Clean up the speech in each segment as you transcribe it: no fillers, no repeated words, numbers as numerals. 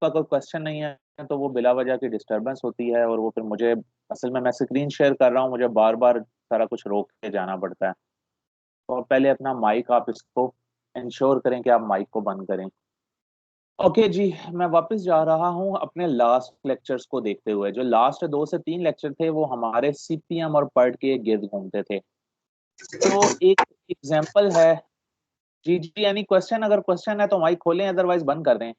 का कोई क्वेश्चन नहीं है तो वो बिला वजह की डिस्टरबेंस होती है, और वो फिर मुझे, असल में मैं स्क्रीन शेयर कर रहा हूँ, मुझे बार बार सारा कुछ रोक के जाना पड़ता है। तो पहले अपना माइक आप इसको इंश्योर करें कि आप माइक को बंद करें। ओके जी, मैं वापस जा रहा हूँ अपने लास्ट लेक्चर्स को देखते हुए। जो लास्ट 2 से 3 लेक्चर थे वो हमारे सीपीएम और पर्ट के गिर्द घूमते थे। तो एक एग्जांपल है। जी जी, एनी क्वेश्चन? अगर क्वेश्चन है तो माइक खोलें, अदरवाइज बंद कर दें।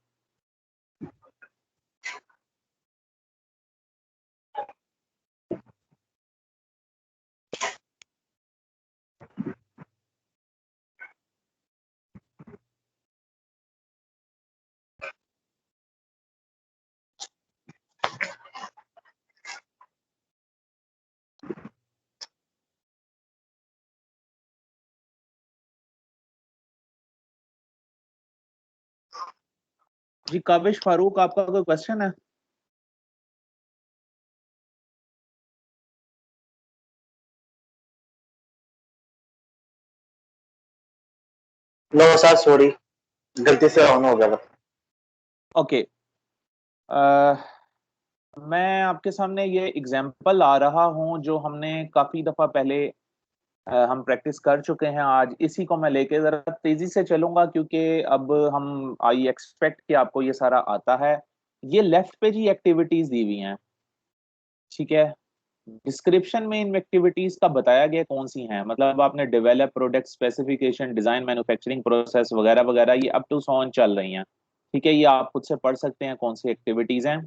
जी काबिश फारूक, आपका कोई क्वेश्चन है? नो सर, सॉरी, गलती से ऑन हो गया। ओके, मैं आपके सामने ये एग्जाम्पल ला रहा हूँ जो हमने काफी दफा पहले हम प्रैक्टिस कर चुके हैं। आज इसी को मैं लेके जरा तेजी से चलूंगा, क्योंकि अब हम आई एक्सपेक्ट कि आपको ये सारा आता है। ये लेफ्ट पे जी एक्टिविटीज दी हुई हैं, ठीक है। डिस्क्रिप्शन में इन एक्टिविटीज का बताया गया कौन सी हैं, मतलब आपने develop, product specification, design, manufacturing process वगैरह वगैरह, ये अप टू सो ऑन चल रही हैं, ठीक है। ये आप खुद से पढ़ सकते हैं कौन सी एक्टिविटीज हैं।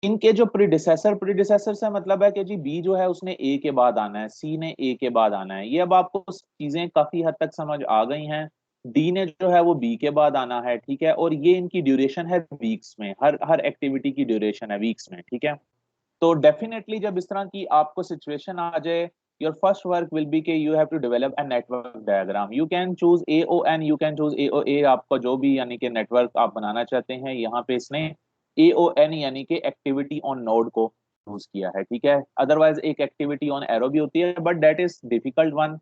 इनके जो प्रीडिसेसर से मतलब है कि जी बी जो है उसने ए के बाद आना है, सी ने ए के बाद आना है। ये अब आपको चीजें काफी हद तक समझ आ गई हैं। डी ने जो है वो बी के बाद आना है, ठीक है। और ये इनकी ड्यूरेशन है वीक्स में, हर हर एक्टिविटी की ड्यूरेशन है वीक्स में, ठीक है। तो डेफिनेटली जब इस तरह की आपको सिचुएशन आ जाए, your first work will be के you have to develop a network diagram. You can choose AON, you can choose AOA, आपका जो भी यानी कि नेटवर्क आप बनाना चाहते हैं। यहाँ पे इसने AON यानी कि एक्टिविटी ऑन नोड को चूज किया है, ठीक है। अदरवाइज एक एक्टिविटी ऑन एरो भी होती है, but that is difficult one.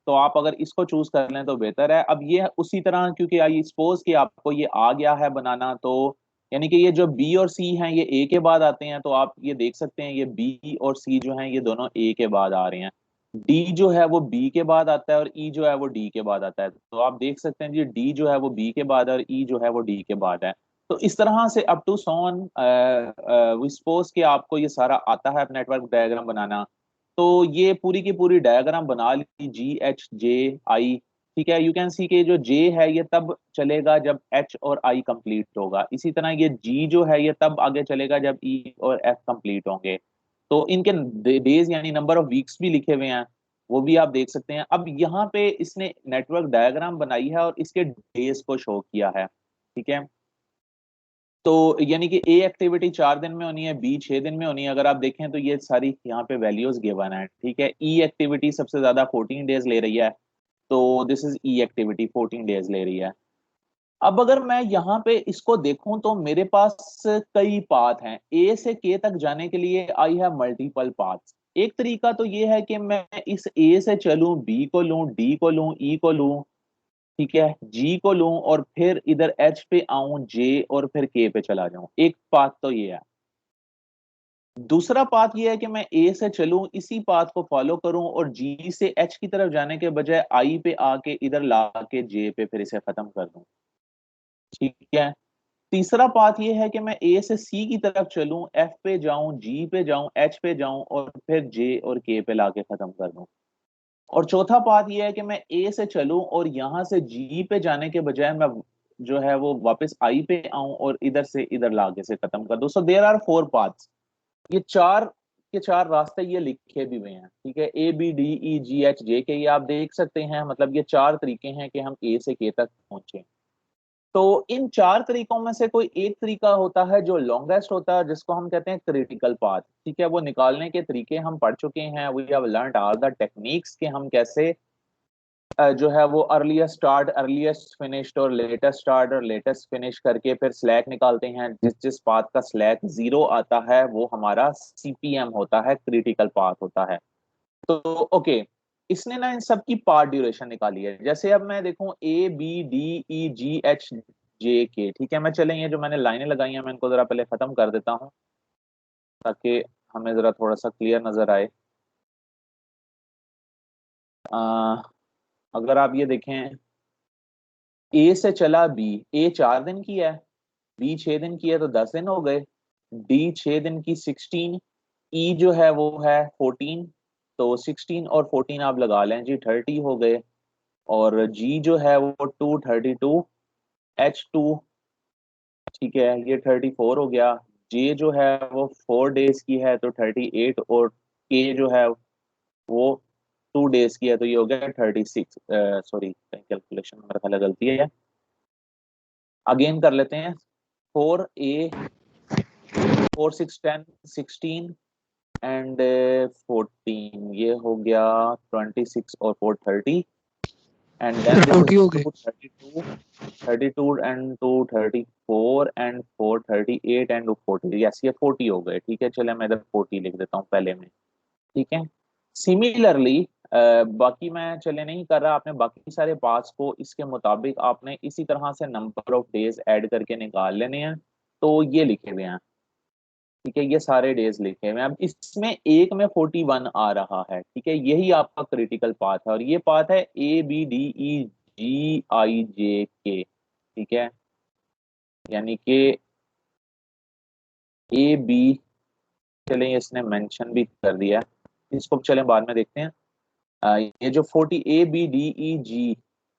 तो आप अगर इसको चूज कर लें तो बेहतर है। अब ये उसी तरह, क्योंकि आई सपोज कि आपको ये आ गया है बनाना, तो यानी कि ये जो बी और सी हैं ये ए के बाद आते हैं, तो आप ये देख सकते हैं ये बी और सी जो हैं ये दोनों ए के बाद आ रहे हैं। डी जो है वो बी के बाद आता है और ई जो है वो डी के बाद आता है। तो आप देख सकते हैं जी डी जो है वो बी के बाद है और ई जो है वो डी के बाद है। तो इस तरह से up to soon we suppose कि आपको ये सारा आता है नेटवर्क डायग्राम बनाना। तो ये पूरी की पूरी डायग्राम बना ली, GHJI, ठीक है। यू कैन सी के जो जे है ये तब चलेगा जब एच और आई कंप्लीट होगा। इसी तरह ये जी जो है ये तब आगे चलेगा जब ई और एफ कंप्लीट होंगे। तो इनके डेज यानी नंबर ऑफ वीक्स भी लिखे हुए हैं, वो भी आप देख सकते हैं। अब यहाँ पे इसने नेटवर्क डायग्राम बनाई है और इसके डेज को शो किया है, ठीक है। तो यानी कि ए एक्टिविटी 4 दिन में होनी है, बी 6 दिन में होनी है। अगर आप देखें तो ये सारी यहाँ पे वैल्यूज गिवन है, ठीक है। ई एक्टिविटी सबसे ज्यादा 14 डेज ले रही है, तो this is E activity 14 days ले रही है। अब अगर मैं यहाँ पे इसको देखूं तो मेरे पास कई पाथ हैं। ए से के तक जाने के लिए आई हैव मल्टीपल पाथ्स। एक तरीका तो ये है कि मैं इस ए से चलूं, बी को लूं, डी को लूं, ई को लूं, ठीक है, जी को लूं, और फिर इधर एच पे आऊं, जे, और फिर के पे चला जाऊं। एक पाथ तो ये है। दूसरा पाथ ये है कि मैं ए से चलूं, इसी पाथ को फॉलो करूं, और जी से एच की तरफ जाने के बजाय आई पे आके इधर ला के जे पे फिर इसे खत्म कर दूं, ठीक है। तीसरा पाथ ये है कि मैं ए से सी की तरफ चलूं, एफ पे जाऊं, जी पे जाऊं, एच पे जाऊं, और फिर जे और के पे लाके खत्म कर दूं। और चौथा पाथ ये है कि मैं ए से चलूं और यहां से जी पे जाने के बजाय मैं जो है वो वापस आई पे आऊं और इधर से इधर लाके से खत्म कर दूं। So there are 4 paths. ये चार के चार रास्ते ये लिखे भी हुए हैं, ठीक है। ABDEGHJ के, ये आप देख सकते हैं। मतलब ये 4 तरीके हैं कि हम ए से के तक पहुंचे। तो इन 4 तरीकों में से कोई एक तरीका होता है जो लॉन्गेस्ट होता है, जिसको हम कहते हैं क्रिटिकल पाथ, ठीक है। वो निकालने के तरीके हम पढ़ चुके हैं। We have learned all the techniques कि हम कैसे जो है वो अर्लीस्ट स्टार्ट, अर्लीस्ट फिनिश्ड, और लेटेस्ट स्टार्ट और लेटेस्ट फिनिश करके फिर स्लैक निकालते हैं। जिस जिस पाथ का स्लैक 0 आता है वो हमारा CPM होता है, क्रिटिकल पाथ होता है। तो ओके, इसने ना इन सब की पार्ट ड्यूरेशन निकाली है। जैसे अब मैं देखूं A B D E G H जे के। ठीक है, मैं चलें ये जो मैंने लाइनें लगाई हैं मैं इनको जरा पहले खत्म कर देता हूँ ताकि हमें जरा थोड़ा सा क्लियर नजर आए। अगर आप ये देखें, ए से चला बी, ए 4 दिन की है, बी 6 दिन की है तो 10 दिन हो गए, डी 6 दिन की 16, ई जो है वो है 14, तो 16 और 14 आप लगा लें जी 30 हो गए, और जी जो है वो 232, H2 ठीक है ये 34 हो गया, जे जो है वो 4 डेज की है तो 38, और के जो है वो 2 डेज की है तो ये हो गया 36। सॉरी कैलकुलेशन मेरा ख्याल है गलती है, अगेन कर लेते हैं। 4A 4 6 10 16 एंड 14, ये हो गया 26 और 4 30, एंड देन दिस 40 इज हो गए। 32 एंड 2 34 एंड 4 38 एंड 40, यस ये 40 हो गए। ठीक है, चले मैं इधर 40 लिख देता हूँ पहले में। ठीक है, सिमिलरली बाकी मैं चले नहीं कर रहा, आपने बाकी सारे पार्ट्स को इसके मुताबिक आपने इसी तरह से नंबर ऑफ डेज ऐड करके निकाल लेने हैं। तो ये लिखे हुए हैं, ठीक है, ये सारे डेज लिखे हुए हैं। अब इसमें एक में 41 आ रहा है, ठीक है, यही आपका क्रिटिकल पाथ है, और ये पाथ है ABDEGIJK। ठीक है, यानी कि AB, चलें इसने मेंशन भी कर दिया है, इसको चलें बाद में देखते हैं। ये जो 40 ABDEG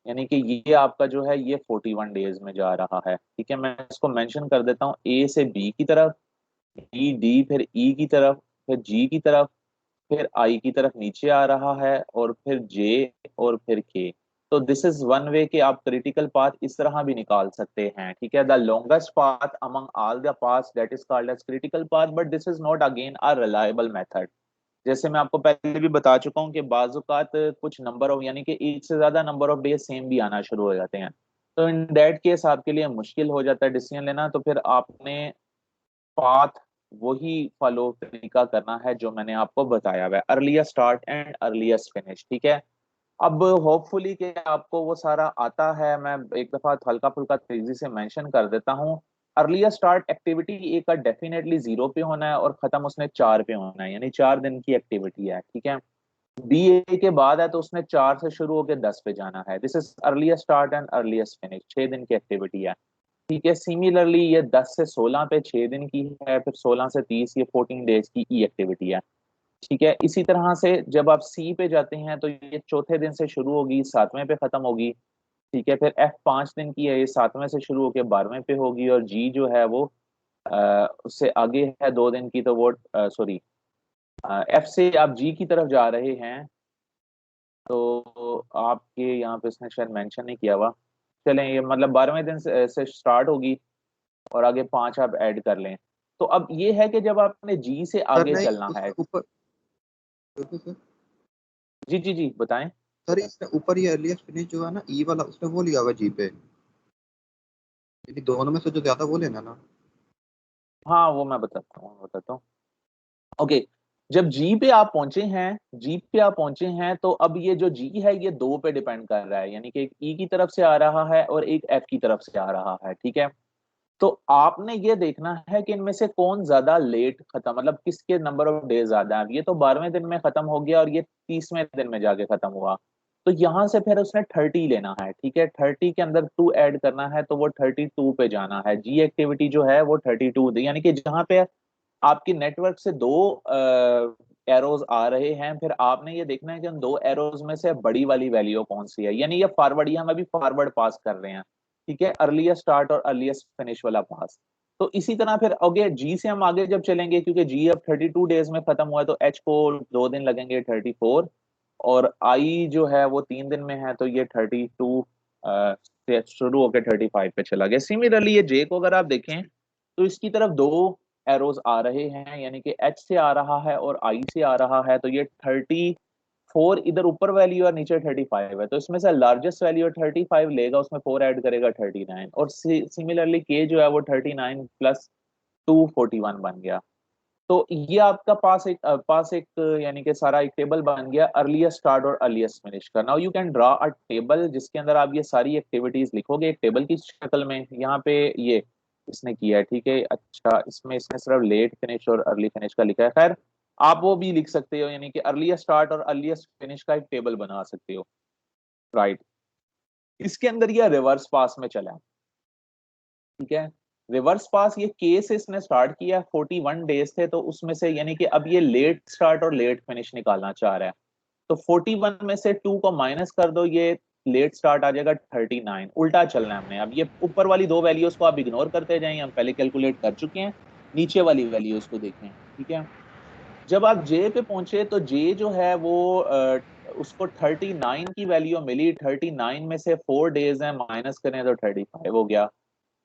यानी कि ये आपका जो है ये 41 डेज में जा रहा है। ठीक है, मैं इसको मेंशन कर देता हूँ, ए से बी की तरफ, ई डी, फिर ई की तरफ, फिर जी की तरफ, फिर आई की तरफ नीचे आ रहा है, और फिर जे, और फिर के। तो दिस इज वन वे कि आप क्रिटिकल पाथ इस तरह भी निकाल सकते हैं। ठीक है, the longest path among all the paths that is called as critical path, but this is not again a reliable method. जैसे मैं आपको पहले भी बता चुका हूँ कि बाजुकात कुछ नंबर ऑफ यानी कि एक से ज्यादा नंबर ऑफ डेज सेम भी आना शुरू हो जाते हैं, तो इन दैट केस आपके लिए मुश्किल हो जाता है डिसीजन लेना। तो फिर आपने पाथ वही फॉलो तरीका करना है जो मैंने आपको बताया हुआ है, earliest start and earliest finish. ठीक है, अब होपफुली कि आपको वो सारा आता है, मैं एक दफा हल्का फुल्का तेजी से मेंशन कर देता हूँ। अर्लीस्ट स्टार्ट एक्टिविटी एक का डेफिनेटली 0 पे होना है, और खत्म उसने 4 पे होना है, यानी 4 दिन की एक्टिविटी है। ठीक है, बी ए के बाद है तो उसने 4 से शुरू होकर 10 पे जाना है, this is earliest start and earliest finish, 6 दिन की एक्टिविटी है। ठीक है, सिमिलरली ये 10 से 16 पे 6 दिन की है, फिर 16 से 30 ये 14 डेज की ई एक्टिविटी है। ठीक है, इसी तरह से जब आप सी पे जाते हैं तो ये चौथे दिन से शुरू होगी, 7वें पे खत्म होगी। ठीक है, फिर एफ 5 दिन की है, ये 7वें से शुरू होकर 12वें पे होगी, और जी जो है वो उससे आगे है 2 दिन की, तो वो सॉरी एफ से आप जी की तरफ जा रहे हैं तो आपके यहाँ पे इसने शायद मेंशन नहीं किया हुआ। चलें ये मतलब 12वें दिन से स्टार्ट होगी, और आगे 5 आप ऐड कर लें। तो अब ये है कि जब आपने जी से सर आगे नहीं, चलना है। उसके ऊपर देखो सर, जी जी जी बताएं। सर इसके ऊपर ये अर्लीस्ट फिनिश जो है ना, ई वाला, उसने वो लिया हुआ जी पे, यदि दोनों में से जो ज्यादा वो लेना ना। हाँ वो मैं बताता हूँ। ओके, जब जी पे आप पहुंचे हैं, जी पे आप पहुंचे हैं तो अब ये जो जी है ये 2 पे डिपेंड कर रहा है, यानी कि एक ई की तरफ से आ रहा है और एक एफ की तरफ से आ रहा है। ठीक है, तो आपने ये देखना है कि इनमें से कौन ज्यादा लेट खत्म, मतलब किसके नंबर ऑफ डेज ज्यादा है। अब ये तो 12वें दिन में खत्म हो गया और ये 30वें दिन में जाके खत्म हुआ, तो यहां से फिर उसने 30 लेना है। ठीक है, 30 के अंदर 2 ऐड करना है, तो वो 32 पे जाना है। जी एक्टिविटी जो है वो 32, यानी कि जहां पे आपकी नेटवर्क से 2 एरोज आ रहे हैं, फिर आपने ये देखना है कि उन 2 एरोज में से बड़ी वाली वैल्यू कौन सी है, यानी ये फॉरवर्ड, ये हम अभी फॉरवर्ड पास कर रहे हैं। ठीक है, अर्लीस्ट स्टार्ट और अर्लीस्ट फिनिश वाला पास। तो इसी तरह फिर आगे जी से हम आगे जब चलेंगे, क्योंकि जी अब 32 डेज में खत्म हुआ है, तो एच को 2 दिन लगेंगे 34, और आई जो है वो 3 दिन में है, तो ये 32 से शुरू होकर 35 पे चला गया। सिमिलरली ये जे को अगर आप देखें तो इसकी तरफ 2 एरोज आ रहे हैं, यानी कि एच से आ रहा है और आई से आ रहा है, तो ये 34 इधर ऊपर वैल्यू और नीचे 35 है, तो इसमें से लार्जेस्ट वैल्यू 35 लेगा, उसमें 4 ऐड करेगा 39, और सिमिलरली के जो है वो 39 प्लस 2 41 बन गया। तो ये आपका पास एक यानी कि सारा एक टेबल बन गया अर्लीस्ट स्टार्ट और अर्लीस्ट फिनिश का। Now you can draw a table जिसके अंदर आप ये सारी एक्टिविटीज लिखोगे एक टेबल की शक्ल में। यहाँ पे ये इसने किया है, ठीक है। अच्छा, इसमें इसने सिर्फ लेट फिनिश और अर्ली फिनिश का लिखा है। खैर, आप वो भी लिख सकते हो, यानी कि अर्लीस्ट स्टार्ट और अर्लीस्ट फिनिश का एक टेबल बना सकते हो, राइट। इसके अंदर ये रिवर्स पास में चला है, ठीक है। रिवर्स पास ये केस इसने स्टार्ट किया, 41 डेज थे, तो उसमें से यानी कि अब ये लेट स्टार्ट और लेट फिनिश निकालना चाह रहा है। तो 41 में से 2 को माइनस कर दो, ये लेट स्टार्ट आ जाएगा 39। उल्टा चलना है हमने। अब ये ऊपर वाली दो वैल्यूज को आप इग्नोर करते जाएं, हम पहले कैलकुलेट कर चुके हैं। नीचे वाली वैल्यूज को देखें, ठीक है। जब आप जे पे पहुंचे तो जे जो है वो उसको 39 की वैल्यू मिली। 39 में से 4 डेज है, माइनस करें तो 35 हो गया।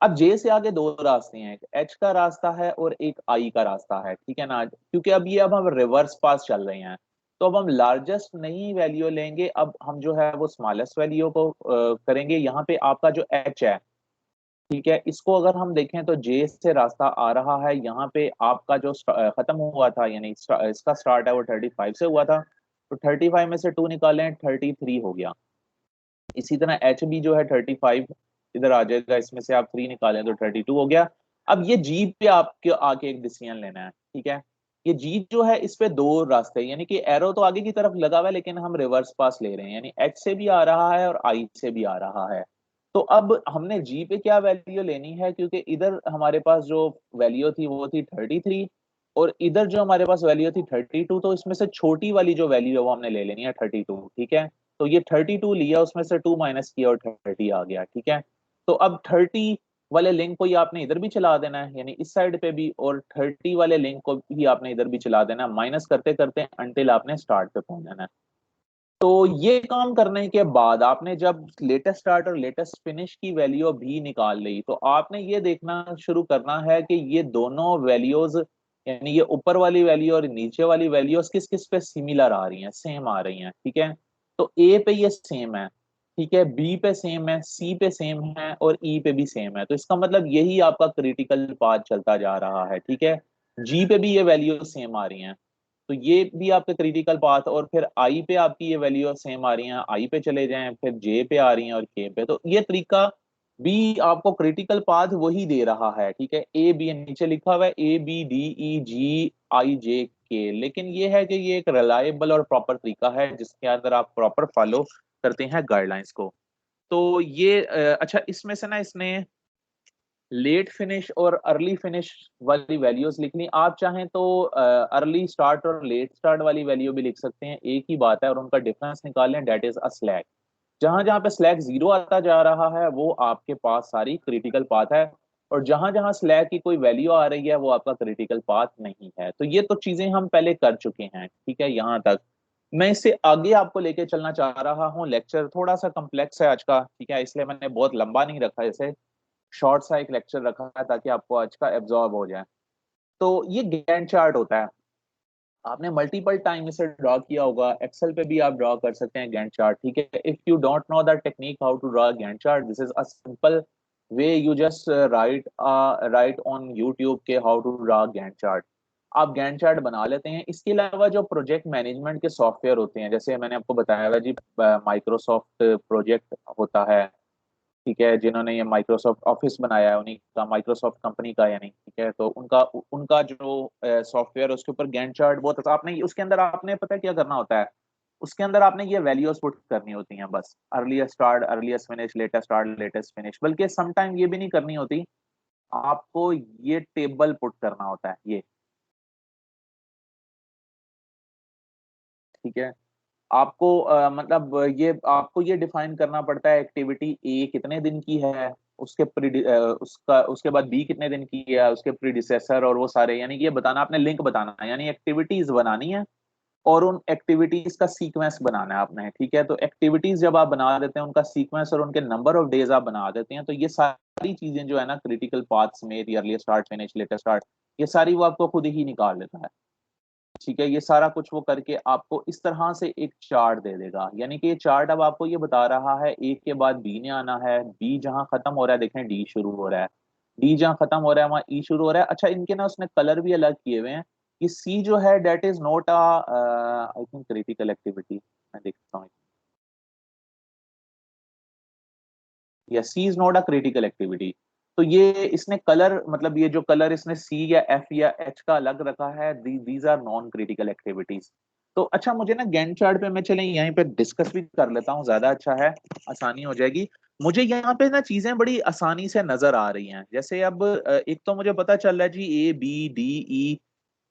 अब जे से आगे दो रास्ते हैं, एक एच का रास्ता है और एक आई का रास्ता है, ठीक है ना। क्योंकि अब हम रिवर्स पास चल रहे हैं, तो अब हम लार्जेस्ट नहीं वैल्यू लेंगे, अब हम जो है वो स्मॉलेस्ट वैल्यू को करेंगे। यहाँ पे आपका जो एच है, ठीक है, इसको अगर हम देखें तो जे से रास्ता आ रहा है। यहाँ पे आपका जो खत्म हुआ था, यानी इसका स्टार्ट है वो 35 से हुआ था, तो 35 में से 2 निकालें 33 हो गया। इसी तरह एच बी जो है 35 इधर आ जाएगा, इसमें से आप 3 निकालें तो 32 हो गया। अब ये जीप पे आपके आके एक डिसीजन लेना है, ठीक है। ये जीप जो है इस पे दो रास्ते, यानी कि एरो तो आगे की तरफ लगा हुआ है, लेकिन हम रिवर्स पास ले रहे हैं, यानी एच से भी आ रहा है और आई से भी आ रहा है। तो अब हमने जी पे क्या वैल्यू लेनी है, क्योंकि इधर हमारे पास जो वैल्यू थी वो थी 33, और इधर जो हमारे पास वैल्यू थी 32, तो इसमें से छोटी वाली जो वैल्यू है वो हमने ले लेनी है 32, ठीक है। तो ये 32 लिया, उसमें से 2 माइनस किया और 30 आ गया, ठीक है। तो अब 30 वाले लिंक को ही आपने इधर भी चला देना है, यानी इस साइड पे भी, और 30 वाले लिंक को भी आपने इधर भी चला देना है, माइनस करते करते अंटिल आपने स्टार्ट पे पहुंच जाना है। तो ये काम करने के बाद आपने जब लेटेस्ट स्टार्ट और लेटेस्ट फिनिश की वैल्यू भी निकाल ली, तो आपने ये देखना शुरू करना है कि ये दोनों वैल्यूज, यानी ये ऊपर वाली वैल्यू और नीचे वाली वैल्यूज किस किस पे सिमिलर आ रही हैं, सेम आ रही हैं, ठीक है। तो ए पे ये सेम है, ठीक है, बी पे सेम है, सी पे सेम है और ई पे भी सेम है। तो इसका मतलब यही आपका क्रिटिकल पाथ चलता जा रहा है, ठीक है। जी पे भी ये वैल्यू सेम आ रही हैं, तो ये भी आपका क्रिटिकल पाथ। और फिर आई पे आपकी ये वैल्यू सेम आ रही हैं, आई पे चले जाएं, फिर जे पे आ रही हैं और के पे। तो ये तरीका भी आपको क्रिटिकल पाथ वही दे रहा है, ठीक है। ए बी नीचे लिखा हुआ है, ए बी डी ई जी आई जे के, लेकिन ये है कि ये एक रिलायबल और प्रॉपर तरीका है जिसके अंदर आप प्रॉपर फॉलो करते हैं गाइडलाइंस को। तो ये अच्छा, इसमें से ना इसने लेट फिनिश और अर्ली फिनिश वाली वैल्यूज लिखनी। आप चाहें तो अर्ली स्टार्ट और लेट स्टार्ट वाली वैल्यू भी लिख सकते हैं, एक ही बात है, और उनका डिफरेंस निकाल लें, डेट इज अ स्लैक। जहां जहां पे स्लैक जीरो आता जा रहा है वो आपके पास सारी क्रिटिकल पाथ है, और जहां जहां स्लैक की कोई वैल्यू आ रही है वो आपका क्रिटिकल पाथ नहीं है। तो ये तो चीजें हम पहले कर चुके हैं, ठीक है, यहाँ तक। मैं इससे आगे आपको लेके चलना चाह रहा हूँ। लेक्चर थोड़ा सा कम्प्लेक्स है आज का, ठीक है, इसलिए मैंने बहुत लंबा नहीं रखा इसे, शॉर्ट सा एक लेक्चर रखा है ताकि आपको आज का एब्जॉर्ब हो जाए। तो ये गैंट चार्ट होता है, आपने मल्टीपल टाइम इसे ड्रॉ किया होगा, एक्सेल पे भी आप ड्रॉ कर सकते हैं गैंट चार्ट, ठीक है। If you don't know the technique how to draw Gantt chart, this is a simple way, you just write on YouTube के how to draw Gantt chart. आप गैंट चार्ट बना लेते हैं। इसके अलावा जो प्रोजेक्ट मैनेजमेंट के सॉफ्टवेयर होते हैं, जैसे मैंने आपको बताया हुआ जी, माइक्रोसॉफ्ट प्रोजेक्ट होता है, ठीक है, जिन्होंने ये माइक्रोसॉफ्ट ऑफिस बनाया है उन्हीं का, माइक्रोसॉफ्ट कंपनी का यानी, ठीक है। तो उनका उनका जो सॉफ्टवेयर उसके ऊपर गैंट चार्ट बहुत अच्छा। आपने उसके अंदर आपने पता है क्या करना होता है, उसके अंदर आपने ये वैल्यूज पुट करनी होती हैं बस, earliest start, earliest finish, latest start, latest finish. बल्कि समटाइम ये भी नहीं करनी होती, आपको ये टेबल पुट करना होता है, ये, ठीक है। आपको मतलब ये आपको ये डिफाइन करना पड़ता है, एक्टिविटी ए कितने दिन की है, उसके उसका उसके बाद बी कितने दिन की है, उसके प्रीडिसेसर और वो सारे, यानी कि ये बताना, आपने लिंक बताना है, यानी एक्टिविटीज बनानी है और उन एक्टिविटीज का सीक्वेंस बनाना है आपने, ठीक है। तो एक्टिविटीज जब आप बना देते हैं, उनका सीक्वेंस और उनके नंबर ऑफ डेज आप बना देते हैं, तो ये सारी चीजें जो है ना, क्रिटिकल पाथ्स में, earliest start, finish, latest start, ये सारी वो आपको खुद ही निकाल देता है, ठीक है। ये सारा कुछ वो करके आपको इस तरह से एक चार्ट दे देगा, यानी कि ये चार्ट अब आपको ये बता रहा है ए के बाद बी ने आना है, बी जहां खत्म हो रहा है देखें डी शुरू हो रहा है, डी जहां खत्म हो रहा है वहां ई शुरू हो रहा है। अच्छा, इनके ना उसने कलर भी अलग किए हुए हैं, ये सी जो है that is not I think critical activity, मैं देखता हूँ, या C is not a critical activity. तो ये इसने कलर, मतलब ये जो कलर इसने सी या एफ या एच का अलग रखा है, these are non critical activities. तो अच्छा, मुझे ना गैंट चार्ट पे मैं चले यहीं पे डिस्कस भी कर लेता हूँ, ज्यादा अच्छा है, आसानी हो जाएगी। मुझे यहाँ पे ना चीजें बड़ी आसानी से नजर आ रही हैं। जैसे अब एक तो मुझे पता चल रहा है जी, ए बी डी ई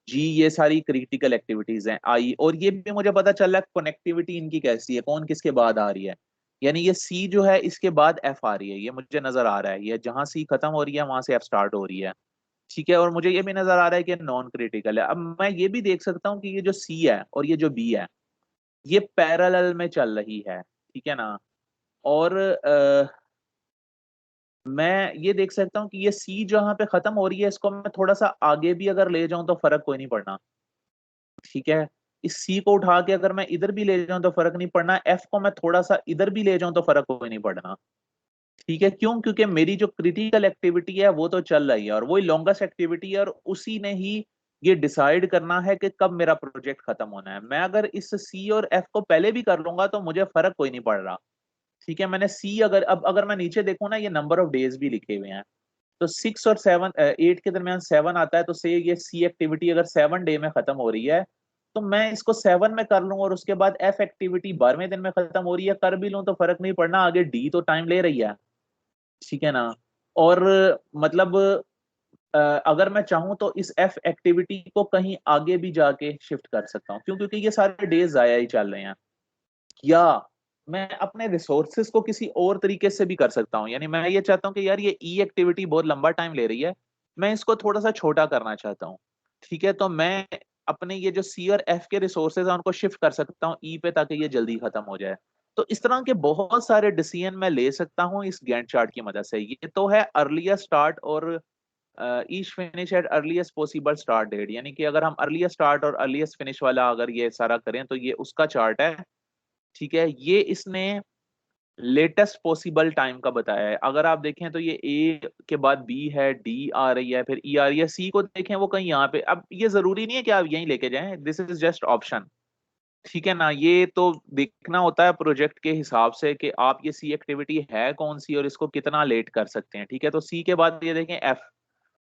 जी ये सारी क्रिटिकल एक्टिविटीज हैं, आई, और ये भी मुझे पता चल रहा है कनेक्टिविटी इनकी कैसी है, कौन किसके बाद आ रही है। यानी ये सी जो है इसके बाद एफ आ रही है, ये मुझे नजर आ रहा है, ये जहां सी खत्म हो रही है वहां से एफ स्टार्ट हो रही है। ठीक है, और मुझे ये भी नजर आ रहा है कि नॉन क्रिटिकल है। अब मैं ये भी देख सकता हूँ कि ये जो सी है और ये जो बी है, ये पैरेलल में चल रही है, ठीक है ना। और मैं ये देख सकता हूँ कि ये सी जहां पे खत्म हो रही है, इसको मैं थोड़ा सा आगे भी अगर ले जाऊं तो फर्क कोई नहीं पड़ना, ठीक है। इस सी को उठा के अगर मैं इधर भी ले जाऊं तो फर्क नहीं पड़ना, एफ को मैं थोड़ा सा इधर भी ले जाऊं तो फर्क कोई नहीं पड़ना, ठीक है। क्यों? क्योंकि मेरी जो क्रिटिकल एक्टिविटी है वो तो चल रही है, और वही लॉन्गेस्ट एक्टिविटी है, और उसी ने ही ये डिसाइड करना है कि कब मेरा प्रोजेक्ट खत्म होना है। मैं अगर इस सी और एफ को पहले भी कर लूंगा तो मुझे फर्क कोई नहीं पड़ रहा, ठीक है। मैंने सी अगर, अब अगर मैं नीचे देखूं ना, ये नंबर ऑफ डेज भी लिखे हुए हैं, तो 6 और 7 8 के दरमियान 7 आता है, तो से ये सी एक्टिविटी अगर 7 डे में खत्म हो रही है, तो मैं इसको 7 में कर लूं, और उसके बाद एफ एक्टिविटी 12वें दिन में खत्म हो रही है, कर भी लूं तो फर्क नहीं पड़ना, आगे डी तो टाइम ले रही है, ठीक है ना। और मतलब अगर मैं चाहूं तो इस एफ एक्टिविटी को कहीं आगे भी जाके शिफ्ट कर सकता हूँ, क्यों? क्योंकि ये सारे डेज जाया ही चल रहे हैं। या मैं अपने रिसोर्सेज को किसी और तरीके से भी कर सकता हूँ। यानी मैं ये चाहता हूँ कि यार ये ई एक्टिविटी बहुत लंबा टाइम ले रही है, मैं इसको थोड़ा सा छोटा करना चाहता हूँ, ठीक है। तो मैं अपने ये जो सी और एफ के रिसोर्सेज हैं उनको शिफ्ट कर सकता हूँ ई पे, ताकि ये जल्दी खत्म हो जाए। तो इस तरह के बहुत सारे डिसीजन मैं ले सकता हूँ इस गैंट चार्ट की मदद से। ये तो है अर्लीस्ट स्टार्ट और each finish at earliest possible start date, यानी कि अगर हम अर्लीस्ट स्टार्ट और अर्लीस्ट फिनिश वाला अगर ये सारा करें तो ये उसका चार्ट है, ठीक है। ये इसने लेटेस्ट पॉसिबल टाइम का बताया है। अगर आप देखें तो ये ए के बाद बी है, डी आ रही है, फिर ई आ रही है, सी को देखें वो कहीं यहाँ पे। अब ये जरूरी नहीं है कि आप यहीं लेके जाएं, दिस इज जस्ट ऑप्शन, ठीक है ना। ये तो देखना होता है प्रोजेक्ट के हिसाब से कि आप ये सी एक्टिविटी है कौन सी और इसको कितना लेट कर सकते हैं, ठीक है। तो सी के बाद ये देखें एफ,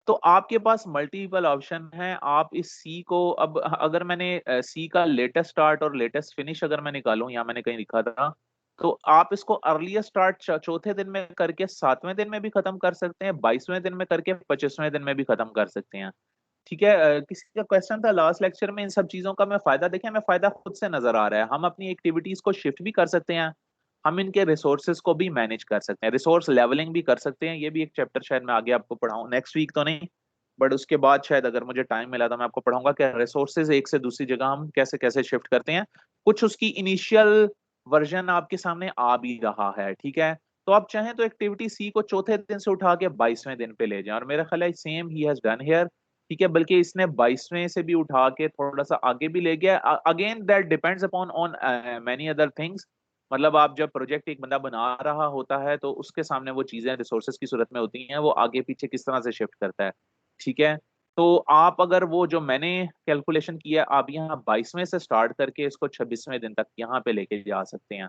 तो आपके पास मल्टीपल ऑप्शन है। आप इस सी को, अब अगर मैंने सी का लेटेस्ट स्टार्ट और लेटेस्ट फिनिश अगर मैं निकालूं, यहाँ मैंने कहीं लिखा था, तो आप इसको अर्लीस्ट स्टार्ट चौथे दिन में करके 7वें दिन में भी खत्म कर सकते हैं, 22वें दिन में करके 25वें दिन में भी खत्म कर सकते हैं, ठीक है। किसी का क्वेश्चन था लास्ट लेक्चर में इन सब चीजों का, मैं फायदा देखें, हमें फायदा खुद से नजर आ रहा है। हम अपनी एक्टिविटीज को शिफ्ट भी कर सकते हैं, हम इनके रिसोर्सेज को भी मैनेज कर सकते हैं, रिसोर्स लेवलिंग भी कर सकते हैं। ये भी एक चैप्टर शायद मैं आगे आपको पढ़ाऊँ, नेक्स्ट वीक तो नहीं, बट उसके बाद शायद अगर मुझे टाइम मिला तो मैं आपको पढ़ाऊंगा कि रिसोर्सेज एक से दूसरी जगह हम कैसे कैसे शिफ्ट करते हैं। कुछ उसकी इनिशियल वर्जन आपके सामने आ भी रहा है, ठीक है। तो आप चाहें तो एक्टिविटी सी को चौथे दिन से उठा के 22वें दिन पे ले जाएं, और मेरा ख्याल है same he has done here, ठीक है। बल्कि इसने 22वें से भी उठा के थोड़ा सा आगे भी ले गया। Again that depends upon on many other things. मतलब आप जब प्रोजेक्ट एक बंदा बना रहा होता है तो उसके सामने वो चीजें रिसोर्सेज की सूरत में होती हैं, वो आगे पीछे किस तरह से शिफ्ट करता है, ठीक है। तो आप अगर वो जो मैंने कैलकुलेशन किया, आप यहाँ 22वें से स्टार्ट करके इसको 26वें दिन तक यहाँ पे लेके जा सकते हैं,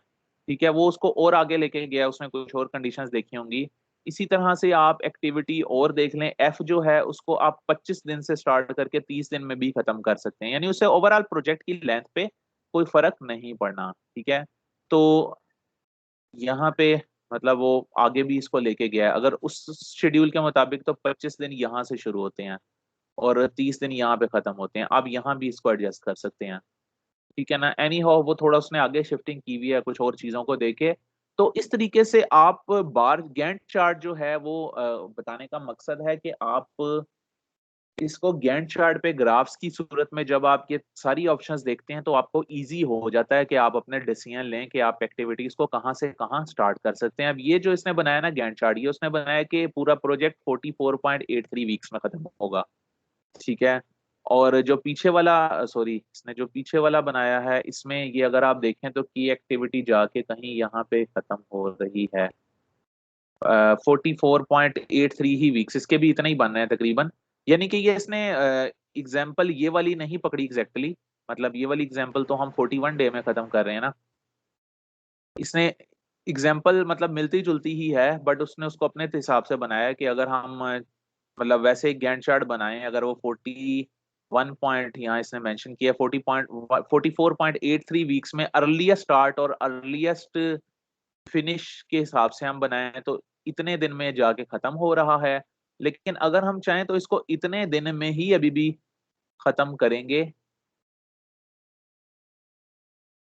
ठीक है। वो उसको और आगे लेके गया, उसने कुछ और कंडीशंस देखी होंगी। इसी तरह से आप एक्टिविटी और देख लें, एफ जो है उसको आप 25 दिन से स्टार्ट करके 30 दिन में भी खत्म कर सकते हैं, यानी उससे ओवरऑल प्रोजेक्ट की लेंथ पे कोई फर्क नहीं पड़ना, ठीक है। तो यहाँ पे मतलब वो आगे भी इसको लेके गया है। अगर उस शेड्यूल के मुताबिक तो 25 दिन यहाँ से शुरू होते हैं और 30 दिन यहाँ पे खत्म होते हैं। आप यहाँ भी इसको एडजस्ट कर सकते हैं, ठीक है ना। एनी हाउ वो थोड़ा उसने आगे शिफ्टिंग की हुई है कुछ और चीजों को देखे। तो इस तरीके से आप बार गैंट चार्ट जो है वो बताने का मकसद है कि आप इसको गैंट चार्ट पे ग्राफ्स की सूरत में जब आप ये सारी ऑप्शंस देखते हैं तो आपको इजी हो जाता है कि आप अपने डिसीजन लें कि आप एक्टिविटीज को कहाँ से कहाँ स्टार्ट कर सकते हैं। अब ये जो इसने बनाया ना गैंट चार्ट, ये उसने बनाया कि पूरा प्रोजेक्ट 44.83 वीक्स में खत्म होगा, ठीक है। और जो पीछे वाला, सॉरी, इसने जो पीछे वाला बनाया है इसमें ये अगर आप देखें तो की एक्टिविटी जाके कहीं यहाँ पे खत्म हो रही है 44.83 ही वीक्स, इसके भी इतना ही बन रहे हैं तकरीबन। यानी कि ये इसने एग्जाम्पल ये वाली नहीं पकड़ी एग्जैक्टली, मतलब ये वाली एग्जाम्पल तो हम 41 डे में खत्म कर रहे हैं ना, इसने एग्जाम्पल मतलब मिलती जुलती ही है, बट उसने उसको अपने हिसाब से बनाया कि अगर हम मतलब वैसे एक गैंट चार्ट बनाएं, अगर वो 41 पॉइंट यहाँ इसने मेंशन किया 44.83 वीक्स में अर्लीस्ट स्टार्ट और अर्लीस्ट फिनिश के हिसाब से हम बनाएं तो इतने दिन में जाके खत्म हो रहा है। लेकिन अगर हम चाहें तो इसको इतने दिन में ही अभी भी खत्म करेंगे।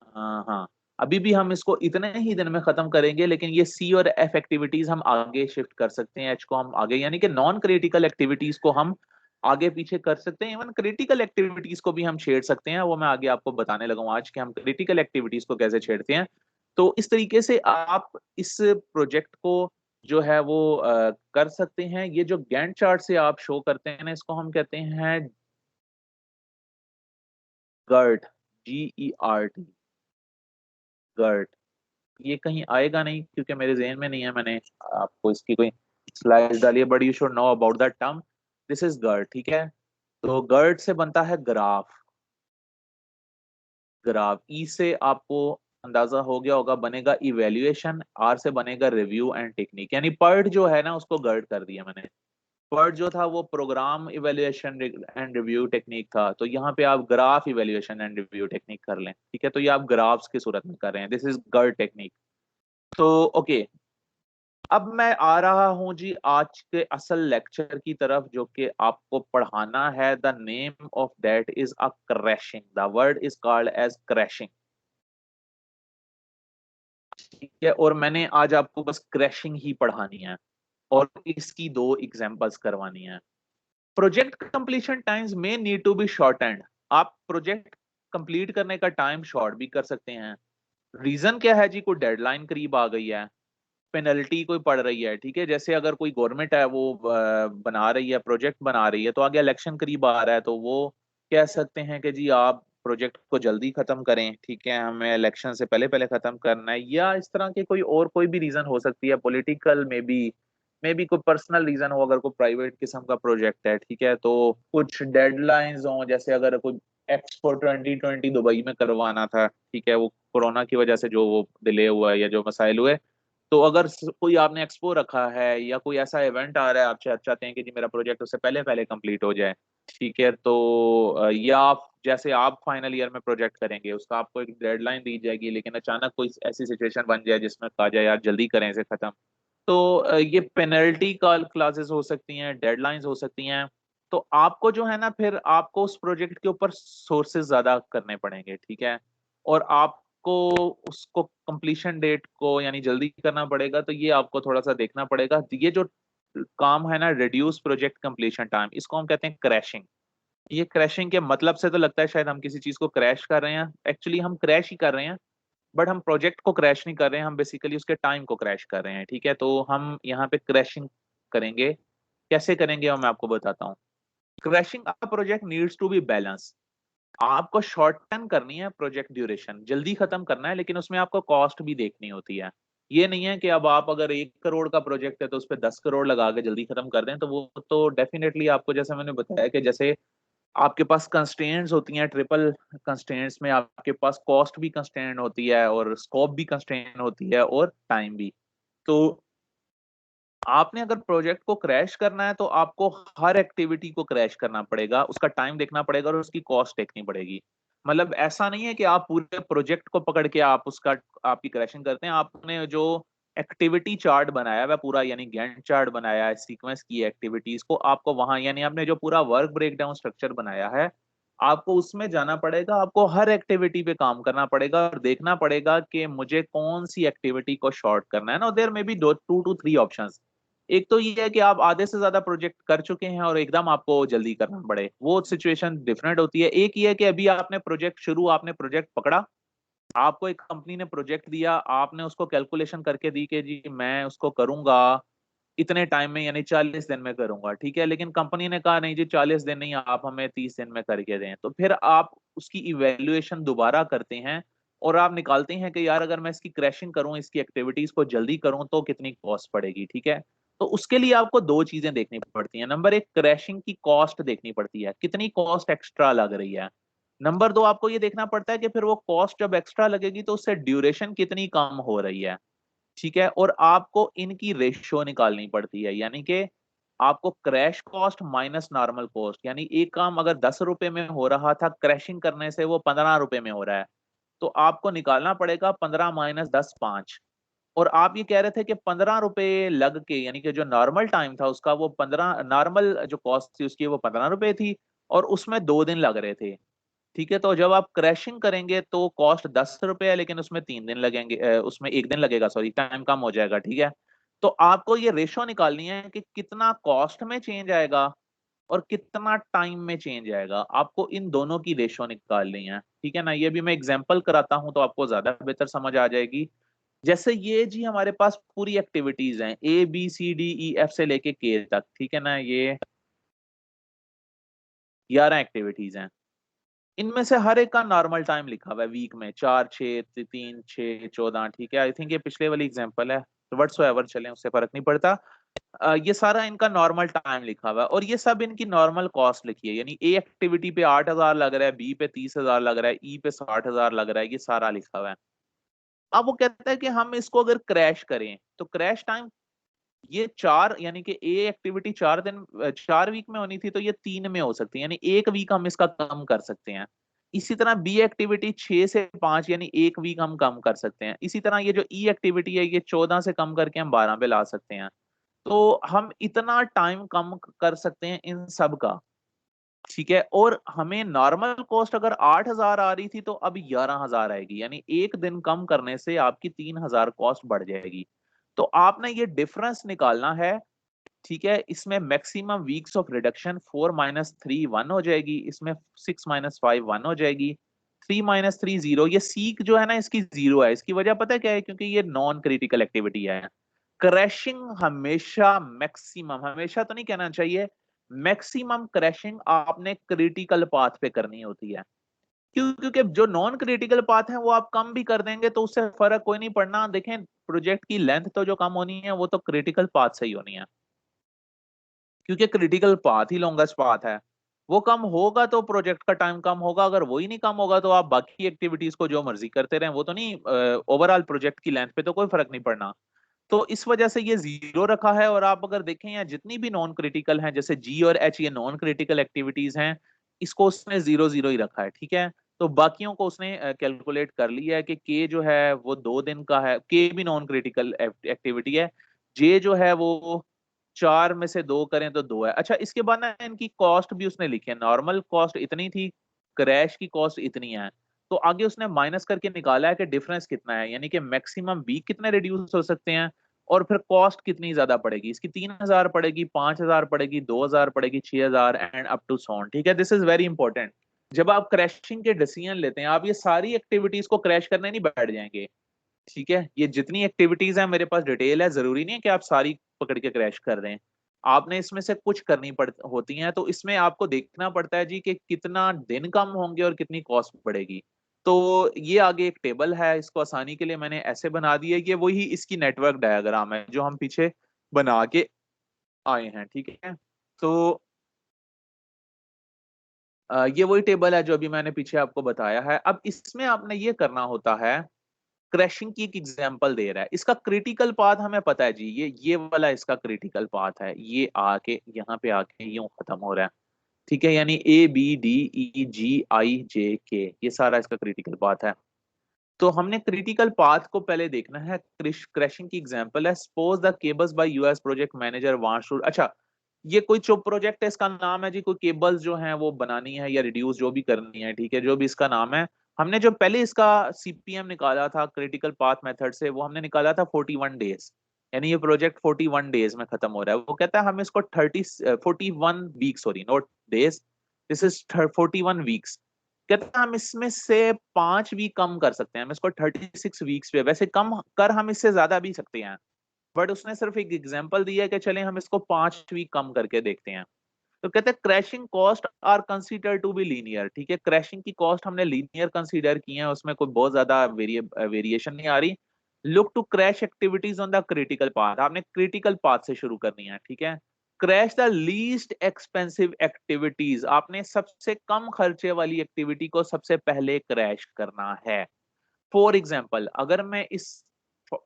हाँ, अभी भी हम इसको इतने ही दिन में खत्म करेंगे, लेकिन ये सी और एफ एक्टिविटीज हम आगे शिफ्ट कर सकते हैं, एच को हम आगे, यानी कि नॉन क्रिटिकल एक्टिविटीज को हम आगे पीछे कर सकते हैं, इवन क्रिटिकल एक्टिविटीज को भी हम छेड़ सकते हैं। वो मैं आगे आपको बताने लगा हूं आज कि हम क्रिटिकल एक्टिविटीज को कैसे छेड़ते हैं। तो इस तरीके से आप इस प्रोजेक्ट को जो है वो कर सकते हैं। ये जो गैंट चार्ट से आप शो करते हैं ना, इसको हम कहते हैं गर्ट, GERT, गर्ट। ये कहीं आएगा नहीं क्योंकि मेरे जहन में नहीं है, मैंने आपको इसकी कोई स्लाइड डाली है, but you should know about that term. This is girt, ठीक है। तो गर्ट से बनता है ग्राफ। ग्राफ ई से आपको अंदाजा हो गया होगा, बनेगा इवेल्युएशन, आर से बनेगा रिव्यू एंड टेक्निक, यानी पर्ट जो है ना उसको गर्ट कर दिया मैंने। पर्ट जो था वो program evaluation and review technique था, तो यहाँ पे आप graph evaluation and review technique कर लें, ठीक है। तो ये आप ग्राफ्स की सूरत में कर रहे हैं, दिस इज गर्ट टेक्निक। तो ओके, अब मैं आ रहा हूं जी आज के असल लेक्चर की तरफ, जो कि आपको पढ़ाना है। The name of that is a crashing, the word is called as crashing, ठीक है। और मैंने आज आपको बस क्रैशिंग ही पढ़ानी है और इसकी दो एग्जांपल्स करवानी है। प्रोजेक्ट कंप्लीशन टाइम्स में नीड टू बी शॉर्टेंड, आप प्रोजेक्ट कंप्लीट करने का टाइम शॉर्ट भी कर सकते हैं। रीजन क्या है जी, कोई डेडलाइन करीब आ गई है, पेनल्टी कोई पड़ रही है, ठीक है। जैसे अगर कोई गवर्नमेंट है वो बना रही है, प्रोजेक्ट बना रही है, तो आगे इलेक्शन करीब आ रहा है, तो वो कह सकते हैं कि जी आप प्रोजेक्ट को जल्दी खत्म करें, ठीक है, हमें इलेक्शन से पहले पहले खत्म करना है। या इस तरह के कोई और कोई भी रीजन हो सकती है, पॉलिटिकल मे बी कोई पर्सनल रीजन हो, अगर कोई प्राइवेट किस्म का प्रोजेक्ट है, ठीक है। तो कुछ डेडलाइंस हो, जैसे अगर कोई एक्सपो 2020 दुबई में करवाना था, ठीक है, वो कोरोना की वजह से जो वो डिले हुआ है या जो मसाइल हुए, तो अगर कोई आपने एक्सपो रखा है या कोई ऐसा इवेंट आ रहा है, आप चाहते हैं कि जी मेरा प्रोजेक्ट उससे पहले पहले कंप्लीट हो जाए, ठीक है। तो या आप जैसे आप फाइनल ईयर में प्रोजेक्ट करेंगे, उसका आपको एक डेडलाइन दी जाएगी, लेकिन अचानक कोई ऐसी सिचुएशन बन जाए जिसमें कहा जाए यार जल्दी करें इसे खत्म, तो ये पेनल्टी का क्लासेस हो सकती हैं, डेडलाइंस हो सकती हैं। तो आपको जो है ना, फिर आपको उस प्रोजेक्ट के ऊपर सोर्सेज ज्यादा करने पड़ेंगे, ठीक है। और आपको उसको कंप्लीशन डेट को यानी जल्दी करना पड़ेगा, तो ये आपको थोड़ा सा देखना पड़ेगा। ये जो काम है ना, रिड्यूस प्रोजेक्ट कंप्लीशन टाइम, इसको हम कहते हैं क्रैशिंग। ये क्रैशिंग के मतलब से तो लगता है शायद हम किसी चीज को क्रैश कर रहे हैं, एक्चुअली हम क्रैश ही कर रहे हैं, बट हम प्रोजेक्ट को क्रैश नहीं कर रहे हैं, हम बेसिकली उसके टाइम को क्रैश कर रहे हैं, ठीक है। तो हम यहाँ पे क्रैशिंग करेंगे, कैसे करेंगे वो मैं आपको बताता हूँ। Crashing a project needs to be balance, आपको शॉर्टन करनी है प्रोजेक्ट ड्यूरेशन, जल्दी खत्म करना है, लेकिन उसमें आपको कॉस्ट भी देखनी होती है। ये नहीं है कि अब आप अगर 1 करोड़ का प्रोजेक्ट है तो उस पर 10 करोड़ लगा के जल्दी खत्म कर दें, तो वो तो डेफिनेटली आपको, जैसे मैंने बताया कि जैसे आपके पास कंस्ट्रेंट्स होती हैं, ट्रिपल कंस्ट्रेंट्स में आपके पास कॉस्ट भी कंस्ट्रेंट होती है और स्कोप भी कंस्ट्रेंट होती है और टाइम भी। तो आपने अगर प्रोजेक्ट को क्रैश करना है तो आपको हर एक्टिविटी को क्रैश करना पड़ेगा, उसका टाइम देखना पड़ेगा और उसकी कॉस्ट देखनी पड़ेगी। मतलब ऐसा नहीं है कि आप पूरे प्रोजेक्ट को पकड़ के आप उसका आपकी क्रैशिंग करते हैं। आपने जो एक्टिविटी चार्ट बनाया हुआ पूरा, यानी गैंट चार्ट बनाया है, सीक्वेंस की एक्टिविटीज को आपको वहां, यानी आपने जो पूरा वर्क ब्रेकडाउन स्ट्रक्चर बनाया है, आपको उसमें जाना पड़ेगा, आपको हर एक्टिविटी पे काम करना पड़ेगा और देखना पड़ेगा कि मुझे कौन सी एक्टिविटी को शॉर्ट करना है ना। देयर में बी 2 to 3 ऑप्शंस। एक तो ये है कि आप आधे से ज्यादा प्रोजेक्ट कर चुके हैं और एकदम आपको जल्दी करना पड़े, वो सिचुएशन डिफरेंट होती है। एक ये है कि अभी आपने प्रोजेक्ट पकड़ा, आपको एक कंपनी ने प्रोजेक्ट दिया, आपने उसको कैलकुलेशन करके दी कि जी मैं उसको करूंगा इतने टाइम में, यानी 40 दिन में करूंगा, ठीक है। लेकिन कंपनी ने कहा नहीं जी 40 दिन नहीं, आप हमें 30 दिन में करके दें। तो फिर आप उसकी इवेल्युएशन दोबारा करते हैं और आप निकालते हैं कि यार अगर मैं इसकी क्रैशिंग करूं, इसकी एक्टिविटीज को जल्दी करूं तो कितनी कॉस्ट पड़ेगी, ठीक है। तो उसके लिए आपको दो चीजें देखनी पड़ती हैं। नंबर एक, क्रैशिंग की कॉस्ट देखनी पड़ती है, कितनी कॉस्ट एक्स्ट्रा लग रही है। नंबर दो, आपको ये देखना पड़ता है कि फिर वो कॉस्ट जब एक्स्ट्रा लगेगी तो उससे ड्यूरेशन कितनी कम हो रही है, ठीक है। और आपको इनकी रेशियो निकालनी पड़ती है, यानी कि आपको crash cost minus normal cost, यानी एक काम अगर 10 रुपए में हो रहा था, क्रैशिंग करने से वो 15 रुपए में हो रहा है, तो आपको निकालना पड़ेगा 15 माइनस 10, 5। और आप ये कह रहे थे कि 15 रुपए लग के, यानी कि जो नॉर्मल टाइम था उसका, वो 15, नॉर्मल जो कॉस्ट थी उसकी वो 15 रुपए थी, और उसमें 2 दिन लग रहे थे, ठीक है। तो जब आप क्रैशिंग करेंगे तो कॉस्ट 10 रुपए है, लेकिन उसमें 3 दिन लगेंगे, उसमें 1 दिन लगेगा, सॉरी, टाइम कम हो जाएगा, ठीक है। तो आपको ये रेशो निकालनी है कि कितना कॉस्ट में चेंज आएगा और कितना टाइम में चेंज आएगा। आपको इन दोनों की रेशो निकालनी है, ठीक है ना। ये भी मैं एग्जांपल कराता हूं तो आपको ज्यादा बेहतर समझ आ जाएगी। जैसे ये जी हमारे पास पूरी एक्टिविटीज हैं, ABCDEF से लेके के तक, ठीक है ना। ये 11 एक्टिविटीज हैं। इनमें से हर एक का नॉर्मल टाइम लिखा हुआ है वीक में, 4, 6, 3, 6, 14, ठीक है। आई थिंक ये पिछले वाली एग्जांपल है, तो व्हाट्सोएवर चलें, उससे फर्क नहीं पड़ता। ये सारा इनका नॉर्मल टाइम लिखा हुआ है, और ये सब इनकी नॉर्मल कॉस्ट लिखी है, यानी ए एक्टिविटी पे 8,000 लग रहा है, बी पे 30,000 लग रहा है, ई पे 60,000 लग रहा है, ये सारा लिखा हुआ है। अब वो कहता है कि हम इसको अगर क्रैश करें तो क्रैश टाइम, ये 4, यानी कि ए एक्टिविटी 4 दिन, 4 वीक में होनी थी, तो ये 3 में हो सकती है, यानी 1 वीक हम इसका कम कर सकते हैं। इसी तरह बी एक्टिविटी 6 से 5, यानी 1 वीक हम कम कर सकते हैं। इसी तरह ये जो ई एक्टिविटी है, ये 14 से कम करके हम 12 पे ला सकते हैं। तो हम इतना टाइम कम कर सकते हैं इन सब का, ठीक है। और हमें नॉर्मल कॉस्ट अगर 8,000 आ रही थी तो अब 11,000 आएगी, यानी 1 दिन कम करने से आपकी 3,000 कॉस्ट बढ़ जाएगी। तो आपने ये डिफरेंस निकालना है, ठीक है। इसमें maximum weeks of reduction 4 minus 3 1 हो जाएगी, इसमें 6 माइनस 5 1 हो जाएगी, 3 माइनस 3 0। ये सीक जो है ना इसकी 0 है, इसकी वजह पता है क्या है? क्योंकि ये नॉन क्रिटिकल एक्टिविटी है। क्रैशिंग हमेशा मैक्सिमम, हमेशा तो नहीं कहना चाहिए, मैक्सिमम क्रैशिंग आपने क्रिटिकल पाथ पे करनी होती है। क्यों? क्योंकि जो नॉन क्रिटिकल पाथ है वो आप कम भी कर देंगे तो उससे फर्क कोई नहीं पड़ना। देखें, प्रोजेक्ट की लेंथ तो जो कम होनी है वो तो क्रिटिकल पाथ से ही होनी है, क्योंकि क्रिटिकल पाथ ही लॉन्गेस्ट पाथ है। वो कम होगा तो प्रोजेक्ट का टाइम कम होगा, अगर वही नहीं कम होगा तो आप बाकी एक्टिविटीज को जो मर्जी करते रहें, वो तो नहीं, ओवरऑल प्रोजेक्ट की लेंथ पे तो कोई फर्क नहीं पड़ना। तो इस वजह से ये 0 रखा है। और आप अगर देखें यहाँ जितनी भी नॉन क्रिटिकल हैं, जैसे जी और एच, ये नॉन क्रिटिकल एक्टिविटीज हैं, इसको उसने 0 0 ही रखा है, ठीक है। तो बाकियों को उसने कैलकुलेट कर लिया है कि के जो है वो 2 दिन का है, के भी नॉन क्रिटिकल एक्टिविटी है। जे जो है वो 4 में से 2 करें तो 2 है। अच्छा, इसके बाद ना इनकी कॉस्ट भी उसने लिखी है, नॉर्मल कॉस्ट इतनी थी, क्रैश की कॉस्ट इतनी है। तो आगे उसने माइनस करके निकाला है कि डिफरेंस कितना है, यानी कि मैक्सिमम वीक कितने रिड्यूस हो सकते हैं, और फिर कॉस्ट कितनी ज्यादा पड़ेगी। इसकी 3,000 पड़ेगी, 5,000 पड़ेगी, 2,000 पड़ेगी, 6,000 and up to so on, ठीक है। This is very important. जब आप क्रैशिंग के डिसीजन लेते हैं, आप ये सारी एक्टिविटीज को क्रैश करने नहीं बैठ जाएंगे, ठीक है। ये जितनी एक्टिविटीज है मेरे पास डिटेल है, जरूरी नहीं है कि आप सारी पकड़ के क्रैश कर दें। आपने इसमें से कुछ करनी पड़ होती हैं, तो इसमें आपको देखना पड़ता है जी कि कितना दिन कम होंगे और कितनी कॉस्ट बढ़ेगी। तो ये आगे एक टेबल है, इसको आसानी के लिए मैंने ऐसे बना दी है, ये वही इसकी नेटवर्क डायग्राम है जो हम पीछे बना के आए हैं, ठीक है। तो ये वही टेबल है जो अभी मैंने पीछे आपको बताया है। अब इसमें आपने ये करना होता है, क्रैशिंग की एक एग्जांपल दे रहा है, इसका क्रिटिकल पाथ हमें पता है जी, ये वाला इसका क्रिटिकल पाथ है, ये आके यहाँ पे आके यूं खत्म हो रहा है, ठीक है। यानी ABDEGIJK, ये सारा इसका क्रिटिकल पाथ है। तो हमने क्रिटिकल पाथ को पहले देखना है। क्रैशिंग की एग्जांपल है, suppose the cables by US project manager wants to, अच्छा, ये कोई जो प्रोजेक्ट है इसका नाम है जी, कोई केबल्स जो है वो बनानी है या रिड्यूस जो भी करनी है, ठीक है, जो भी इसका नाम है। हमने जो पहले इसका सीपीएम निकाला था क्रिटिकल पाथ मेथड से, वो हमने निकाला था 41 डेज, यानी ये प्रोजेक्ट 41 डेज में खत्म हो रहा है। वो कहता है हम इसको 41 week, sorry not days, this is 41 weeks. कहते हैं हम इसमें से 5 वीक कम कर सकते हैं, हम इसको 36 वीक्स पे, वैसे कम कर हम इससे ज्यादा भी सकते हैं, बट उसने सिर्फ एक एग्जांपल दिया है कि चलें हम इसको 5 वीक कम करके देखते हैं। तो कहते हैं crashing cost are consider to be linear, ठीक है। क्रैशिंग की कॉस्ट हमने लीनियर कंसीडर की है, उसमें कोई बहुत ज्यादा वेरिएशन नहीं आ रही। Look to crash activities on the critical path, आपने क्रिटिकल पाथ से शुरू करनी है, ठीक है। Crash the least expensive activities, आपने सबसे कम खर्चे वाली एक्टिविटी को सबसे पहले क्रैश करना है। फॉर एग्जाम्पल, अगर मैं इस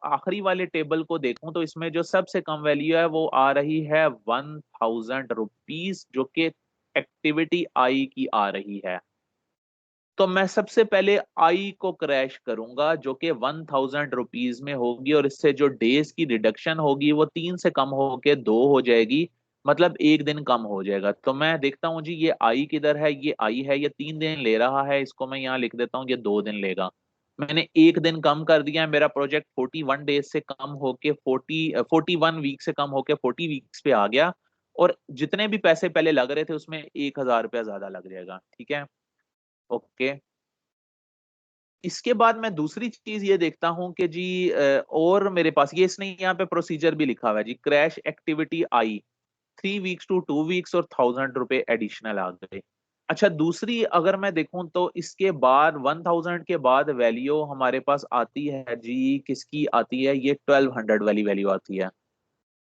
आखिरी वाले टेबल को देखूं तो इसमें जो सबसे कम वैल्यू है वो आ रही है 1000 रुपीज, जो कि एक्टिविटी आई की आ रही है। तो मैं सबसे पहले आई को क्रैश करूंगा जो कि 1000 रुपीज में होगी, और इससे जो डेज की रिडक्शन होगी वो 3 से कम होके 2 हो जाएगी, मतलब एक दिन कम हो जाएगा। तो मैं देखता हूँ जी ये आई किधर है, ये आई है, ये 3 दिन ले रहा है, इसको मैं यहाँ लिख देता हूँ ये 2 दिन लेगा। मैंने एक दिन कम कर दिया है, मेरा प्रोजेक्ट 41 डेज से कम होके 41 वीक से कम होके 40 वीक्स पे आ गया, और जितने भी पैसे पहले लग रहे थे उसमें 1000 रुपया ज्यादा लग जाएगा, ठीक है। ओके, इसके बाद मैं दूसरी चीज ये देखता हूं कि जी और मेरे पास ये, इसने यहाँ पे प्रोसीजर भी लिखा हुआ है जी, crash activity I 3 weeks to 2 weeks और 1000 रुपए एडिशनल आ गए। अच्छा, दूसरी अगर मैं देखूं तो इसके बाद 1000 के बाद वैल्यू हमारे पास आती है जी, किसकी आती है, ये 1200 वाली वैल्यू आती है,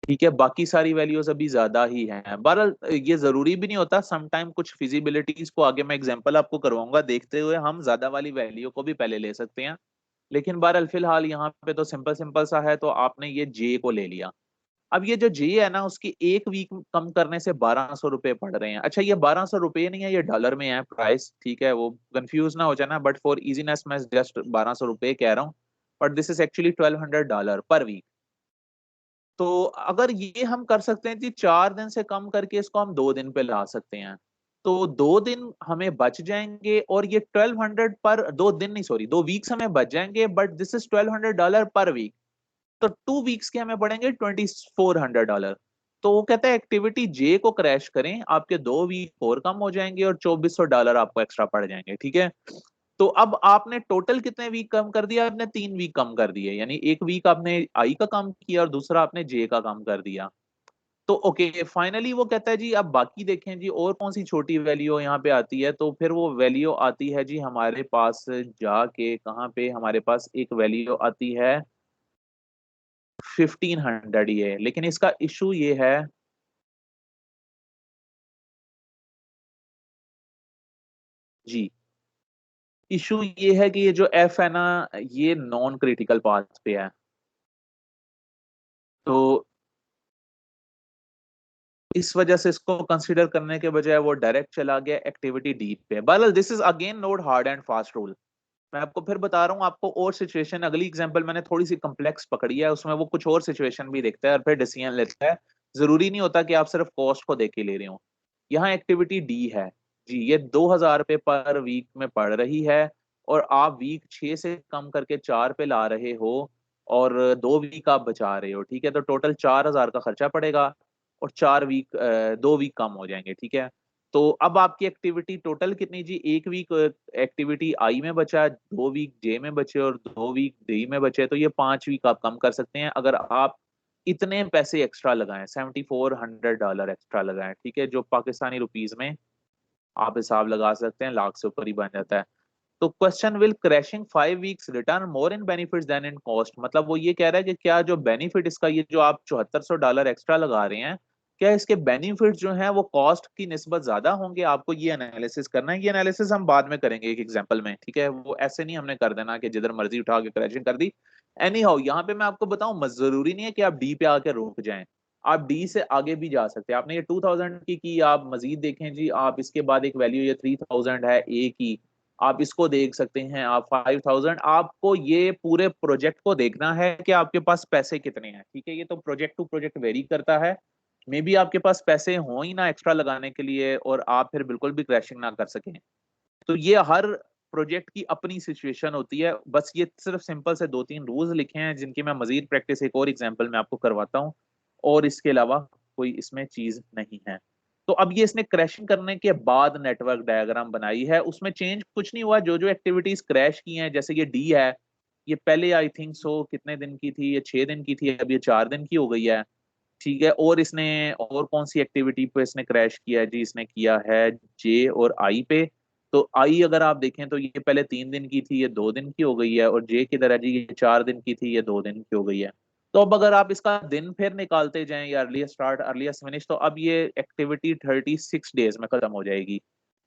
ठीक है। बाकी सारी वैल्यूज अभी ज्यादा ही हैं। बहरहाल ये जरूरी भी नहीं होता, समटाइम कुछ फिजिबिलिटीज को आगे मैं एग्जांपल आपको करवाऊंगा देखते हुए हम ज्यादा वाली वैल्यू को भी पहले ले सकते हैं। लेकिन बहरहाल फिलहाल यहाँ पे तो सिंपल सिंपल सा है, तो आपने ये जे को ले लिया। अब ये जो जे है ना, उसकी एक वीक कम करने से 1200 रुपए पड़ रहे हैं। अच्छा, ये 1200 रुपए नहीं है, ये डॉलर में है प्राइस, ठीक है, वो कंफ्यूज ना हो जाना, बट फॉर इजीनेस मैं जस्ट 1200 रुपए कह रहा हूँ, बट दिस इज एक्चुअली $1200 पर वीक। तो अगर ये हम कर सकते हैं कि 4 दिन से कम करके इसको हम 2 दिन पे ला सकते हैं, तो 2 दिन हमें बच जाएंगे, और ये 1200 पर 2 दिन नहीं, सॉरी 2 वीक्स हमें बच जाएंगे, बट दिस इज $1200 पर वीक। तो 2 वीक्स के हमें पड़ेंगे $2400। तो वो कहता है एक्टिविटी जे को क्रैश करें, आपके 2 वीक और कम हो जाएंगे और $2400 आपको एक्स्ट्रा पड़ जाएंगे, ठीक है। तो अब आपने टोटल कितने वीक कम कर दिया, आपने 3 वीक कम कर दिए, यानी एक वीक आपने आई का काम किया और दूसरा आपने जे का काम कर दिया। तो ओके, फाइनली वो कहता है जी अब बाकी देखें जी और कौन सी छोटी वैल्यू यहाँ पे आती है, तो फिर वो वैल्यू आती है जी हमारे पास जाके, कहाँ पे हमारे पास एक वैल्यू आती है 1500 ही है। लेकिन इसका इशू ये है जी, इशू ये है कि ये जो एफ है ना, ये नॉन क्रिटिकल पाथ पे है, तो इस वजह से इसको कंसीडर करने के बजाय वो डायरेक्ट चला गया एक्टिविटी डी पे। बहरहाल this is again note hard and fast rule. मैं आपको फिर बता रहा हूँ, आपको और सिचुएशन, अगली एग्जांपल मैंने थोड़ी सी कॉम्प्लेक्स पकड़ी है, उसमें वो कुछ और सिचुएशन भी देखता है और फिर डिसीजन लेता है। जरूरी नहीं होता कि आप सिर्फ कॉस्ट को देख के ले रहे हो। यहाँ एक्टिविटी डी है जी, ये 2000 रुपये पर वीक में पड़ रही है, और आप वीक 6 से कम करके 4 पे ला रहे हो, और 2 वीक आप बचा रहे हो, ठीक है। तो टोटल 4000 का खर्चा पड़ेगा, और 4 वीक 2 वीक कम हो जाएंगे, ठीक है। तो अब आपकी एक्टिविटी टोटल कितनी जी, एक वीक एक्टिविटी आई में बचा, 2 वीक जे में बचे और 2 वीक डी में बचे, तो ये 5 वीक आप कम कर सकते हैं अगर आप इतने पैसे एक्स्ट्रा लगाएं, $7400 एक्स्ट्रा लगाएं, ठीक है, जो पाकिस्तानी रुपीज में आप हिसाब लगा सकते हैं, लाख से ऊपर ही बन जाता है। तो question, will crashing 5 weeks return more in benefits than in cost, मतलब वो ये कह रहा है कि क्या जो बेनिफिट इसका, ये जो आप $7400 एक्स्ट्रा लगा रहे हैं, क्या इसके बेनिफिट जो हैं वो कॉस्ट की निस्बत ज्यादा होंगे। आपको ये एनालिसिस करना है, ये एनालिसिस हम बाद में करेंगे एक एग्जांपल में, ठीक है। वो ऐसे नहीं हमने कर देना कि जिधर मर्जी उठा के क्रैशिंग कर दी। एनी हाउ, यहाँ पे मैं आपको बताऊं, जरूरी नहीं है कि आप डी पे आके रुक जाएं, आप डी से आगे भी जा सकते हैं। आपने ये 2000 की आप मजीद देखें जी, आप इसके बाद एक वैल्यू ये 3000 है ए की, आप इसको देख सकते हैं, आप 5000, आपको ये पूरे प्रोजेक्ट को देखना है कि आपके पास पैसे कितने हैं, ठीक है। ये तो प्रोजेक्ट टू प्रोजेक्ट वेरी करता है, मे बी आपके पास पैसे हो ही ना एक्स्ट्रा लगाने के लिए, और आप फिर बिल्कुल भी क्रैशिंग ना कर सकें। तो ये हर प्रोजेक्ट की अपनी सिचुएशन होती है। बस ये सिर्फ सिंपल से 2-3 रूल्स लिखे हैं जिनकी मैं मजीद प्रैक्टिस एक और एग्जांपल में आपको करवाता हूँ, और इसके अलावा कोई इसमें चीज नहीं है। तो अब ये इसने क्रैशिंग करने के बाद नेटवर्क डायग्राम बनाई है, उसमें चेंज कुछ नहीं हुआ, जो जो एक्टिविटीज क्रैश की हैं, जैसे ये डी है, ये पहले आई थिंक सो कितने दिन की थी, ये 6 दिन की थी, अब ये 4 दिन की हो गई है, ठीक है। और इसने और कौन सी एक्टिविटी पे इसने क्रैश किया है जी, इसने किया है जे और आई पे, तो आई अगर आप देखें तो ये पहले 3 दिन की थी, ये 2 दिन की हो गई है, और जे किधर है जी, ये 4 दिन की थी, ये 2 दिन की हो गई है। तो अब अगर आप इसका दिन फिर निकालते जाएं, या अर्लीस्ट स्टार्ट अर्लीस्ट फिनिश, तो अब ये एक्टिविटी 36 डेज में खत्म हो जाएगी।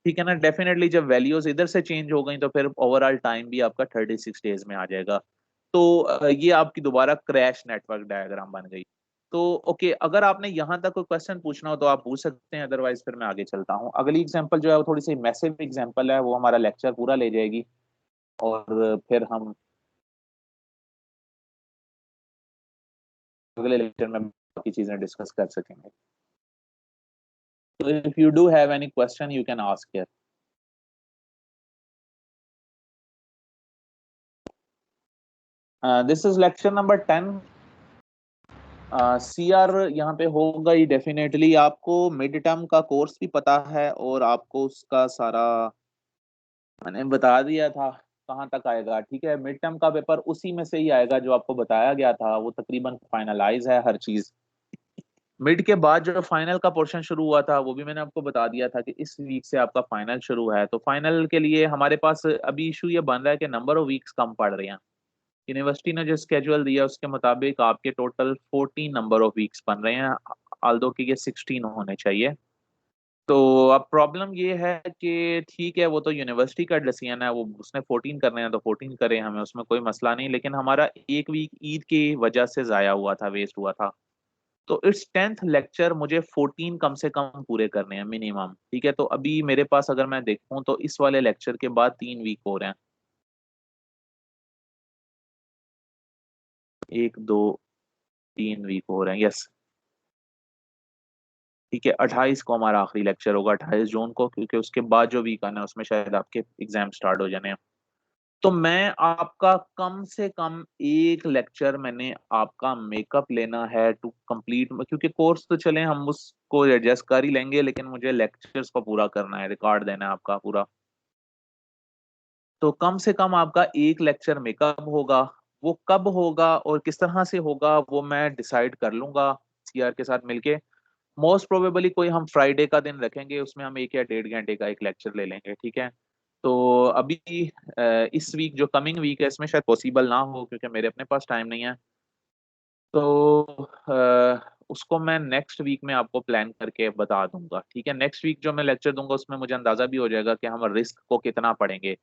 ठीक है ना। डेफिनेटली जब वैल्यूज इधर से चेंज हो गई तो फिर ओवरऑल टाइम भी आपका 36 डेज में आ जाएगा। तो ये आपकी दोबारा क्रैश नेटवर्क डायग्राम बन गई। तो ओके, अगर आपने यहाँ तक कोई क्वेश्चन पूछना हो तो आप पूछ सकते हैं, अदरवाइज फिर मैं आगे चलता हूँ। अगली एग्जांपल जो है वो थोड़ी सी मैसिव एग्जांपल है, वो हमारा लेक्चर पूरा ले जाएगी, और फिर हम अगले लेक्चर में बाकी चीजें डिस्कस कर सकेंगे। तो if you do have any question you can ask here. This is lecture number 10। CR यहाँ पे होगा ही डेफिनेटली। आपको मिड टर्म का कोर्स भी पता है, और आपको उसका सारा मैंने बता दिया था कहाँ तक आएगा। ठीक है, मिड टर्म का पेपर उसी में से ही आएगा जो आपको बताया गया था, वो तकरीबन फाइनलाइज है हर चीज। मिड के बाद जो फाइनल का पोर्शन शुरू हुआ था वो भी मैंने आपको बता दिया था कि इस वीक से आपका फाइनल शुरू है। तो फाइनल के लिए हमारे पास अभी इशू ये बन रहा है कि नंबर ऑफ वीक्स कम पड़ रहे हैं। यूनिवर्सिटी ने जो स्केड्यूल दिया उसके मुताबिक आपके टोटल 14 नंबर ऑफ वीक्स बन रहे हैं, आल्दो कि ये 16 होने चाहिए। तो अब प्रॉब्लम ये है कि ठीक है, वो तो यूनिवर्सिटी का डिसीजन है, वो उसने 14 करने हैं तो 14 करें, हमें उसमें कोई मसला नहीं। लेकिन हमारा एक वीक ईद की वजह से जाया हुआ था, वेस्ट हुआ था। तो इट्स 10th लेक्चर मुझे 14 कम से कम पूरे करने हैं मिनिमम। ठीक है, तो अभी मेरे पास अगर मैं देखूं तो इस वाले लेक्चर के बाद 3 वीक हो रहे हैं, 1 2 3 वीक हो रहे हैं, यस। ठीक है, 28 को हमारा आखिरी लेक्चर होगा, 28 जून को, क्योंकि उसके बाद जो वीक आना है उसमें शायद आपके एग्जाम स्टार्ट हो जाने हैं। तो मैं आपका कम से कम एक लेक्चर मैंने आपका मेकअप लेना है टू कंप्लीट, क्योंकि कोर्स तो चले हम उसको एडजस्ट कर ही लेंगे, लेकिन मुझे लेक्चर्स को पूरा करना है, रिकॉर्ड देना है आपका पूरा। तो कम से कम आपका एक लेक्चर मेकअप होगा। वो कब होगा और किस तरह से होगा वो मैं डिसाइड कर लूंगा सीआर के साथ मिलके। मोस्ट प्रोबेबली कोई हम फ्राइडे का दिन रखेंगे, उसमें हम 1 या 1.5 घंटे का एक लेक्चर ले लेंगे। ठीक है। तो अभी इस वीक जो कमिंग वीक है इसमें शायद पॉसिबल ना हो, क्योंकि मेरे अपने पास टाइम नहीं है। तो उसको मैं नेक्स्ट वीक में आपको प्लान करके बता दूंगा। ठीक है, नेक्स्ट वीक जो मैं लेक्चर दूंगा उसमें मुझे अंदाजा भी हो जाएगा कि हम रिस्क को कितना पढ़ेंगे।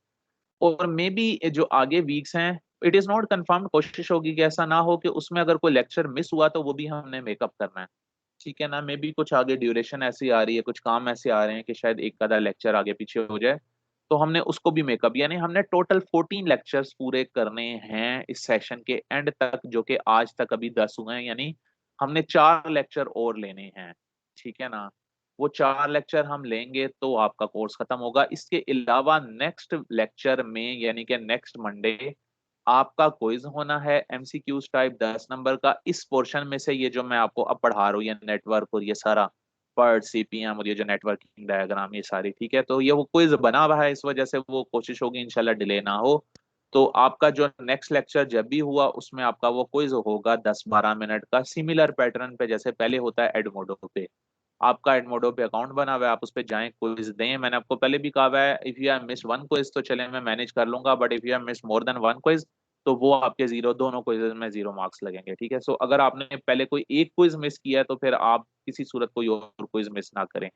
और मे बी जो आगे वीक्स हैं, इट इज नॉट कंफर्म, कोशिश होगी कि ऐसा ना हो कि उसमें अगर कोई लेक्चर मिस हुआ तो वो भी हमने मेकअप करना है। ठीक है ना। मे बी कुछ आगे ड्यूरेशन ऐसी आ रही है, कुछ काम ऐसे आ रहे हैं कि शायद एक आधा लेक्चर आगे पीछे हो जाए, तो हमने उसको भी मेकअप, यानी हमने टोटल 14 लेक्चर्स पूरे करने हैं इस सेशन के एंड तक, जो कि आज तक अभी 10 हुए हैं, यानी हमने 4 लेक्चर और लेने हैं। ठीक है ना। वो 4 लेक्चर हम लेंगे तो आपका कोर्स खत्म होगा। इसके अलावा नेक्स्ट लेक्चर में यानी कि नेक्स्ट मंडे आपका क्विज होना है, एमसीक्यूज टाइप 10 नंबर का। इस पोर्शन में से ये जो मैं आपको अब पढ़ा रहा हूँ, ये नेटवर्क और ये सारा पर्ट सीपीएम और ये जो नेटवर्किंग डायग्राम ये सारी, ठीक है, तो ये वो क्विज बना हुआ है, इस वजह से वो कोशिश होगी इंशाल्लाह डिले ना हो। तो आपका जो नेक्स्ट लेक्चर जब भी हुआ उसमें आपका वो क्विज होगा 10-12 मिनट का, सिमिलर पैटर्न पे जैसे पहले होता है एडमोडो पे। आपका एडमोडो पे अकाउंट बना हुआ है, आप उस पे जाएं, क्विज दें। मैंने आपको पहले भी कहा हुआ है, if you have miss one quiz तो चले मैं मैनेज कर लूंगा, but if you have miss more than one quiz तो वो आपके जीरो, दोनों क्विज में 0 मार्क्स लगेंगे। ठीक है। सो अगर आपने पहले कोई एक क्विज मिस किया है तो फिर आप किसी सूरत कोई और क्विज मिस ना करें।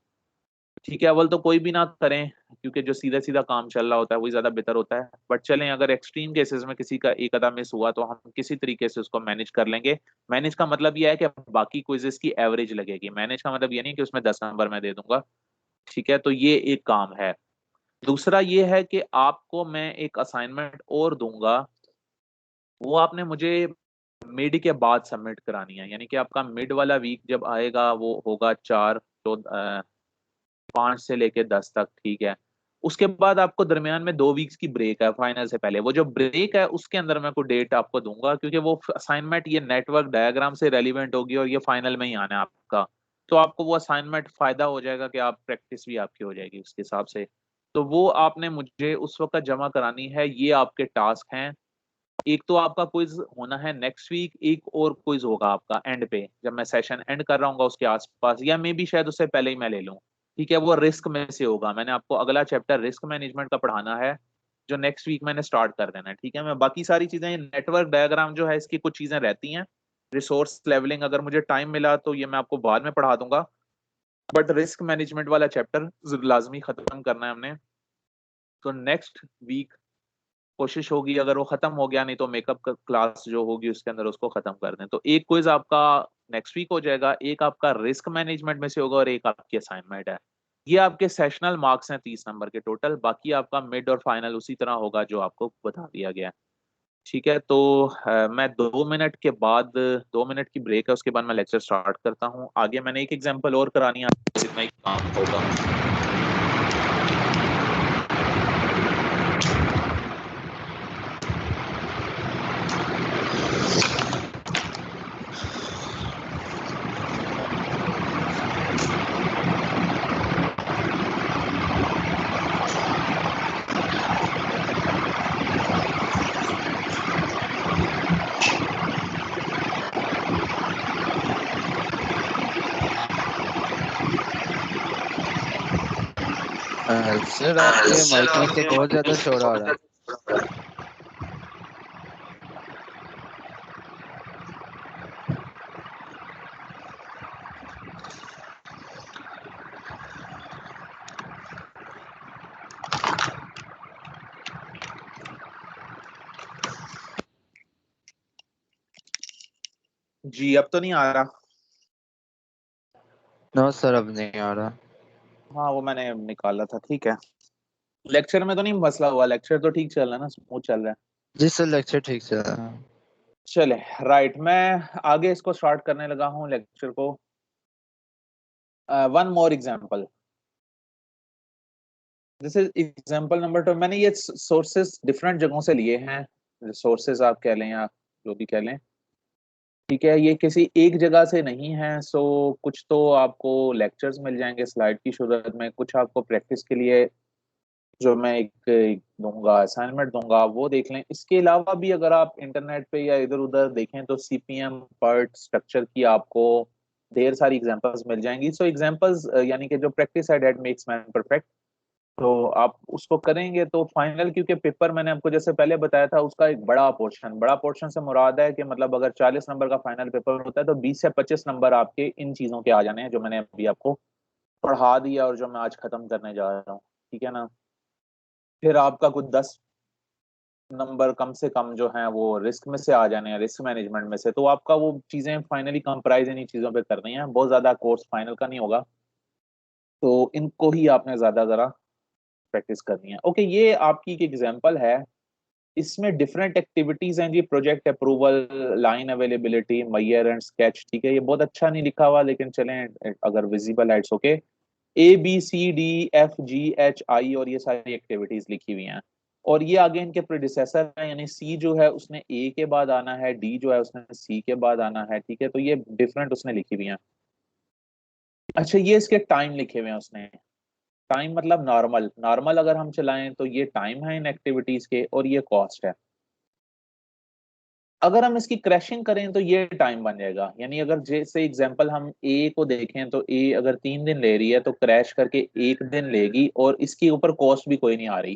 ठीक है, अव्वल तो कोई भी ना करें, क्योंकि जो सीधा सीधा काम चल रहा होता है वही ज्यादा बेहतर होता है। बट चलें, अगर एक्सट्रीम केसेस में किसी का एक आधा मिस हुआ तो हम किसी तरीके से उसको मैनेज कर लेंगे। मैनेज का मतलब यह है कि बाकी क्विजेस की एवरेज लगेगी, मैनेज का मतलब ये नहीं कि उसमें 10 नंबर मैं दे दूंगा। ठीक है, तो ये एक काम है। दूसरा ये है कि आपको मैं एक असाइनमेंट और दूंगा, वो आपने मुझे मिड के बाद सबमिट करानी है। यानी कि आपका मिड वाला वीक जब आएगा वो होगा 5 से लेके 10 तक। ठीक है। उसके बाद आपको दरमियान में 2 वीक्स की ब्रेक है फाइनल से पहले। वो जो ब्रेक है उसके अंदर मैं कोई डेट आपको दूंगा, क्योंकि वो असाइनमेंट ये नेटवर्क डायग्राम से रेलिवेंट होगी और ये फाइनल में ही आना है आपका। तो आपको वो असाइनमेंट फायदा हो जाएगा कि आप प्रैक्टिस भी आपकी हो जाएगी उसके हिसाब से। तो वो आपने मुझे उस वक्त जमा करानी है। ये आपके टास्क हैं। एक तो आपका क्विज होना है नेक्स्ट वीक, एक और क्विज होगा आपका एंड पे, जब मैं सेशन एंड कर रहा हूँ उसके आसपास, या मे बी शायद उससे पहले ही मैं ले लूँ। ठीक है, वो रिस्क में से होगा। मैंने आपको अगला चैप्टर रिस्क मैनेजमेंट का पढ़ाना है, जो नेक्स्ट वीक मैंने स्टार्ट कर देना है। ठीक है, मैं बाकी सारी चीजें, नेटवर्क डायग्राम जो है इसकी कुछ चीजें रहती हैं, रिसोर्स लेवलिंग, अगर मुझे टाइम मिला तो ये मैं आपको बाद में पढ़ा दूंगा, बट रिस्क मैनेजमेंट वाला चैप्टर लाजमी खत्म करना है हमने। तो नेक्स्ट वीक कोशिश होगी, अगर वो खत्म हो गया, नहीं तो मेकअप क्लास जो होगी उसके अंदर उसको खत्म कर दें। तो एक क्विज आपका नेक्स्ट वीक हो जाएगा, एक आपका रिस्क मैनेजमेंट में से होगा और एक आपकी असाइनमेंट है। ये आपके सेशनल मार्क्स हैं 30 नंबर के टोटल, बाकी आपका मिड और फाइनल उसी तरह होगा जो आपको बता दिया गया है। ठीक है, तो मैं 2 मिनट के बाद, 2 मिनट की ब्रेक है, उसके बाद मैं लेक्चर स्टार्ट करता हूँ। आगे मैंने एक एग्जाम्पल और करानी है, इतना ही काम होगा। सर आपके माइक में से बहुत ज्यादा शोर आ रहा है। जी, अब तो नहीं आ रहा? नो सर, अब नहीं आ रहा। हाँ, वो मैंने निकाला था। ठीक है, लेक्चर में तो नहीं मसला हुआ, लेक्चर तो ठीक चल रहा है ना, स्मूथ चल रहा है। जी सर, लेक्चर ठीक से रहा है। चले, राइट, मैं आगे इसको स्टार्ट करने लगा हूँ लेक्चर को। One more example, this is example number 2। मैंने ये सोर्सेस डिफरेंट जगहों से लिए हैं, सोर्सेस आप कह लें या जो भी कह लें। ठीक है, ये किसी एक जगह से नहीं है। सो कुछ तो आपको लेक्चर्स मिल जाएंगे स्लाइड की सूरत में, कुछ आपको प्रैक्टिस के लिए जो मैं एक दूंगा, असाइनमेंट दूंगा, वो देख लें। इसके अलावा भी अगर आप इंटरनेट पे या इधर उधर देखें तो सीपीएम पर्ट स्ट्रक्चर की आपको ढेर सारी एग्जांपल्स मिल जाएंगी। सो एग्जांपल्स यानी कि जो प्रैक्टिस है दैट मेक्स मैन परफेक्ट। तो आप उसको करेंगे तो फाइनल, क्योंकि पेपर मैंने आपको जैसे पहले बताया था उसका एक बड़ा पोर्शन से मुराद है कि मतलब अगर 40 नंबर का फाइनल पेपर होता है तो 20 से 25 नंबर आपके इन चीजों के आ जाने हैं जो मैंने अभी आपको पढ़ा दिया और जो मैं आज खत्म करने जा रहा हूँ। ठीक है ना, फिर आपका कुछ 10 नंबर कम से कम जो है वो रिस्क में से आ जाने हैं, रिस्क मैनेजमेंट में से। तो आपका वो चीजें फाइनली कंप्राइज इन्हीं चीजों पे करनी है, बहुत ज्यादा कोर्स फाइनल का नहीं होगा, तो इनको ही आपने ज्यादा जरा प्रैक्टिस करनी है। ओके, ये आपकी एक एग्जांपल है, इसमें डिफरेंट एक्टिविटीज हैं जी। प्रोजेक्ट अप्रूवल, लाइन अवेलेबिलिटी, मैयर एंड स्केच। ठीक है, ये बहुत अच्छा नहीं लिखा हुआ, लेकिन चलें अगर विजिबल है इट्स ओके। ABCDFGHI और ये सारी एक्टिविटीज लिखी हुई हैं, और ये आगे इनके प्रेडिसेसर है, यानी सी जो है उसने ए के बाद आना है, डी जो है उसने सी के बाद आना है। ठीक है, तो ये डिफरेंट उसने लिखी हुई हैं। अच्छा, ये इसके टाइम लिखे हुए हैं उसने। टाइम मतलब नॉर्मल, नॉर्मल अगर हम चलाएं तो ये टाइम है इन एक्टिविटीज के, और ये कॉस्ट है। अगर हम इसकी क्रैशिंग करें तो ये टाइम बन जाएगा। यानी अगर जैसे एग्जांपल हम ए को देखें तो ए अगर 3 दिन ले रही है तो क्रैश करके 1 दिन लेगी, और इसके ऊपर कॉस्ट भी कोई नहीं आ रही।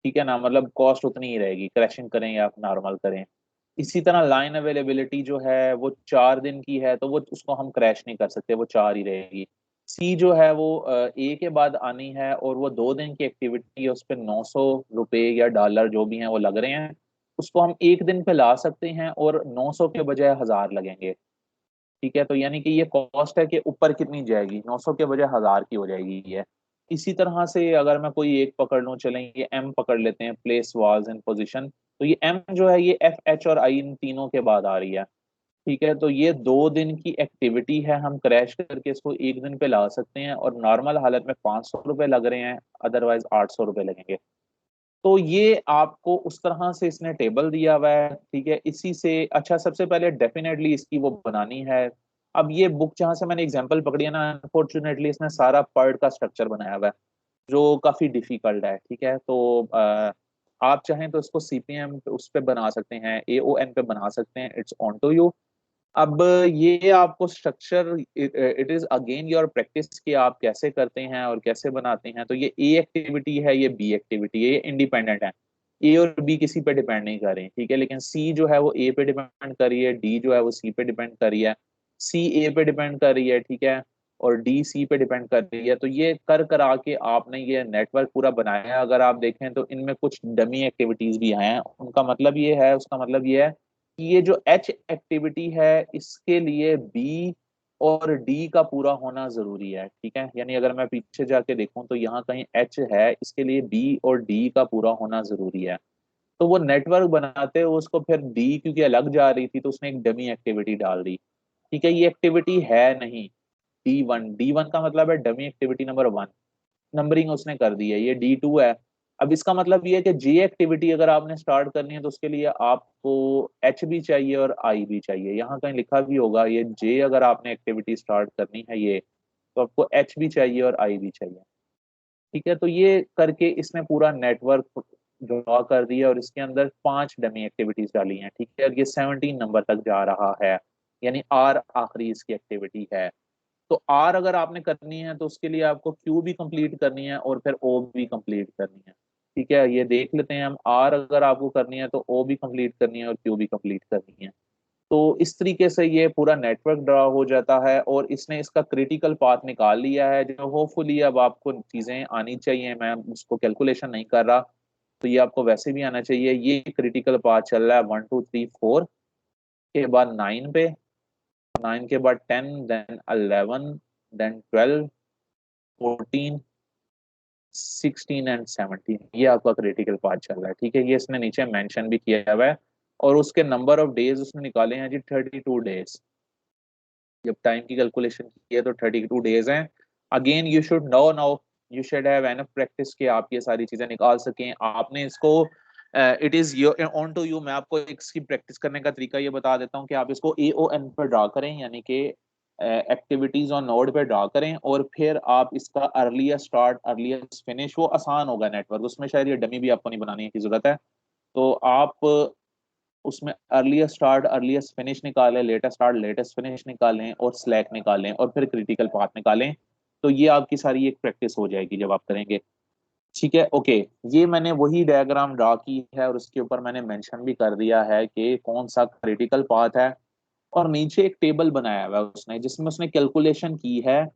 ठीक है ना, मतलब कॉस्ट उतनी ही रहेगी, क्रैशिंग करें या नॉर्मल करें। इसी तरह लाइन अवेलेबिलिटी जो है वो 4 दिन की है, तो वो उसको हम क्रैश नहीं कर सकते, वो 4 ही रहेगी। सी जो है वो ए के बाद आनी है, और वो 2 दिन की एक्टिविटी है, उस पर 900 रुपये या डॉलर जो भी हैं वो लग रहे हैं। उसको हम 1 दिन पे ला सकते हैं और 900 के बजाय 1000 लगेंगे। ठीक है, तो यानी कि ये कॉस्ट है कि ऊपर कितनी जाएगी, 900 के बजाय 1000 की हो जाएगी ये। इसी तरह से अगर मैं कोई एक पकड़ लूं, चलें ये एम पकड़ लेते हैं, प्लेस वाल्स इन पोजीशन। तो ये एम जो है ये एफ एच और आई इन तीनों के बाद आ रही है। ठीक है, तो ये 2 दिन की एक्टिविटी है, हम क्रैश करके इसको 1 दिन पे ला सकते हैं, और नॉर्मल हालत में 500 रुपये लग रहे हैं, अदरवाइज 800 रुपये लगेंगे। तो ये आपको उस तरह से इसने टेबल दिया हुआ है। ठीक है, इसी से अच्छा सबसे पहले डेफिनेटली इसकी वो बनानी है। अब ये बुक जहां से मैंने एग्जांपल पकड़ी है ना, अनफॉर्चुनेटली इसने सारा पर्ड का स्ट्रक्चर बनाया हुआ है जो काफी डिफिकल्ट है। ठीक है, तो आप चाहें तो इसको सीपीएम उस पे बना सकते हैं, AON पे बना सकते हैं, इट्स ऑन टू यू। अब ये आपको structure, it is again your practice कि आप कैसे करते हैं और कैसे बनाते हैं। तो ये ए एक्टिविटी है, ये बी एक्टिविटी है, ये इंडिपेंडेंट है। ए और बी किसी पे डिपेंड नहीं कर रहे हैं, ठीक है। लेकिन सी जो है वो ए पे डिपेंड कर रही है, डी जो है वो सी पे डिपेंड कर रही है, सी ए पे डिपेंड कर रही है, ठीक है, और डी सी पे डिपेंड कर रही है। तो ये कर करा के आपने ये नेटवर्क पूरा बनाया है। अगर आप देखें तो इनमें कुछ डमी एक्टिविटीज भी हैं। उनका मतलब ये है, उसका मतलब ये है कि ये जो एच एक्टिविटी है इसके लिए बी और डी का पूरा होना जरूरी है, ठीक है। यानी अगर मैं पीछे जाके देखूं तो यहाँ कहीं एच है, इसके लिए बी और डी का पूरा होना जरूरी है। तो वो नेटवर्क बनाते हुए उसको फिर डी क्योंकि अलग जा रही थी तो उसने एक डमी एक्टिविटी डाल दी, ठीक है। ये एक्टिविटी है नहीं डी वन, डी वन का मतलब है dummy activity number one, numbering उसने कर दी है, ये डी टू है। अब इसका मतलब ये है कि जे एक्टिविटी अगर आपने स्टार्ट करनी है तो उसके लिए आपको एच भी चाहिए और आई भी चाहिए। यहाँ कहीं लिखा भी होगा ये जे, अगर आपने एक्टिविटी स्टार्ट करनी है ये, तो आपको एच भी चाहिए और आई भी चाहिए, ठीक है। तो ये करके इसने पूरा नेटवर्क ड्रॉ कर दिया और इसके अंदर 5 डमी एक्टिविटीज डाली हैं, ठीक है। और ये 17 नंबर तक जा रहा है, यानी आर आखिरी इसकी एक्टिविटी है। तो आर अगर आपने करनी है तो उसके लिए आपको क्यू भी कंप्लीट करनी है और फिर ओ भी कंप्लीट करनी है, ठीक है। ये देख लेते हैं हम, आर अगर आपको करनी है तो ओ भी कंप्लीट करनी है और क्यू भी कंप्लीट करनी है। तो इस तरीके से ये पूरा नेटवर्क ड्रा हो जाता है और इसने इसका क्रिटिकल पाथ निकाल लिया है, जो होपफुली अब आपको चीजें आनी चाहिए। मैं उसको कैलकुलेशन नहीं कर रहा, तो ये आपको वैसे भी आना चाहिए। ये क्रिटिकल पाथ चल रहा है 1 2 3 4 के बाद 9 पे, 9 के बाद 10, देन 11, देन 12, 14, 16 एंड 17। ये आपका क्रिटिकल पाथ चल रहा है, ठीक है। ये इसने नीचे मेंशन भी किया हुआ है और उसके नंबर ऑफ डेज उसने निकाले हैं जी 32 डेज। जब टाइम की कैलकुलेशन की है तो 32 डेज हैं। Again you should know now, you should have enough practice कि आप ये सारी चीजें निकाल सकें। आपने इसको it is your own to you. मैं आपको इसकी प्रैक्टिस करने का तरीका ये बता देता हूँ कि आप इसको AON पर ड्रा करें, यानी कि एक्टिविटीज ऑन नोड पे ड्रा करें, और फिर आप इसका अर्लीस्ट स्टार्ट अर्लीस्ट फिनिश, वो आसान होगा नेटवर्क, उसमें शायद ये डमी भी आपको नहीं बनाने की जरूरत है। तो आप उसमें अर्लीस्ट स्टार्ट अर्लीस्ट फिनिश निकालें, लेटेस्ट स्टार्ट लेटेस्ट फिनिश निकालें और स्लैक निकालें और फिर क्रिटिकल पाथ निकालें। तो ये आपकी सारी एक प्रैक्टिस हो जाएगी जब आप करेंगे, ठीक है। ओके, ये मैंने वही डायग्राम ड्रा की है और उसके ऊपर मैंने मेंशन भी कर दिया है कि कौन सा क्रिटिकल पाथ है। और नीचे एक टेबल बनाया हुआ है उसने, जिसमें उसने कैलकुलेशन की है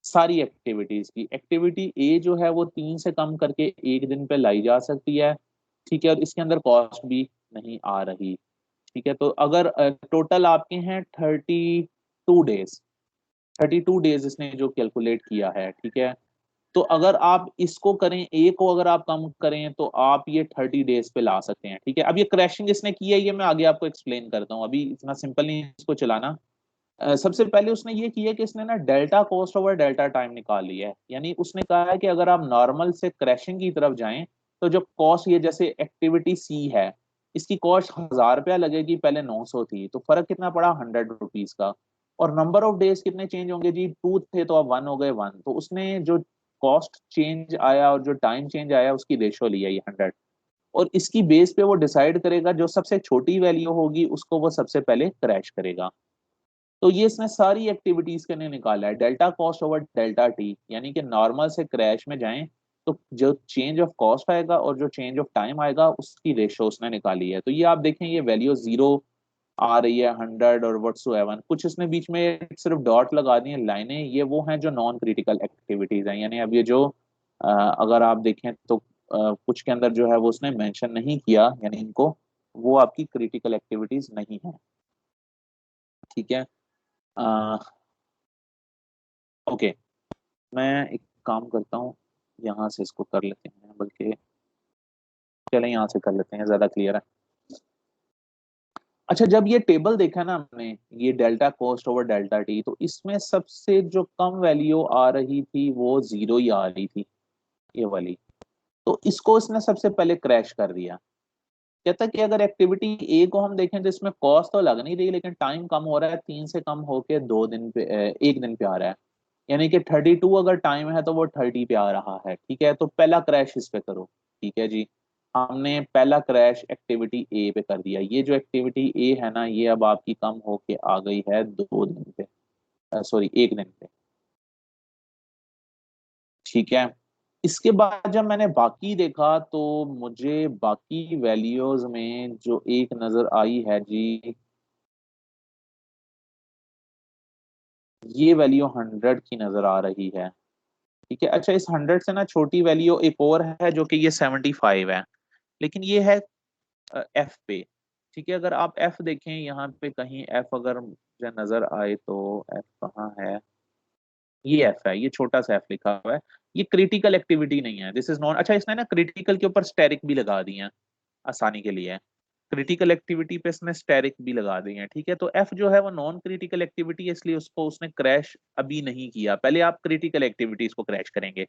सारी एक्टिविटीज की। एक्टिविटी ए जो है वो 3 से कम करके एक दिन पे लाई जा सकती है, ठीक है, और इसके अंदर कॉस्ट भी नहीं आ रही, ठीक है। तो अगर टोटल आपके हैं 32 डेज, 32 डेज इसने जो कैलकुलेट किया है, ठीक है। तो अगर आप इसको करें, ए को अगर आप कम करें तो आप ये 30 डेज पे ला सकते हैं, ठीक है। अब ये क्रैशिंग इसने की है, ये मैं आगे आपको एक्सप्लेन करता हूँ, अभी इतना सिंपल नहीं है इसको चलाना। सबसे पहले उसने ये किया कि इसने ना delta cost over delta time निकाल लिया है। यानी उसने कहा है कि अगर आप नॉर्मल से क्रैशिंग की तरफ जाएं तो जो कॉस्ट, ये जैसे एक्टिविटी सी है, इसकी कॉस्ट 1000 रुपया लगेगी, पहले 900 थी, तो फर्क कितना पड़ा, 100 रुपीज का। और नंबर ऑफ डेज कितने चेंज होंगे जी, 2 थे तो अब 1 हो गए 1। तो उसने जो कॉस्ट चेंज आया और जो टाइम चेंज आया उसकी रेशो ली है ये 100, और इसकी बेस पे वो डिसाइड करेगा जो सबसे छोटी वैल्यू होगी उसको वो सबसे पहले क्रैश करेगा। तो ये इसने सारी एक्टिविटीज के लिए निकाला है delta cost over delta T, यानी कि नॉर्मल से क्रैश में जाएं तो जो चेंज ऑफ कॉस्ट आएगा और जो चेंज ऑफ टाइम आएगा उसकी रेशो उसने निकाली है। तो ये आप देखें, ये वैल्यू 0 आ रही है, 100 और व्हाटसोएवर, कुछ इसने बीच में सिर्फ डॉट लगा दी है लाइनें, ये वो हैं जो नॉन क्रिटिकल एक्टिविटीज हैं। यानी अब ये जो अगर आप देखें तो कुछ के अंदर जो है वो उसने मेंशन नहीं किया, यानी इनको, वो आपकी क्रिटिकल एक्टिविटीज नहीं है, ठीक है। ओके, मैं एक काम करता हूँ, यहाँ से इसको कर लेते हैं, बल्कि चलें यहाँ से कर लेते हैं, ज्यादा क्लियर है। अच्छा, जब ये टेबल देखा ना हमने, ये delta cost over delta T, तो इसमें सबसे जो कम वैल्यू आ रही थी वो 0 ही आ रही थी, ये वाली। तो इसको इसने सबसे पहले क्रैश कर दिया। कहता कि अगर एक्टिविटी ए को हम देखें तो इसमें कॉस्ट तो लग नहीं रही, लेकिन टाइम कम हो रहा है, 3 से कम होके 2 दिन पे, 1 दिन पे आ रहा है। यानी कि 32 अगर टाइम है तो वो 30 पे आ रहा है, ठीक है। तो पहला क्रैश इस पे करो, ठीक है जी। हमने पहला क्रैश एक्टिविटी ए पे कर दिया। ये जो एक्टिविटी ए है ना, ये अब आपकी कम होके आ गई है 2 दिन पे, सॉरी 1 दिन पे, ठीक है। इसके बाद जब मैंने बाकी देखा तो मुझे बाकी वैल्यूज में जो एक नजर आई है जी, ये वैल्यू 100 की नजर आ रही है, ठीक है। अच्छा, इस 100 से ना छोटी वैल्यू एक और है जो कि ये 75 है, लेकिन ये है एफ पे, ठीक है। अगर आप एफ देखें यहाँ पे कहीं, एफ अगर मुझे नजर आए तो एफ कहाँ है, ये एफ है, ये छोटा सा एफ लिखा हुआ है। ये क्रिटिकल एक्टिविटी नहीं है, दिस इज नॉट। अच्छा, इसने ना क्रिटिकल के ऊपर स्टेरिक भी लगा दी है आसानी के लिए, क्रिटिकल एक्टिविटी पे इसने स्टेरिक भी लगा दी है, ठीक है। तो एफ जो है वो नॉन क्रिटिकल एक्टिविटी है, इसलिए उसको उसने क्रैश अभी नहीं किया। पहले आप क्रिटिकल एक्टिविटीज को क्रैश करेंगे,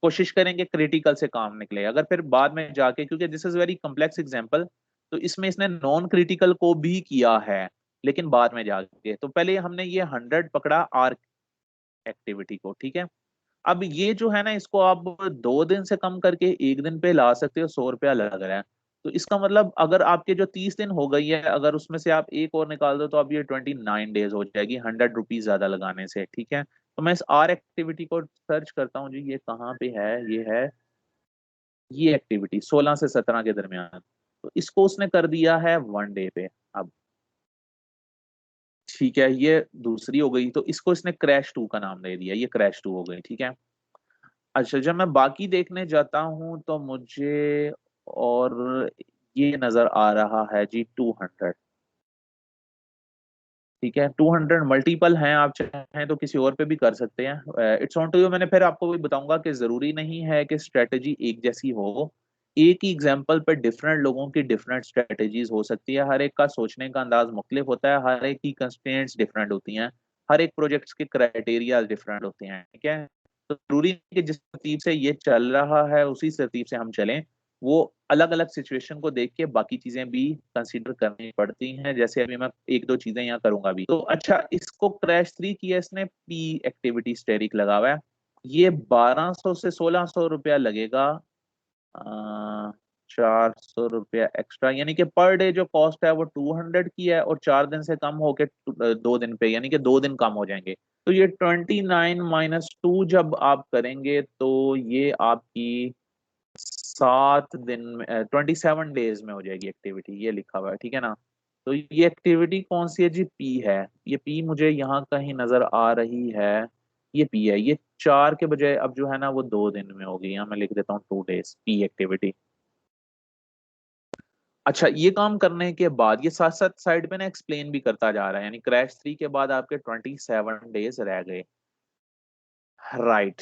कोशिश करेंगे क्रिटिकल से काम निकले। अगर फिर बाद में जाके, क्योंकि this is very complex example, तो इसमें इसने नॉन क्रिटिकल को भी किया है, लेकिन बाद में जाके। तो पहले हमने ये 100 पकड़ा आर एक्टिविटी को, ठीक है। अब ये जो है ना, इसको आप 2 दिन से कम करके 1 दिन पे ला सकते हो, 100 रुपया लग रहा है। तो इसका मतलब अगर आपके जो 30 दिन हो गई है, अगर उसमें से आप एक और निकाल दो तो अब ये 29 डेज हो जाएगी 100 रुपीज ज्यादा लगाने से, ठीक है। तो मैं इस आर एक्टिविटी को सर्च करता हूँ जी, ये कहाँ पे है, ये है ये एक्टिविटी 16 से 17 के दरमियान। तो इसको उसने कर दिया है 1 डे पे अब, ठीक है। ये दूसरी हो गई, तो इसको इसने क्रैश 2 का नाम दे दिया, ये क्रैश 2 हो गई, ठीक है। अच्छा, जब मैं बाकी देखने जाता हूं तो मुझे और ये नजर आ रहा है जी 200, ठीक है। 200 मल्टीपल हैं, आप चाहें तो किसी और पे भी कर सकते हैं, इट्स ऑन टू यू। मैंने फिर आपको भी बताऊंगा कि जरूरी नहीं है कि स्ट्रेटेजी एक जैसी हो, एक ही एग्जाम्पल पर डिफरेंट लोगों की डिफरेंट स्ट्रेटेजीज हो सकती है, हर एक का सोचने का अंदाज मुख्तलिफ होता है, हर एक की कंस्ट्रेंट्स डिफरेंट होती हैं, हर एक प्रोजेक्ट्स के क्राइटेरिया डिफरेंट होते हैं, ठीक है। तो जरूरी है कि जिस तरतीब से ये चल रहा है उसी तरतीब से हम चलें। वो अलग अलग सिचुएशन को देख के बाकी चीजें भी कंसीडर करनी पड़ती हैं, जैसे अभी मैं एक दो चीजें यहाँ करूंगा भी। तो अच्छा, इसको क्रैश 3 किया इसने, पी एक्टिविटी स्टेरिक लगा हुआ है, ये 1200 से 1600 रुपया लगेगा, 400 रुपया एक्स्ट्रा, यानी कि पर डे जो कॉस्ट है वो 200 की है, और 4 दिन से कम होके 2 दिन पे, यानी कि 2 दिन कम हो जाएंगे। तो ये 29 - 2 जब आप करेंगे तो ये आपकी 7 दिन में, 27 डेज में हो जाएगी एक्टिविटी, ये लिखा हुआ है, ठीक है ना। तो ये एक्टिविटी कौन सी है जी, पी है। ये पी मुझे यहाँ कहीं नजर आ रही है, ये पी है। ये 4 के बजाय अब जो है ना वो 2 दिन में होगी, यहाँ मैं लिख देता हूँ 2 डेज पी एक्टिविटी। अच्छा, ये काम करने के बाद ये साथ साथ साइड पे ना एक्सप्लेन भी करता जा रहा है, यानी क्रैश 3 के बाद आपके 27 डेज रह गए, राइट।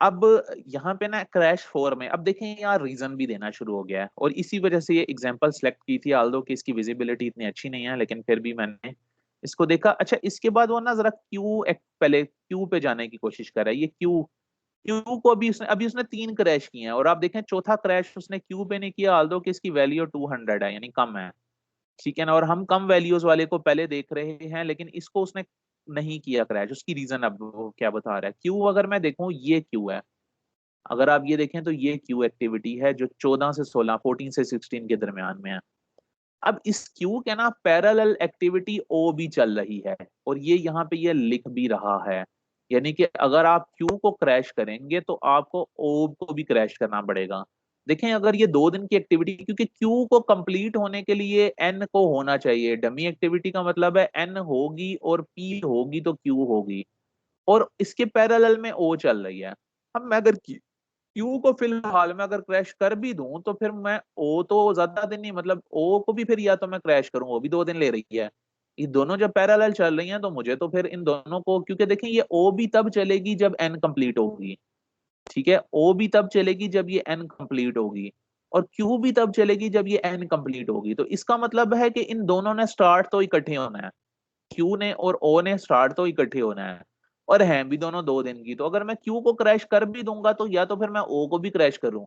अब यहाँ पे ना क्रैश 4 में अब देखें, यार रीजन भी देना शुरू हो गया है, और इसी वजह से ये एग्जांपल सेलेक्ट की थी, आल्दो कि इसकी विजिबिलिटी इतनी अच्छी नहीं है, लेकिन फिर भी मैंने इसको देखा। अच्छा, इसके बाद वो ना जरा क्यू, पहले क्यू पे जाने की कोशिश कर रहा है, ये क्यू, क्यू को अभी उसने 3 क्रैश किए हैं, और आप देखें चौथा क्रैश उसने क्यू पे नहीं किया, आल्दो कि इसकी वैल्यू 200 है, यानी कम है, ठीक है ना। और हम कम वैल्यूज वाले को पहले देख रहे हैं, लेकिन इसको उसने नहीं किया क्रैश, उसकी रीजन अब वो क्या बता रहा है। क्यू अगर मैं देखूं, ये क्यू है, अगर आप ये देखें तो ये क्यू एक्टिविटी है जो 14 से 16, 14 से 16 के दरमियान में है। अब इस क्यू के ना पैरेलल एक्टिविटी ओ भी चल रही है, और ये यहाँ पे ये लिख भी रहा है, यानी कि अगर आप क्यू को क्रैश करेंगे तो आपको ओ को भी क्रैश करना पड़ेगा। देखें, अगर ये 2 दिन की एक्टिविटी, क्योंकि क्यू को कंप्लीट होने के लिए एन को होना चाहिए, डमी एक्टिविटी का मतलब है एन होगी और पी होगी तो क्यू होगी, और इसके पैरेलल में ओ चल रही है। अब मैं अगर क्यू को फिलहाल मैं अगर क्रैश कर भी दूं तो फिर मैं ओ तो ज्यादा दिन नहीं, मतलब ओ को भी फिर या तो मैं क्रैश करूं, वो भी 2 दिन ले रही है। ये दोनों जब पैरेलल चल रही हैं तो मुझे तो फिर इन दोनों को, क्योंकि देखें ये ओ भी तब चलेगी जब एन कंप्लीट होगी, ठीक है। ओ भी तब चलेगी जब ये एन कंप्लीट होगी, और क्यू भी तब चलेगी जब ये एन कंप्लीट होगी। तो इसका मतलब है कि इन दोनों ने स्टार्ट तो इकट्ठे होना है, क्यू ने और ओ ने स्टार्ट तो इकट्ठे होना है, और हैं भी दोनों 2 दिन की। तो अगर मैं क्यू को क्रैश कर भी दूंगा तो या तो फिर मैं ओ को भी क्रैश करूं,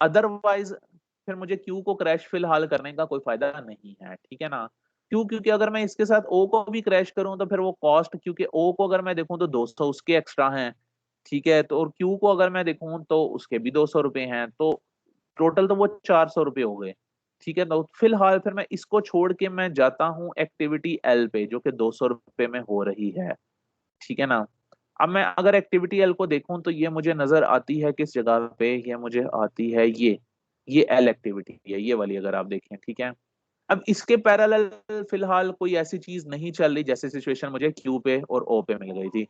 अदरवाइज फिर मुझे क्यू को क्रैश फिलहाल करने का कोई फायदा नहीं है, ठीक है ना। क्यों? क्योंकि अगर मैं इसके साथ ओ को भी क्रैश करूं तो फिर वो कॉस्ट, क्योंकि ओ को अगर मैं देखूं तो 200 उसके एक्स्ट्रा हैं, ठीक है। तो और क्यू को अगर मैं देखूं तो उसके भी 200 रुपए हैं, तो टोटल तो वो 400 रुपये हो गए, ठीक है। तो फिलहाल फिर मैं इसको छोड़ के मैं जाता हूँ एक्टिविटी एल पे, जो कि 200 रुपये में हो रही है, ठीक है ना। अब मैं अगर एक्टिविटी एल को देखूं तो ये मुझे नजर आती है किस जगह पे, ये मुझे आती है ये एल एक्टिविटी है, ये वाली अगर आप देखें, ठीक है। अब इसके पैरेलल फिलहाल कोई ऐसी चीज नहीं चल रही जैसे सिचुएशन मुझे क्यू पे और ओ पे मिल गई थी।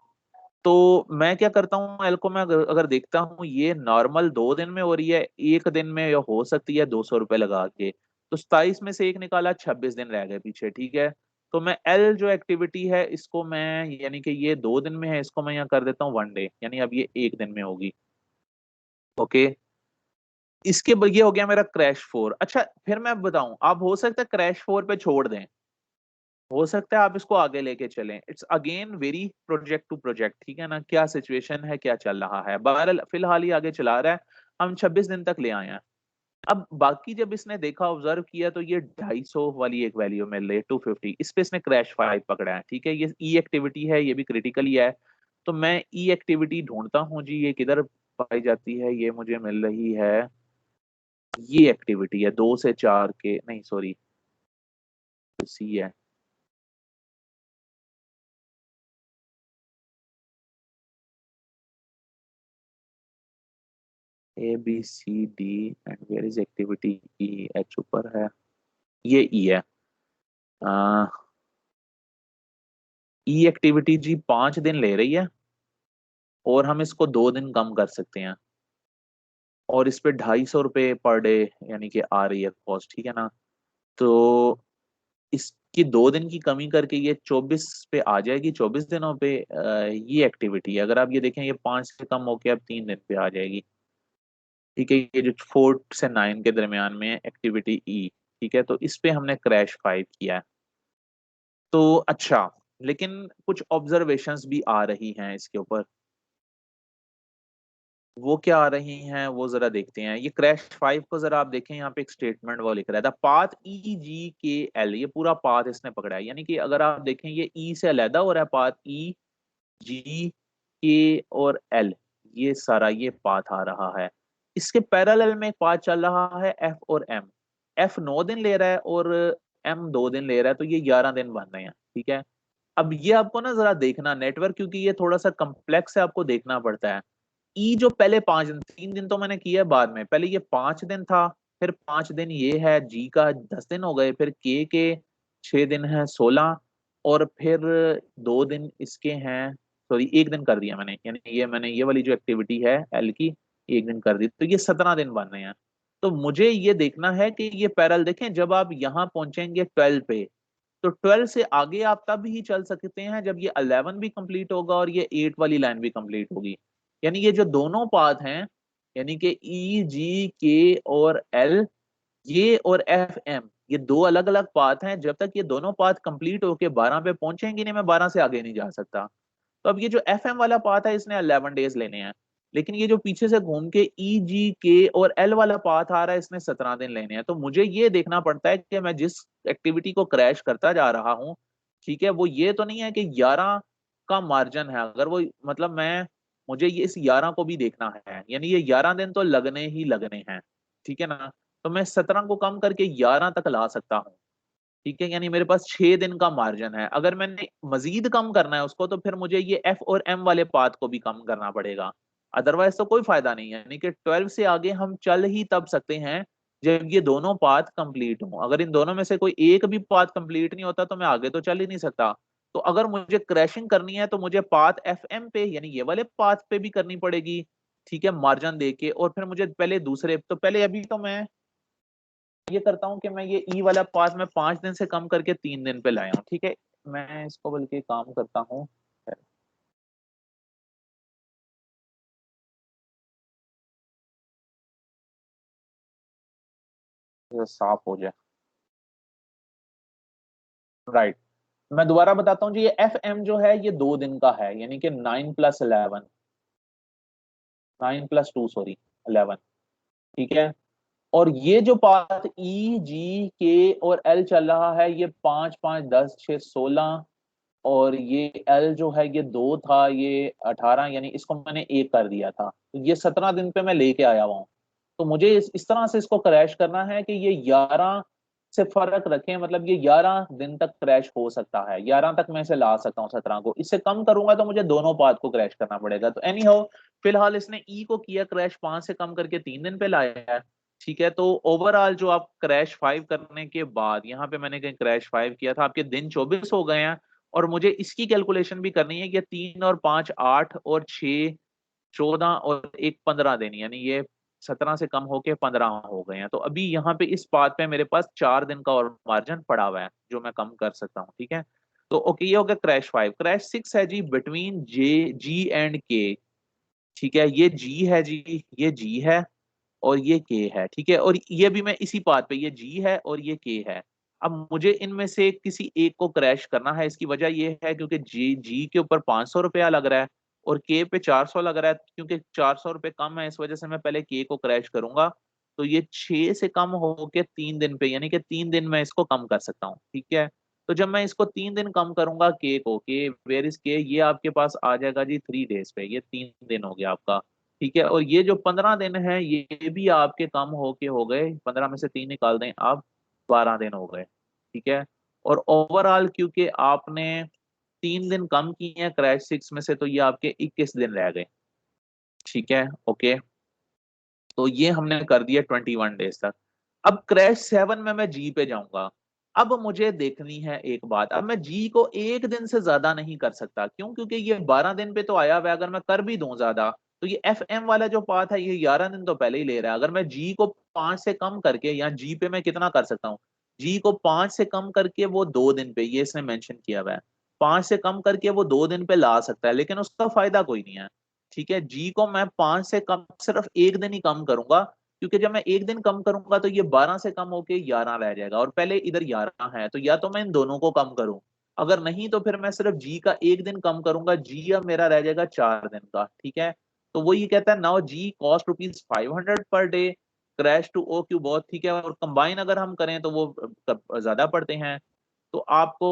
तो मैं क्या करता हूँ, एल को मैं अगर देखता हूँ ये नॉर्मल 2 दिन में हो रही है, एक दिन में या हो सकती है 200 रुपये लगा के, तो 27 में से एक निकाला, 26 दिन रह गए पीछे, ठीक है। तो मैं एल जो एक्टिविटी है इसको मैं, यानी कि ये 2 दिन में है, इसको मैं यहाँ कर देता हूँ 1 डे, यानी अब ये एक दिन में होगी, ओके। इसके ये हो गया मेरा क्रैश 4। अच्छा फिर मैं बताऊं, आप हो सकता है क्रैश 4 पे छोड़ दें, हो सकता है आप इसको आगे लेके चलें, it's again very project to project, ठीक है ना, क्या सिचुएशन है, क्या चल रहा है। बहरहाल फिलहाल ही आगे चला रहा है, हम 26 दिन तक ले आए हैं। अब बाकी जब इसने देखा, ऑब्जर्व किया, तो ये 250 वाली एक वैल्यू मिल रही है, 250, इस पे इसने क्रैश 5 पकड़ा है, ठीक है। ये ई एक्टिविटी है, ये भी क्रिटिकल ही है। तो मैं ई एक्टिविटी ढूंढता हूँ जी, ये किधर पाई जाती है, ये मुझे मिल रही है, ये एक्टिविटी है 2 से 4 के, नहीं सॉरी, सी है, A B C D and where is activity E, H ऊपर है, ये ई है। ई एक्टिविटी जी 5 दिन ले रही है, और हम इसको 2 दिन कम कर सकते हैं, और इस पे 250 रुपये पर डे यानी कि आ रही है कॉस्ट, ठीक है ना। तो इसकी 2 दिन की कमी करके ये 24 पे आ जाएगी, 24 दिनों पे ये एक्टिविटी है। अगर आप ये देखें, ये 5 से कम होके अब 3 दिन पे आ जाएगी, ठीक है। ये जो 4 से 9 के दरमियान में एक्टिविटी ई, ठीक है। तो इस पे हमने क्रैश 5 किया है। तो अच्छा, लेकिन कुछ ऑब्जर्वेशंस भी आ रही हैं इसके ऊपर, वो क्या आ रही हैं वो जरा देखते हैं। ये क्रैश 5 को जरा आप देखें, यहाँ पे एक स्टेटमेंट वो लिख रहा था, पाथ ई जी के एल, ये पूरा पाथ इसने पकड़ा है, यानी कि अगर आप देखें ये ई से अलहदा हो रहा है, पाथ ई जी के और एल, ये सारा ये पाथ आ रहा है। इसके पैरेलल में एक पाथ चल रहा है एफ और एम, एफ 9 दिन ले रहा है और एम 2 दिन ले रहा है, तो ये 11 दिन बन रहे हैं, ठीक है। अब ये आपको ना जरा देखना नेटवर्क, क्योंकि ये थोड़ा सा कम्प्लेक्स है, आपको देखना पड़ता है। ई जो पहले 5 दिन, 3 दिन तो मैंने किया है बाद में, पहले ये 5 दिन था, फिर 5 दिन ये है, जी का 10 दिन हो गए, फिर के 6 दिन है 16, और फिर 2 दिन इसके हैं, सॉरी 1 दिन कर दिया मैंने, यानी ये मैंने ये वाली जो एक्टिविटी है एल की 1 दिन कर दी, तो ये 17 दिन बन रहे हैं। तो मुझे ये देखना है कि ये पैरल देखें, जब आप यहाँ पहुंचेंगे 12 पे, तो 12 से आगे आप तब ही चल सकते हैं जब ये 11 भी कंप्लीट होगा और ये 8 वाली लाइन भी कंप्लीट होगी। यानी ये जो दोनों पाथ हैं, यानी कि ई जी के और एल, ये और एफ एम, ये दो अलग अलग पाथ हैं। जब तक ये दोनों पाथ कंप्लीट होके 12 पे पहुंचेंगे नहीं, मैं 12 से आगे नहीं जा सकता। तो अब ये जो एफ एम वाला पाथ है, इसने 11 डेज लेने हैं, लेकिन ये जो पीछे से घूम के ई जी के और एल वाला पाथ आ रहा है, इसने 17 दिन लेने हैं। तो मुझे ये देखना पड़ता है कि मैं जिस एक्टिविटी को क्रैश करता जा रहा हूँ, ठीक है, वो ये तो नहीं है कि 11 का मार्जिन है, अगर वो मतलब मैं, मुझे ये इस 11 को भी देखना है, यानी ये 11 दिन तो लगने ही लगने हैं, ठीक है ना। तो मैं 17 को कम करके 11 तक ला सकता हूँ, ठीक है, यानी मेरे पास 6 दिन का मार्जिन है। अगर मैंने मजीद कम करना है उसको, तो फिर मुझे ये एफ और एम वाले पाथ को भी कम करना पड़ेगा, अदरवाइज तो कोई फायदा नहीं है। यानी कि 12 से आगे हम चल ही तब सकते हैं जब ये दोनों पाथ कंप्लीट हों। अगर इन दोनों में से कोई एक भी पाथ कंप्लीट नहीं होता, तो मैं आगे तो चल ही नहीं सकता। तो अगर मुझे क्रैशिंग करनी है, तो मुझे पाथ एफ एम पे, यानी ये वाले पाथ पे भी करनी पड़ेगी, ठीक है, मार्जिन दे के। और फिर मुझे पहले दूसरे, तो पहले अभी तो मैं ये करता हूँ कि मैं ये ई वाला पास मैं 5 दिन से कम करके 3 दिन पे लाया हूँ, ठीक है। मैं इसको बल्कि काम करता हूँ, साफ हो जाए, राइट। मैं दोबारा बताता हूँ जी, ये एफ एम जो है ये 2 दिन का है, यानी कि 9+11, 9+2 सॉरी 11, ठीक है। और ये जो पाथ ई जी के और एल चल रहा है, ये 5 5 10 6 16, और ये एल जो है ये 2 था, ये 18, यानी इसको मैंने 1 कर दिया था, तो ये 17 दिन पे मैं लेके आया हुआ हूँ, तो मुझे इस तरह से इसको क्रैश करना है कि ये 11 से फर्क रखें, मतलब ये 11 दिन तक क्रैश हो सकता है, 11 तक मैं इसे ला सकता हूँ 17 को। इससे कम करूंगा तो मुझे दोनों पाथ को क्रैश करना पड़ेगा। तो एनी हाउ फिलहाल इसने ई को किया क्रैश 5 से कम करके 3 दिन पे लाया है, ठीक है। तो ओवरऑल जो आप क्रैश 5 करने के बाद, यहाँ पे मैंने कहीं क्रैश 5 किया था, आपके दिन 24 हो गए हैं। और मुझे इसकी कैलकुलेशन भी करनी है कि 3 और 5 8 और 6 14 और 1 15 दिन, यानी ये 17 से कम होके 15 हो गए हैं। तो अभी यहाँ पे इस बात पे मेरे पास 4 दिन का और मार्जिन पड़ा हुआ है जो मैं कम कर सकता हूँ, ठीक है। तो ओके, ये हो गया क्रैश 5। क्रैश 6 है जी बिटवीन जी एंड के, ठीक है। ये जी है जी, ये जी है और ये के है, ठीक है। और ये भी मैं इसी बात पे, ये जी है और ये के है। अब मुझे इनमें से किसी एक को क्रैश करना है। इसकी वजह ये है क्योंकि जी जी के ऊपर 500 रुपया लग रहा है और के पे 400 लग रहा है। क्योंकि 400 रुपये कम है, इस वजह से मैं पहले के को क्रैश करूंगा। तो ये 6 से कम हो के 3 दिन पे, यानी कि 3 दिन में इसको कम कर सकता हूँ, ठीक है। तो जब मैं इसको 3 दिन कम करूंगा के को, के वेयर इज के, ये आपके पास आ जाएगा जी 3 डेज पे। ये 3 दिन हो गया आपका, ठीक है। और ये जो 15 दिन है ये भी आपके कम होके हो गए, 15 में से 3 निकाल दें आप, 12 दिन हो गए, ठीक है। और ओवरऑल क्योंकि आपने 3 दिन कम किए हैं क्रैश 6 में से, तो ये आपके 21 दिन रह गए, ठीक है। ओके, तो ये हमने कर दिया 21 डेज तक। अब क्रैश 7 में मैं जी पे जाऊंगा। अब मुझे देखनी है एक बात, अब मैं जी को एक दिन से ज्यादा नहीं कर सकता। क्यों? क्योंकि ये 12 दिन पे तो आया हुआ है। अगर मैं कर भी दूं ज्यादा, तो ये एफ एम वाला जो पाथ है ये 11 दिन तो पहले ही ले रहा है। अगर मैं जी को 5 से कम करके, या जी पे मैं कितना कर सकता हूँ, जी को 5 से कम करके वो 2 दिन पे, ये इसने मेंशन किया हुआ है, 5 से कम करके वो 2 दिन पे ला सकता है, लेकिन उसका फायदा कोई नहीं है, ठीक है। जी को मैं 5 से कम सिर्फ एक दिन ही कम करूंगा, क्योंकि जब मैं एक दिन कम करूंगा तो ये 12 से कम होके 11 रह जाएगा, और पहले इधर 11 है, तो या तो मैं इन दोनों को कम करूं, अगर नहीं तो फिर मैं सिर्फ जी का एक दिन कम करूंगा। जी अब मेरा रह जाएगा 4 दिन का, ठीक है। तो वो ये कहता है now ji cost ₹500 per day, crash to O Q बहुत, ठीक है। और कंबाइन अगर हम करें तो वो ज्यादा पड़ते हैं। तो आपको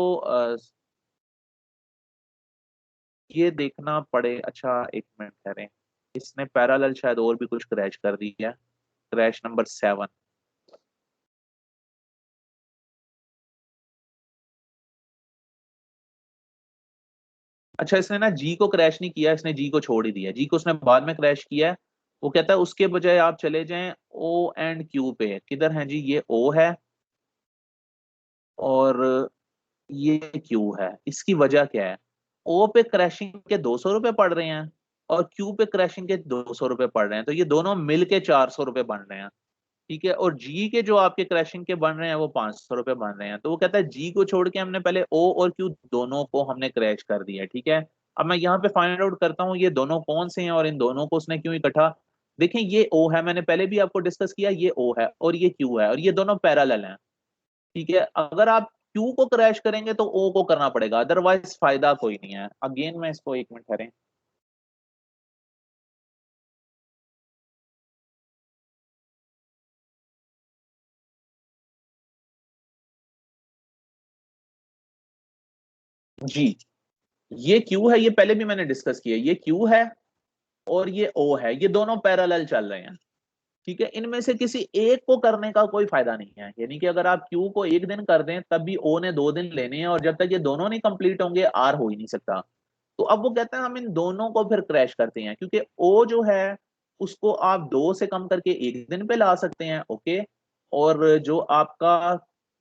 ये देखना पड़े। अच्छा एक मिनट कह रहे हैं, इसने पैरेलल शायद और भी कुछ क्रैश कर दी है, क्रैश नंबर 7। अच्छा, इसने ना जी को क्रैश नहीं किया, इसने जी को छोड़ ही दिया। जी को उसने बाद में क्रैश किया है। वो कहता है उसके बजाय आप चले जाएं ओ एंड क्यू पे। किधर है जी? ये ओ है और ये क्यू है। इसकी वजह क्या है? ओ पे क्रैशिंग के 200 रुपए पड़ रहे हैं और क्यू पे क्रैशिंग के 200 रुपए पड़ रहे हैं, तो ये दोनों मिल के 400 रुपए बन रहे हैं, ठीक है। और जी के जो आपके क्रैशिंग के बन रहे हैं वो 500 रुपए बन रहे हैं। तो वो कहता है जी को छोड़ के हमने पहले ओ और क्यू दोनों को हमने क्रैश कर दिया, ठीक है। अब मैं यहाँ पे फाइंड आउट करता हूँ ये दोनों कौन से हैं और इन दोनों को उसने क्यों इकट्ठा। देखें, ये ओ है, मैंने पहले भी आपको डिस्कस किया, ये ओ है और ये क्यू है, और ये दोनों पैरेलल हैं, ठीक है। अगर आप क्यू को क्रैश करेंगे तो ओ को करना पड़ेगा, अदरवाइज फायदा कोई नहीं है। अगेन मैं इसको एक मिनट करें, जी ये क्यू है, ये पहले भी मैंने डिस्कस किया, ये क्यू है और ये ओ है, ये दोनों पैरेलल चल रहे हैं, ठीक है। इनमें से किसी एक को करने का कोई फायदा नहीं है, यानी कि अगर आप क्यू को एक दिन कर दें तब भी ओ ने 2 दिन लेने हैं, और जब तक ये दोनों नहीं कंप्लीट होंगे आर हो ही नहीं सकता। तो अब वो कहते हैं हम इन दोनों को फिर क्रैश करते हैं, क्योंकि ओ जो है उसको आप 2 से कम करके एक दिन पे ला सकते हैं, ओके। और जो आपका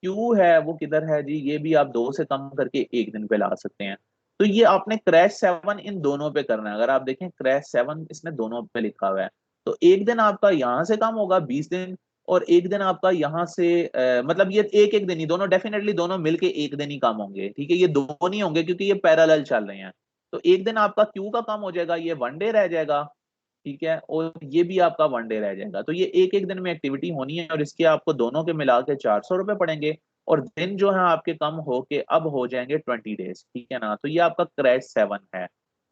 क्यू है वो किधर है जी? ये भी आप 2 से कम करके एक दिन पे ला सकते हैं। तो ये आपने क्रैश 7 इन दोनों पे करना है। अगर आप देखें क्रैश 7 इसने दोनों पे लिखा हुआ है। तो एक दिन आपका यहां से कम होगा 20 दिन, और एक दिन आपका यहाँ से मतलब ये एक एक दिन ही, दोनों डेफिनेटली दोनों मिलके एक दिन ही कम होंगे, ठीक है। ये दो नहीं होंगे क्योंकि ये पैरेलल चल रहे हैं। तो एक दिन आपका क्यू का कम हो जाएगा, ये 1 डे रह जाएगा, ठीक है। और ये भी आपका 1 डे रह जाएगा। तो ये एक एक दिन में एक्टिविटी होनी है, और इसके आपको दोनों के मिला के 400 रुपए पड़ेंगे। और दिन जो है आपके कम हो के अब हो जाएंगे 20 डेज, ठीक है ना। तो ये आपका क्रैश 7 है,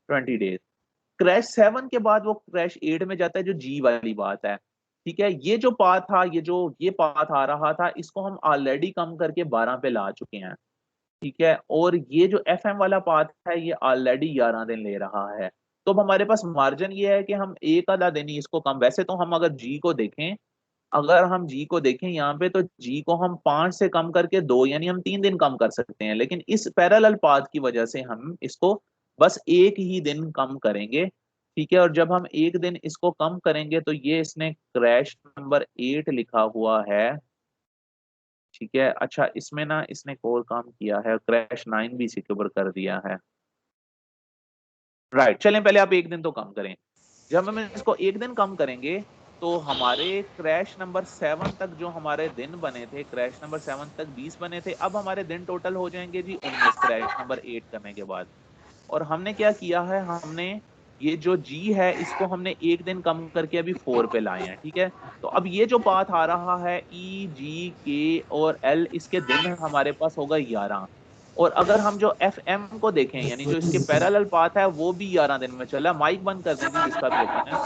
20 डेज। क्रैश 7 के बाद वो क्रैश 8 में जाता है, जो जी वाली बात है, ठीक है। ये जो पाथ था, ये पाथ आ रहा था, इसको हम ऑलरेडी कम करके 12 पे ला चुके हैं, ठीक है। और ये जो एफ एम वाला पाथ है ये ऑलरेडी 11 दिन ले रहा है। तो अब हमारे पास मार्जिन ये है कि हम एक आधा दिन ही इसको कम, वैसे तो हम अगर जी को देखें, अगर हम जी को देखें यहाँ पे, तो जी को हम 5 से कम करके 2, यानी हम 3 दिन कम कर सकते हैं, लेकिन इस पैरेलल पाथ की वजह से हम इसको बस एक ही दिन कम करेंगे। ठीक है, और जब हम एक दिन इसको कम करेंगे तो ये इसने क्रैश नंबर 8 लिखा हुआ है। ठीक है, अच्छा इसमें ना इसने एक और काम किया है, क्रैश 9 भी इसी के ऊपर कर दिया है। राइट, चलें पहले आप एक दिन तो कम करें। जब हम इसको एक दिन कम करेंगे तो हमारे क्रैश नंबर 7 तक जो हमारे दिन बने थे, क्रैश नंबर 7 तक 20 बने थे, अब हमारे दिन टोटल हो जाएंगे जी 19 क्रैश नंबर 8 करने के बाद। और हमने क्या किया है, हमने ये जो जी है इसको हमने एक दिन कम करके अभी 4 पे लाए हैं। ठीक है, तो अब ये जो पाथ आ रहा है ई जी के और एल, इसके दिन हमारे पास होगा 11। और अगर हम जो एफ एम को देखें, यानी जो इसके पैरेलल पाथ है, वो भी 11 दिन में चला। माइक बंद कर दें जी जिसका भी ओपन है।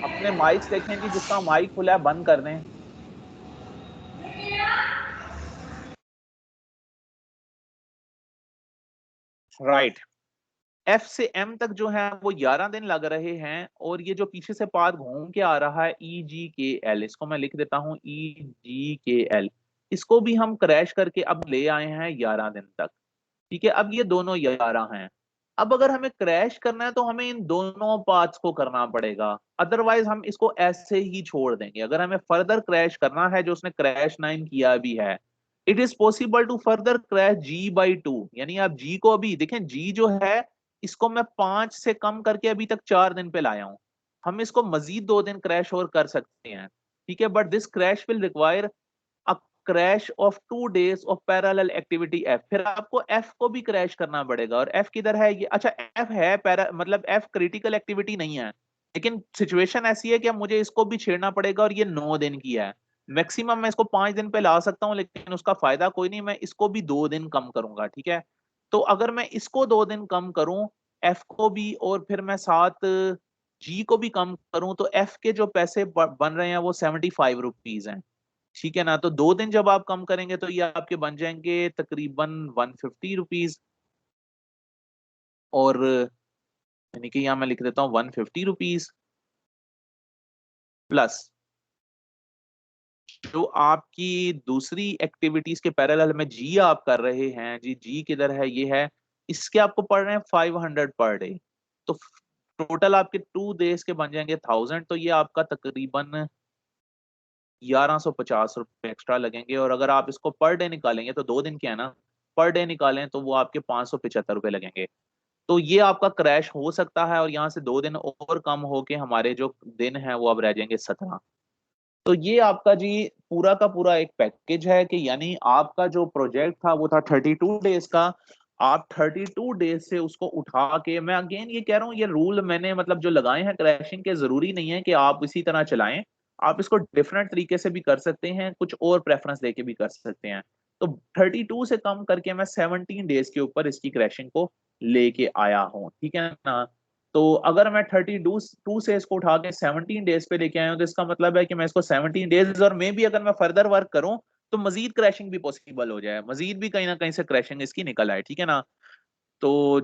अपने माइक्स देखें जी, जिसका माइक खुला है बंद कर दें। राइट, एफ से एम तक जो है वो 11 दिन लग रहे हैं, और ये जो पीछे से पाथ घूम के आ रहा है ई जी के एल, इसको मैं लिख देता हूं ई जी के एल, इसको भी हम क्रैश करके अब ले आए हैं 11 दिन तक। ठीक है, अब ये दोनों 11 हैं। अब अगर हमें क्रैश करना है तो हमें इन दोनों पाथ्स को करना पड़ेगा, अदरवाइज हम इसको ऐसे ही छोड़ देंगे। अगर हमें फर्दर क्रैश करना है, जो उसने क्रैश 9 किया भी है, it is possible to further crash G by 2, यानी आप जी को अभी देखें, जी जो है इसको मैं 5 से कम करके अभी तक 4 दिन पे लाया हूं, हम इसको मजीद 2 दिन क्रैश और कर सकते हैं। ठीक है, but this crash will require a crash of 2 days of parallel activity F. फिर आपको एफ को भी क्रैश करना पड़ेगा, और एफ किधर है ये, अच्छा एफ है मतलब एफ क्रिटिकल एक्टिविटी नहीं है, लेकिन सिचुएशन ऐसी है कि अब मुझे इसको भी छेड़ना पड़ेगा, और ये 9 दिन की है। मैक्सिमम मैं इसको 5 दिन पे ला सकता हूँ, लेकिन उसका फायदा कोई नहीं, मैं इसको भी 2 दिन कम करूंगा। ठीक है, तो अगर मैं इसको 2 दिन कम करूं, एफ को भी, और फिर मैं साथ जी को भी कम करूं, तो एफ के जो पैसे बन रहे हैं वो 75 रुपीज हैं। ठीक है ना, तो 2 दिन जब आप कम करेंगे तो ये आपके बन जाएंगे तकरीबन 150 रुपीज, और यानी कि यहाँ मैं लिख देता हूँ 150 रुपीज प्लस जो आपकी दूसरी एक्टिविटीज के पैरेलल में जी आप कर रहे हैं, जी जी किधर है, ये है, इसके आपको पड़ रहे हैं 500 पर डे। तो टोटल आपके 2 days के बन जाएंगे 1000, तो ये आपका तकरीबन 1150 रुपये एक्स्ट्रा लगेंगे। और अगर आप इसको पर डे निकालेंगे, तो 2 दिन के है ना, पर डे निकालें तो वो आपके 575 रुपये लगेंगे। तो ये आपका क्रैश हो सकता है, और यहाँ से 2 दिन और कम होके हमारे जो दिन है वो अब रह जाएंगे 17। तो ये आपका जी पूरा का पूरा एक पैकेज है, कि यानी आपका जो प्रोजेक्ट था वो था 32 डेज का। आप 32 डेज से उसको उठा के, मैं अगेन ये कह रहा हूँ, ये रूल मैंने मतलब जो लगाए हैं क्रैशिंग के, जरूरी नहीं है कि आप इसी तरह चलाएं, आप इसको डिफरेंट तरीके से भी कर सकते हैं, कुछ और प्रेफरेंस देके भी कर सकते हैं। तो 32 से कम करके मैं 17 डेज के ऊपर इसकी क्रैशिंग को लेके आया हूँ। ठीक है ना, तो अगर मैं 32 से इसको उठा के 17 डेज पे लेके आया हूँ, तो इसका मतलब है कि मैं इसको 17 डेज, और मे भी अगर मैं फर्दर वर्क करूं तो मजीद क्रैशिंग भी पॉसिबल हो जाए, मजीद भी कहीं ना कहीं से क्रैशिंग इसकी निकल आए। ठीक है ना, तो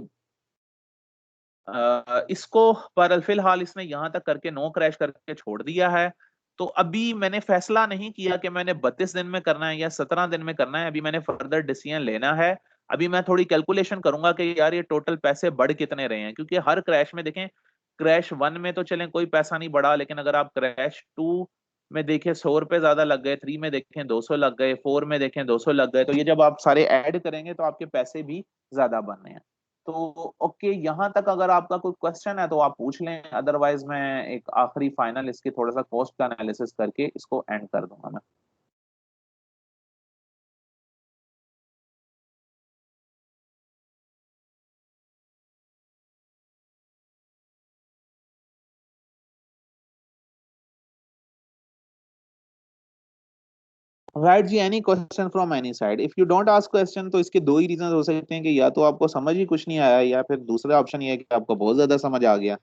इसको पर फिलहाल इसने यहाँ तक करके नो क्रैश करके छोड़ दिया है। तो अभी मैंने फैसला नहीं किया कि मैंने 32 दिन में करना है या 17 दिन में करना है, अभी मैंने फर्दर डिसीजन लेना है। अभी मैं थोड़ी कैलकुलेशन करूंगा कि यार ये टोटल पैसे बढ़ कितने रहे हैं, क्योंकि हर क्रैश में देखें, क्रैश 1 में तो चलें कोई पैसा नहीं बढ़ा, लेकिन अगर आप क्रैश 2 में देखें 100 रुपए ज्यादा लग गए, 3 में देखें 200 लग गए, 4 में देखें 200 लग गए, तो ये जब आप सारे ऐड करेंगे तो आपके पैसे भी ज्यादा बन रहे हैं। तो ओके, यहाँ तक अगर आपका कोई क्वेश्चन है तो आप पूछ लें, अदरवाइज मैं एक आखिरी फाइनल इसकी थोड़ा सा कॉस्ट का एनालिसिस करके इसको एंड कर दूंगा मैं। राइट जी, any question from any side, if you don't ask question तो इसके दो ही रीजन हो सकते हैं, कि या तो आपको समझ ही कुछ नहीं आया, या फिर दूसरा ऑप्शन ये है कि आपको बहुत ज्यादा समझ आ गया।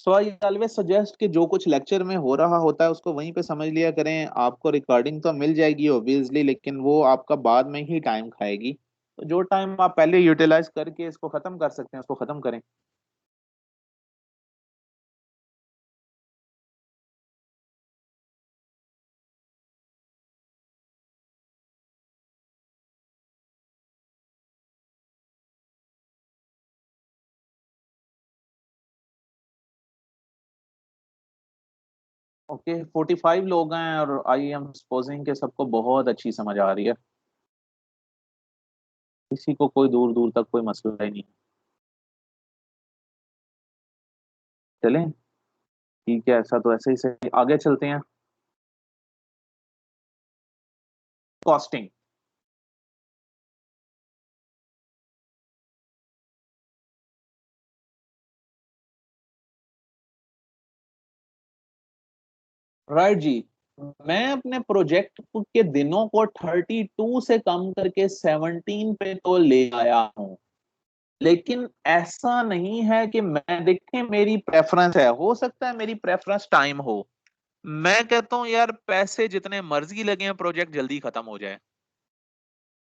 सो आई ऑलवेज सजेस्ट कि जो कुछ लेक्चर में हो रहा होता है उसको वहीं पे समझ लिया करें। आपको रिकॉर्डिंग तो मिल जाएगी ऑब्वियसली, लेकिन वो आपका बाद में ही टाइम खाएगी। तो जो टाइम आप पहले यूटिलाइज करके इसको खत्म कर सकते हैं उसको खत्म करें। ओके 45 लोग हैं और आई एम सपोजिंग के सबको बहुत अच्छी समझ आ रही है, किसी को कोई दूर दूर तक कोई मसला ही नहीं। चलें, ठीक है, ऐसा तो ऐसे ही सही, आगे चलते हैं। कॉस्टिंग। राइट जी। मैं अपने प्रोजेक्ट के दिनों को 32 से कम करके 17 पे तो ले आया हूं, लेकिन ऐसा नहीं है कि मैं देखें मेरी प्रेफरेंस है, हो सकता है मेरी प्रेफरेंस टाइम हो। मैं कहता हूं यार पैसे जितने मर्जी लगे प्रोजेक्ट जल्दी खत्म हो जाए।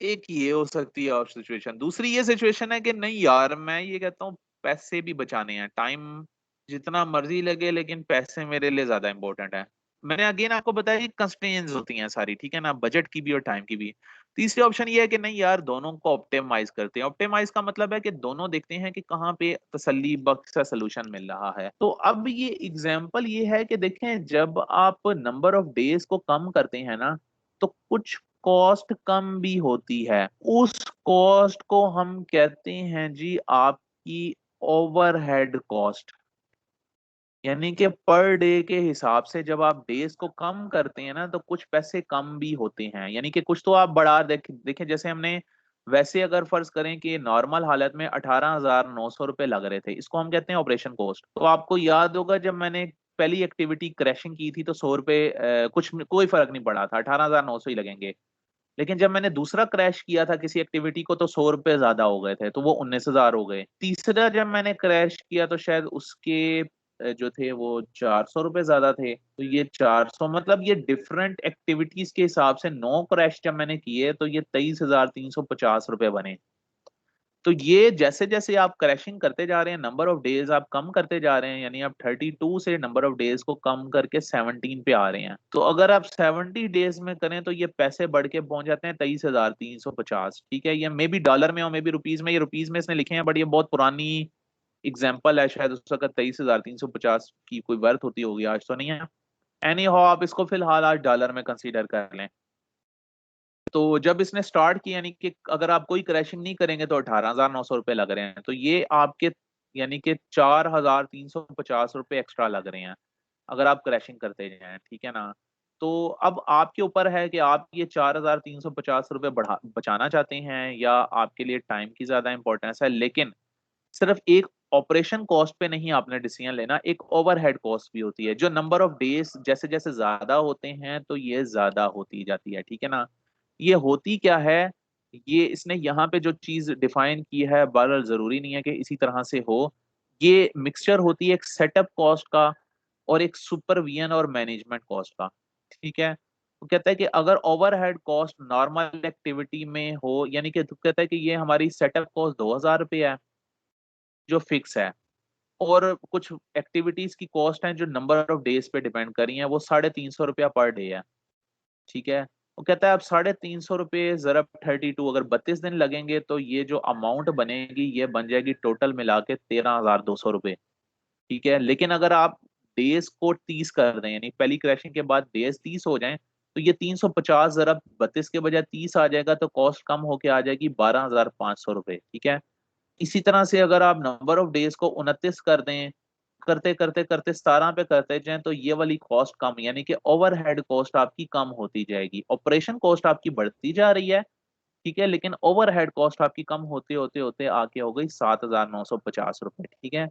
एक ये हो सकती है और सिचुएशन, दूसरी ये सिचुएशन है कि नहीं यार मैं ये कहता हूँ पैसे भी बचाने हैं, टाइम जितना मर्जी लगे लेकिन पैसे मेरे लिए ज्यादा इंपॉर्टेंट है। मैंने अगेन आपको बताया कि कंस्ट्रेंट्स होती हैं सारी, ठीक है ना, बजट की भी और टाइम की भी। तीसरी ऑप्शन ये है कि नहीं यार दोनों को ऑप्टिमाइज करते हैं। ऑप्टिमाइज का मतलब है कि दोनों देखते हैं कि कहाँ पे तसल्ली बख्श सा सोल्यूशन मिल रहा है। तो अब ये एग्जांपल ये है कि देखें जब आप नंबर ऑफ डेज को कम करते हैं ना, तो कुछ कॉस्ट कम भी होती है। उस कॉस्ट को हम कहते हैं जी आपकी ओवरहेड कॉस्ट। यानी कि पर डे के हिसाब से जब आप डेज को कम करते हैं ना तो कुछ पैसे कम भी होते हैं, यानी कि कुछ तो आप बढ़ा देखें जैसे हमने वैसे अगर फर्ज करें कि नॉर्मल हालत में 18,900 रुपये लग रहे थे, इसको हम कहते हैं ऑपरेशन कॉस्ट। तो आपको याद होगा जब मैंने पहली एक्टिविटी क्रैशिंग की थी तो 100 रुपये कुछ कोई फर्क नहीं पड़ा था, 18,900 ही लगेंगे। लेकिन जब मैंने दूसरा क्रैश किया था किसी एक्टिविटी को तो 100 रुपये ज्यादा हो गए थे, तो वो 19,000 हो गए। तीसरा जब मैंने क्रैश किया तो शायद उसके जो थे वो 400 रुपये ज्यादा थे। तो ये 400 मतलब ये डिफरेंट एक्टिविटीज के हिसाब से 9 क्रैश जब मैंने किए तो ये 23,350 रुपये बने। तो ये जैसे जैसे आप क्रैशिंग करते जा रहे हैं नंबर ऑफ डेज आप कम करते जा रहे हैं, यानी आप 32 से नंबर ऑफ डेज को कम करके 17 पे आ रहे हैं। तो अगर आप 70 डेज में करें तो ये पैसे बढ़ के पहुंच जाते हैं 23,350। ठीक है, ये मे बी डॉलर में और मे बी रुपीज में, ये रुपीज में इसने लिखे हैं बट ये बहुत पुरानी एग्जाम्पल है, शायद उस वक्त 23,350 की कोई वर्थ होती होगी, आज तो नहीं है। एनी हाउ आप इसको फिलहाल आज डॉलर में कंसीडर कर लें। तो जब इसने स्टार्ट किया, यानी कि अगर आप कोई क्रैशिंग नहीं करेंगे तो 18,900 रुपये लग रहे हैं, तो ये आपके यानी कि 4,350 रुपये एक्स्ट्रा लग रहे हैं अगर आप क्रैशिंग करते जाएं, ठीक है ना। तो अब आपके ऊपर है कि आप ये 4,350 रुपये बढ़ा बचाना चाहते हैं या आपके लिए टाइम की ज्यादा इंपॉर्टेंस है। लेकिन सिर्फ एक ऑपरेशन कॉस्ट पे नहीं आपने डिसीजन लेना, एक ओवरहेड कॉस्ट भी होती है जो नंबर ऑफ डेज जैसे जैसे ज्यादा होते हैं तो ये ज्यादा होती जाती है, ठीक है ना। ये होती क्या है, ये इसने यहाँ पे जो चीज डिफाइन की है, बहरहाल जरूरी नहीं है कि इसी तरह से हो। ये मिक्सचर होती है एक सेटअप कॉस्ट का और एक सुपरविजन और मैनेजमेंट कॉस्ट का, ठीक है। वो कहता है कि अगर ओवरहेड कॉस्ट नॉर्मल एक्टिविटी में हो, यानी कि तो कहता है कि ये हमारी सेटअप कॉस्ट 2,000 रुपये है जो फिक्स है, और कुछ एक्टिविटीज की कॉस्ट है जो नंबर ऑफ डेज पे डिपेंड कर रही है, वो 350 रुपया पर डे है, ठीक है। वो कहता है अब 350 रुपये जरब 32, अगर 32 दिन लगेंगे तो ये जो अमाउंट बनेगी ये बन जाएगी टोटल मिला के 13,200 रुपये, ठीक है। लेकिन अगर आप डेज को 30 कर दें, यानी पहली क्रैशिंग के बाद डेज 30 हो जाएं, तो ये 350 जरब 32 के बजाय 30 आ जाएगा, तो कॉस्ट कम होके आ जाएगी 12,500 रुपये, ठीक है। इसी तरह से अगर आप नंबर ऑफ डेज को 29 कर दें, करते करते करते 17 पे करते जाएं, तो ये वाली कॉस्ट कम, यानी कि ओवरहेड कॉस्ट आपकी कम होती जाएगी। ऑपरेशन कॉस्ट आपकी बढ़ती जा रही है, ठीक है, लेकिन ओवरहेड कॉस्ट आपकी कम होते होते होते आके हो गई 7,950 रुपये, ठीक है।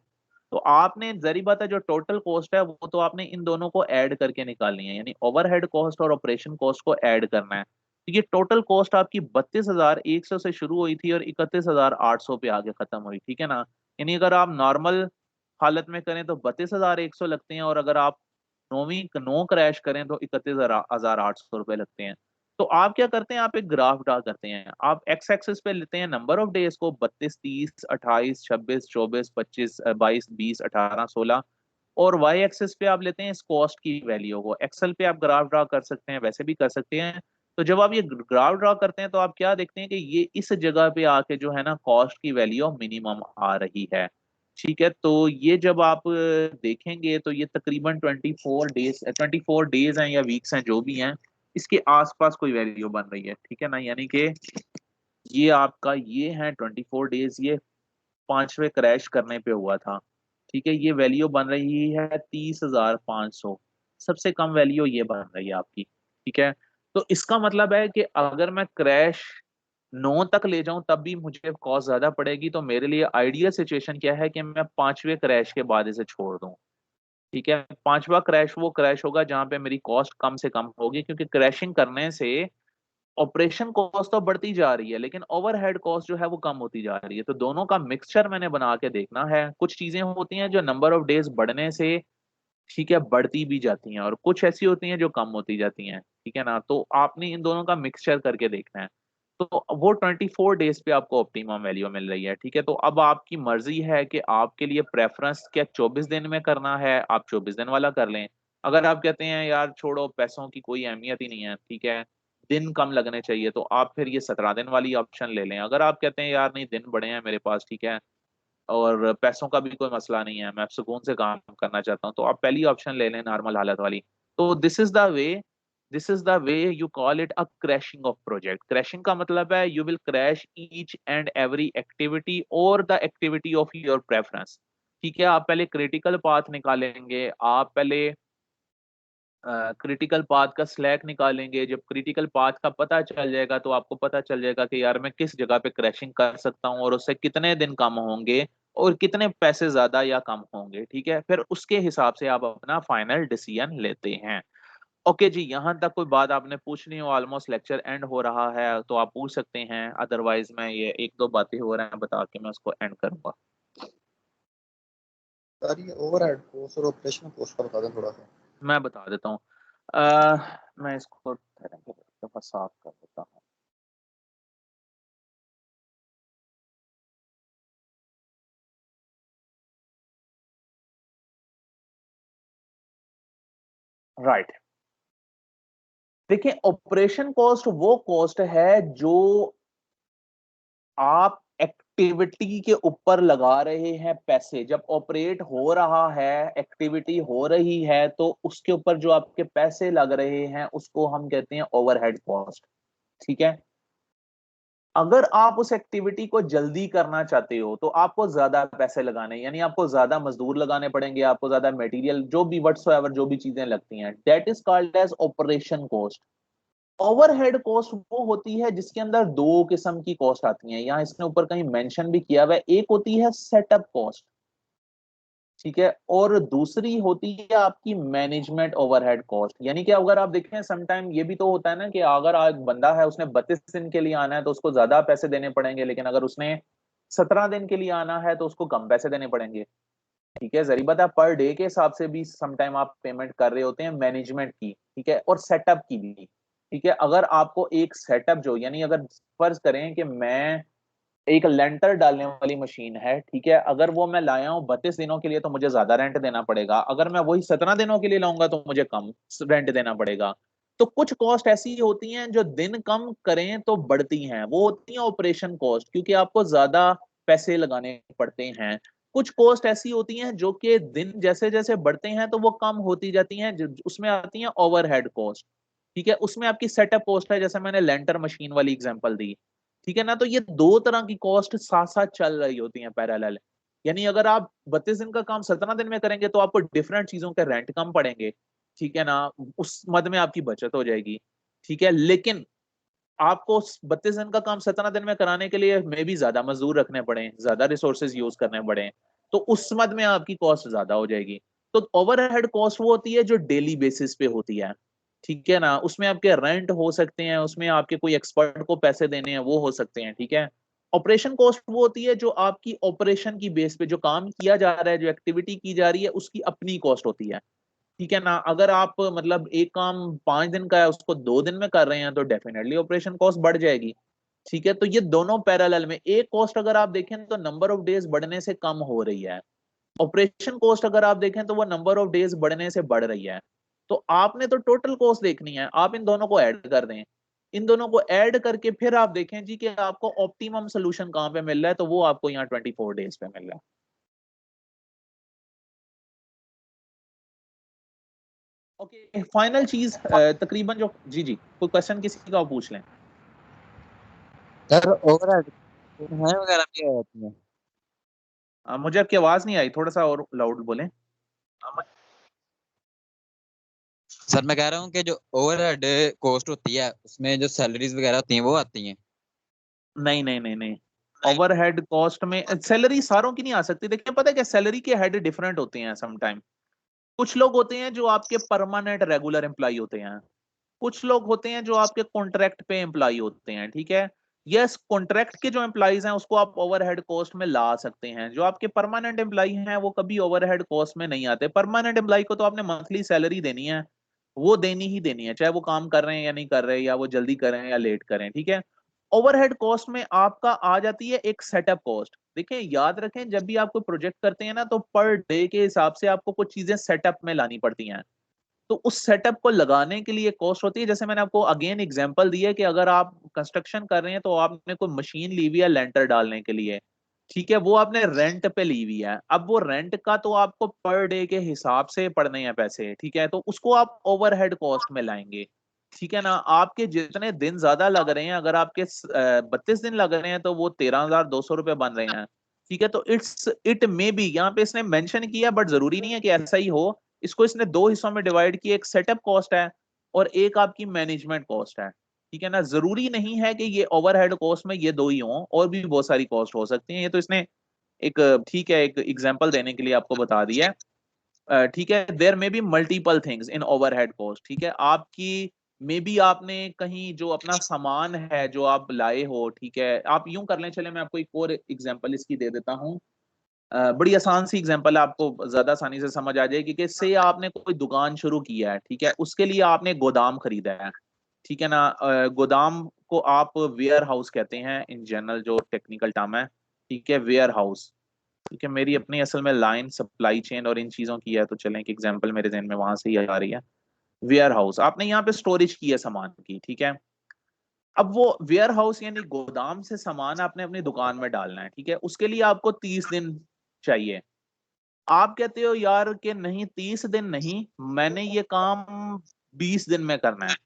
तो आपने जरी बात है जो टोटल कॉस्ट है वो तो आपने इन दोनों को ऐड करके निकालनी है, यानी ओवरहेड कॉस्ट और ऑपरेशन कॉस्ट को ऐड करना है। तो ये टोटल कॉस्ट आपकी 32,100 से शुरू हुई थी और 31,800 पे आगे खत्म हुई, ठीक है ना। यानी अगर आप नॉर्मल हालत में करें तो 32,100 लगते हैं, और अगर आप 9 क्रैश करें तो 31,800 रुपए लगते हैं। तो आप क्या करते हैं, आप एक ग्राफ ड्रा करते हैं, आप एक्स एक्सिस पे लेते हैं नंबर ऑफ डेज को, 32, 30, 28, 26, 24, 25, 22, 20, 18, 16, और वाई एक्सिस पे आप लेते हैं इस कॉस्ट की वैल्यू को। एक्सेल पे आप ग्राफ ड्रा कर सकते हैं, वैसे भी कर सकते हैं। तो जब आप ये ग्राफ ड्रा करते हैं तो आप क्या देखते हैं कि ये इस जगह पे आके जो है ना कॉस्ट की वैल्यू मिनिमम आ रही है। ठीक है, तो ये जब आप देखेंगे तो ये तकरीबन 24 डेज हैं या वीक्स हैं, जो भी हैं, इसके आसपास कोई वैल्यू बन रही है। ठीक है ना, यानी कि ये आपका ये है 24 डेज, ये 5वें क्रैश करने पे हुआ था। ठीक है, ये वैल्यू बन रही है 30,500, सबसे कम वैल्यू ये बन रही है आपकी। ठीक है, तो इसका मतलब है कि अगर मैं क्रैश 9 तक ले जाऊं तब भी मुझे कॉस्ट ज्यादा पड़ेगी। तो मेरे लिए आइडियल सिचुएशन क्या है कि मैं 5वें क्रैश के बाद इसे छोड़ दूं। ठीक है, 5वां क्रैश वो क्रैश होगा जहां पे मेरी कॉस्ट कम से कम होगी, क्योंकि क्रैशिंग करने से ऑपरेशन कॉस्ट तो बढ़ती जा रही है लेकिन ओवरहेड कॉस्ट जो है वो कम होती जा रही है। तो दोनों का मिक्सचर मैंने बना के देखना है। कुछ चीजें होती हैं जो नंबर ऑफ डेज बढ़ने से, ठीक है, बढ़ती भी जाती हैं, और कुछ ऐसी होती हैं जो कम होती जाती हैं। ठीक है ना, तो आपने इन दोनों का मिक्सचर करके देखना है। तो वो 24 डेज पे आपको ऑप्टिमम वैल्यू मिल रही है। ठीक है, तो अब आपकी मर्जी है कि आपके लिए प्रेफरेंस क्या 24 दिन में करना है, आप 24 दिन वाला कर लें। अगर आप कहते हैं यार छोड़ो, पैसों की कोई अहमियत ही नहीं है, ठीक है, दिन कम लगने चाहिए, तो आप फिर ये 17 दिन वाली ऑप्शन ले लें। अगर आप कहते हैं यार नहीं, दिन बड़े हैं मेरे पास, ठीक है, और पैसों का भी कोई मसला नहीं है, मैं सुकून से काम करना चाहता हूँ, तो आप पहली ऑप्शन ले लें, नॉर्मल हालत वाली। तो this is the way you call it a crashing of project. Crashing का मतलब है you will crash each and every activity और the activity of your preference. ठीक है, आप पहले क्रिटिकल पाथ निकालेंगे, आप पहले क्रिटिकल पाथ का स्लैक निकालेंगे। जब क्रिटिकल पाथ का पता चल जाएगा तो आपको पता चल जाएगा कि यार मैं किस जगह पे क्रैशिंग कर सकता हूँ और उससे कितने दिन कम होंगे और कितने पैसे ज्यादा या कम होंगे। ठीक है, फिर उसके हिसाब से आप अपना फाइनल डिसीजन लेते हैं। ओके जी, यहाँ तक कोई बात आपने पूछनी हो, ऑलमोस्ट लेक्चर एंड हो रहा है, तो आप पूछ सकते हैं, अदरवाइज मैं ये एक दो बातें हो रहे हैं बता के मैं उसको एंड करूंगा। सर ये ओवरहेड कॉस्ट और ऑपरेशन कॉस्ट का बता दें थोड़ा सा। मैं बता देता हूँ, मैं इसको दफा साफ कर देता हूँ। राइट, देखिए, ऑपरेशन कॉस्ट वो कॉस्ट है जो आप एक्टिविटी के ऊपर लगा रहे हैं पैसे। जब ऑपरेट हो रहा है, एक्टिविटी हो रही है, तो उसके ऊपर जो आपके पैसे लग रहे हैं उसको हम कहते हैं ओवरहेड कॉस्ट। ठीक है, अगर आप उस एक्टिविटी को जल्दी करना चाहते हो तो आपको ज्यादा पैसे लगाने, यानी आपको ज्यादा मजदूर लगाने पड़ेंगे, आपको ज्यादा मटेरियल, जो भी व्हाटसोएवर जो भी चीजें लगती हैं, that is called as operation cost. Overhead cost वो होती है जिसके अंदर दो किस्म की कॉस्ट आती हैं, यहाँ इसने ऊपर कहीं मेंशन भी किया हुआ है। एक होती है सेटअप कॉस्ट, ठीक है, और दूसरी होती है आपकी मैनेजमेंट ओवरहेड कॉस्ट। यानी कि अगर आप देखें, समटाइम ये भी तो होता है ना कि अगर आज बंदा है उसने 32 दिन के लिए आना है तो उसको ज्यादा पैसे देने पड़ेंगे, लेकिन अगर उसने 17 दिन के लिए आना है तो उसको कम पैसे देने पड़ेंगे। ठीक है, जरी बात है, पर डे के हिसाब से भी समटाइम आप पेमेंट कर रहे होते हैं मैनेजमेंट की, ठीक है, और सेटअप की भी। ठीक है, अगर आपको एक सेटअप जो, यानी अगर फर्ज करें कि मैं एक लेंटर डालने वाली मशीन है, ठीक है, अगर वो मैं लाया हूं 32 दिनों के लिए तो मुझे ज्यादा रेंट देना पड़ेगा, अगर मैं वही 17 दिनों के लिए लाऊंगा तो मुझे कम रेंट देना पड़ेगा। तो कुछ कॉस्ट ऐसी होती हैं जो दिन कम करें तो बढ़ती हैं, वो होती है ऑपरेशन कॉस्ट, क्योंकि आपको ज्यादा पैसे लगाने पड़ते हैं। कुछ कॉस्ट ऐसी होती हैं जो कि दिन जैसे जैसे बढ़ते हैं तो वो कम होती जाती हैं, उसमें आती हैं ओवरहेड कॉस्ट। ठीक है, उसमें आपकी सेटअप कॉस्ट है, जैसे मैंने लेंटर मशीन वाली एग्जांपल दी। ठीक है ना, तो ये दो तरह की कॉस्ट साथ साथ चल रही होती हैं पैरेलल। यानी अगर आप 32 दिन का काम 17 दिन में करेंगे तो आपको डिफरेंट चीजों के रेंट कम पड़ेंगे, ठीक है ना, उस मद में आपकी बचत हो जाएगी। ठीक है, लेकिन आपको 32 दिन का काम 17 दिन में कराने के लिए मे भी ज्यादा मजदूर रखने पड़े, ज्यादा रिसोर्सेज यूज करने पड़े, तो उस मद में आपकी कॉस्ट ज्यादा हो जाएगी। तो ओवरहेड कॉस्ट वो होती है जो डेली बेसिस पे होती है। ठीक है ना, उसमें आपके रेंट हो सकते हैं, उसमें आपके कोई एक्सपर्ट को पैसे देने हैं वो हो सकते हैं। ठीक है, ऑपरेशन कॉस्ट वो होती है जो आपकी ऑपरेशन की बेस पे जो काम किया जा रहा है, जो एक्टिविटी की जा रही है, उसकी अपनी कॉस्ट होती है, ठीक है ना। अगर आप मतलब एक काम 5 दिन का है उसको 2 दिन में कर रहे हैं तो डेफिनेटली ऑपरेशन कॉस्ट बढ़ जाएगी, ठीक है। तो ये दोनों पैरेलल में, एक कॉस्ट अगर आप देखें तो नंबर ऑफ डेज बढ़ने से कम हो रही है, ऑपरेशन कॉस्ट अगर आप देखें तो वो नंबर ऑफ डेज बढ़ने से बढ़ रही है। तो आपने तो टोटल कॉस्ट देखनी है, आप इन दोनों को ऐड कर दें, इन दोनों को ऐड करके फिर आप देखें जी कि आपको ऑप्टिमम सोल्यूशन कहां पे मिल रहा है, तो वो आपको यहाँ 24 डेज पे मिल रहा है। ओके, फाइनल चीज तकरीबन जो, जी जी कोई क्वेश्चन किसी का पूछ लें। सर ओवरहेड है वगैरह भी होती है? मुझे आपकी आवाज नहीं आई, थोड़ा सा और लाउड बोलें। सर मैं कह रहा हूँ कि जो ओवरहेड कॉस्ट होती है उसमें जो सैलरीज वगैरह होती हैं वो आती हैं? नहीं नहीं नहीं नहीं, ओवरहेड कॉस्ट में सैलरी सारों की नहीं आ सकती। देखिए पता है क्या, सैलरी के हेड डिफरेंट होते हैं समटाइम। कुछ लोग होते हैं जो आपके परमानेंट रेगुलर एम्प्लॉय होते हैं, कुछ लोग होते हैं जो आपके कॉन्ट्रैक्ट पे एम्प्लॉय होते हैं, ठीक है। यस, कॉन्ट्रैक्ट के जो एम्प्लॉयज हैं उसको आप ओवरहेड कॉस्ट में ला सकते हैं, जो आपके परमानेंट एम्प्लॉय हैं वो कभी ओवरहेड कॉस्ट में नहीं आते। परमानेंट एम्प्लॉय को तो आपने मंथली सैलरी देनी है, वो देनी ही देनी है, चाहे वो काम कर रहे हैं या नहीं कर रहे, या वो जल्दी करें या लेट करें, ठीक है। ओवरहेड कॉस्ट में आपका आ जाती है एक सेटअप कॉस्ट। देखिए याद रखें, जब भी आप कोई प्रोजेक्ट करते हैं ना तो पर डे के हिसाब से आपको कुछ चीजें सेटअप में लानी पड़ती हैं, तो उस सेटअप को लगाने के लिए कॉस्ट होती है। जैसे मैंने आपको अगेन एग्जांपल दी है कि अगर आप कंस्ट्रक्शन कर रहे हैं तो आपने कोई मशीन ली हुई है लेंटर डालने के लिए, ठीक है, वो आपने रेंट पे ली हुई है। अब वो रेंट का तो आपको पर डे के हिसाब से पड़ने हैं पैसे, ठीक है, तो उसको आप ओवरहेड कॉस्ट में लाएंगे, ठीक है ना। आपके जितने दिन ज्यादा लग रहे हैं, अगर आपके 32 दिन लग रहे हैं तो वो 13,200 रुपये बन रहे हैं, ठीक है। तो इट मे बी, यहाँ पे इसने मेंशन किया बट जरूरी नहीं है कि ऐसा ही हो। इसको इसने दो हिस्सों में डिवाइड किया, एक सेटअप कॉस्ट है और एक आपकी मैनेजमेंट कॉस्ट है, ठीक है ना। जरूरी नहीं है कि ये ओवरहेड कॉस्ट में ये दो ही हों, और भी बहुत सारी कॉस्ट हो सकती हैं। ये तो इसने एक, ठीक है, एक एग्जांपल देने के लिए आपको बता दिया है, ठीक है। There may be multiple things in overhead cost, ठीक है। आपकी मे बी आपने कहीं जो अपना सामान है जो आप लाए हो, ठीक है, आप यूं कर लें, चले मैं आपको एक और एग्जांपल इसकी दे देता हूँ। बड़ी आसान सी एग्जांपल है, आपको ज्यादा आसानी से समझ आ जाएगी कि से आपने कोई दुकान शुरू किया है, ठीक है, उसके लिए आपने गोदाम खरीदा है, ठीक है ना। गोदाम को आप वेयर हाउस कहते हैं इन जनरल, जो टेक्निकल टर्म है, ठीक है, वेयर हाउस, ठीक है। मेरी अपनी असल में लाइन सप्लाई चेन और इन चीजों की है, तो चलें कि एग्जांपल मेरे जहन में वहां से ही आ रही है। वेयर हाउस, आपने यहाँ पे स्टोरेज की है सामान की, ठीक है। अब वो वेयर हाउस यानी गोदाम से सामान आपने अपनी दुकान में डालना है, ठीक है, उसके लिए आपको 30 दिन चाहिए। आप कहते हो यार कि नहीं 30 दिन नहीं, मैंने ये काम 20 दिन में करना है।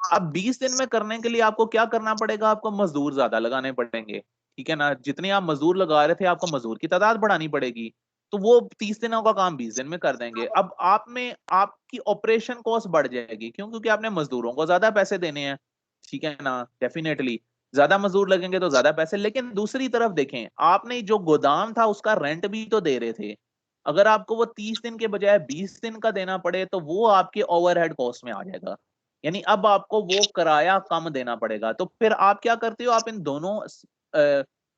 अब 20 दिन में करने के लिए आपको क्या करना पड़ेगा, आपको मजदूर ज्यादा लगाने पड़ेंगे, ठीक है ना। जितने आप मजदूर लगा रहे थे आपको मजदूर की तादाद बढ़ानी पड़ेगी, तो वो 30 दिनों का काम 20 दिन में कर देंगे। अब आप में आपकी ऑपरेशन कॉस्ट बढ़ जाएगी, क्यों? क्योंकि आपने मजदूरों को ज्यादा पैसे देने हैं, ठीक है ना, डेफिनेटली ज्यादा मजदूर लगेंगे तो ज्यादा पैसे। लेकिन दूसरी तरफ देखें, आपने जो गोदाम था उसका रेंट भी तो दे रहे थे, अगर आपको वो 30 दिन के बजाय 20 दिन का देना पड़े तो वो आपके ओवरहेड कॉस्ट में आ जाएगा, यानी अब आपको वो किराया कम देना पड़ेगा। तो फिर आप क्या करते हो, आप इन दोनों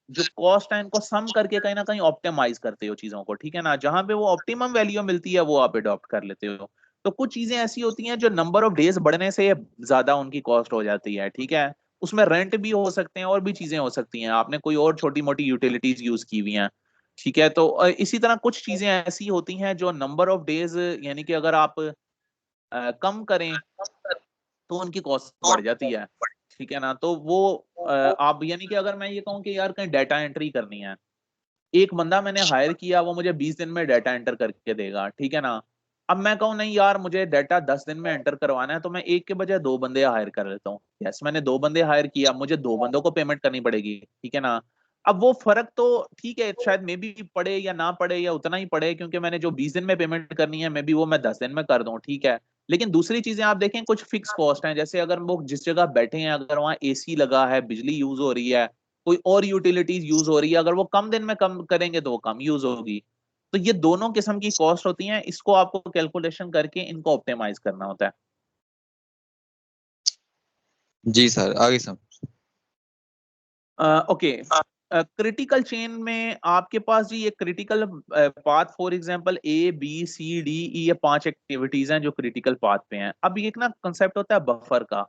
जो कॉस्ट है इनको सम करके कहीं ना कहीं ऑप्टिमाइज करते हो चीजों को, ठीक है ना। जहां पे वो ऑप्टिमम वैल्यू मिलती है वो आप अडॉप्ट कर लेते हो। तो कुछ चीजें ऐसी होती हैं जो नंबर ऑफ डेज बढ़ने से ज्यादा उनकी कॉस्ट हो जाती है, ठीक है। उसमें रेंट भी हो सकते हैं और भी चीजें हो सकती हैं, आपने कोई और छोटी मोटी यूटिलिटीज यूज की हुई हैं, ठीक है। तो इसी तरह कुछ चीजें ऐसी होती हैं जो नंबर ऑफ डेज, यानी कि अगर आप कम करें तो उनकी कॉस्ट बढ़ जाती है, ठीक है ना। तो वो आप, यानी कि अगर मैं ये कहूँ कि यार कहीं डाटा एंट्री करनी है, एक बंदा मैंने हायर किया, वो मुझे 20 दिन में डाटा एंटर करके देगा, ठीक है ना। अब मैं कहूँ नहीं यार मुझे डाटा 10 दिन में एंटर करवाना है, तो मैं एक के बजाय दो बंदे हायर कर लेता हूँ। यस, मैंने दो बंदे हायर किया, मुझे दो बंदों को पेमेंट करनी पड़ेगी, ठीक है ना। अब वो फर्क तो ठीक है, शायद मे बी पड़े या ना पड़े या उतना ही पड़े, क्योंकि मैंने जो 20 दिन में पेमेंट करनी है मे बी वो मैं 10 दिन में कर दूं, ठीक है। लेकिन दूसरी चीजें आप देखें, कुछ फिक्स कॉस्ट हैं, जैसे अगर वो जिस जगह बैठे हैं अगर वहाँ एसी लगा है, बिजली यूज हो रही है, कोई और यूटिलिटीज यूज हो रही है, अगर वो कम दिन में कम करेंगे तो वो कम यूज होगी। तो ये दोनों किस्म की कॉस्ट होती हैं, इसको आपको कैलकुलेशन करके इनको ऑप्टिमाइज करना होता है। जी सर, आगे सर। ओके, क्रिटिकल चेन में आपके पास जी ये critical path, for example A B C D E, ये 5 एक्टिविटीज हैं जो क्रिटिकल पाथ पे हैं। अब ये एक ना कंसेप्ट होता है बफर का,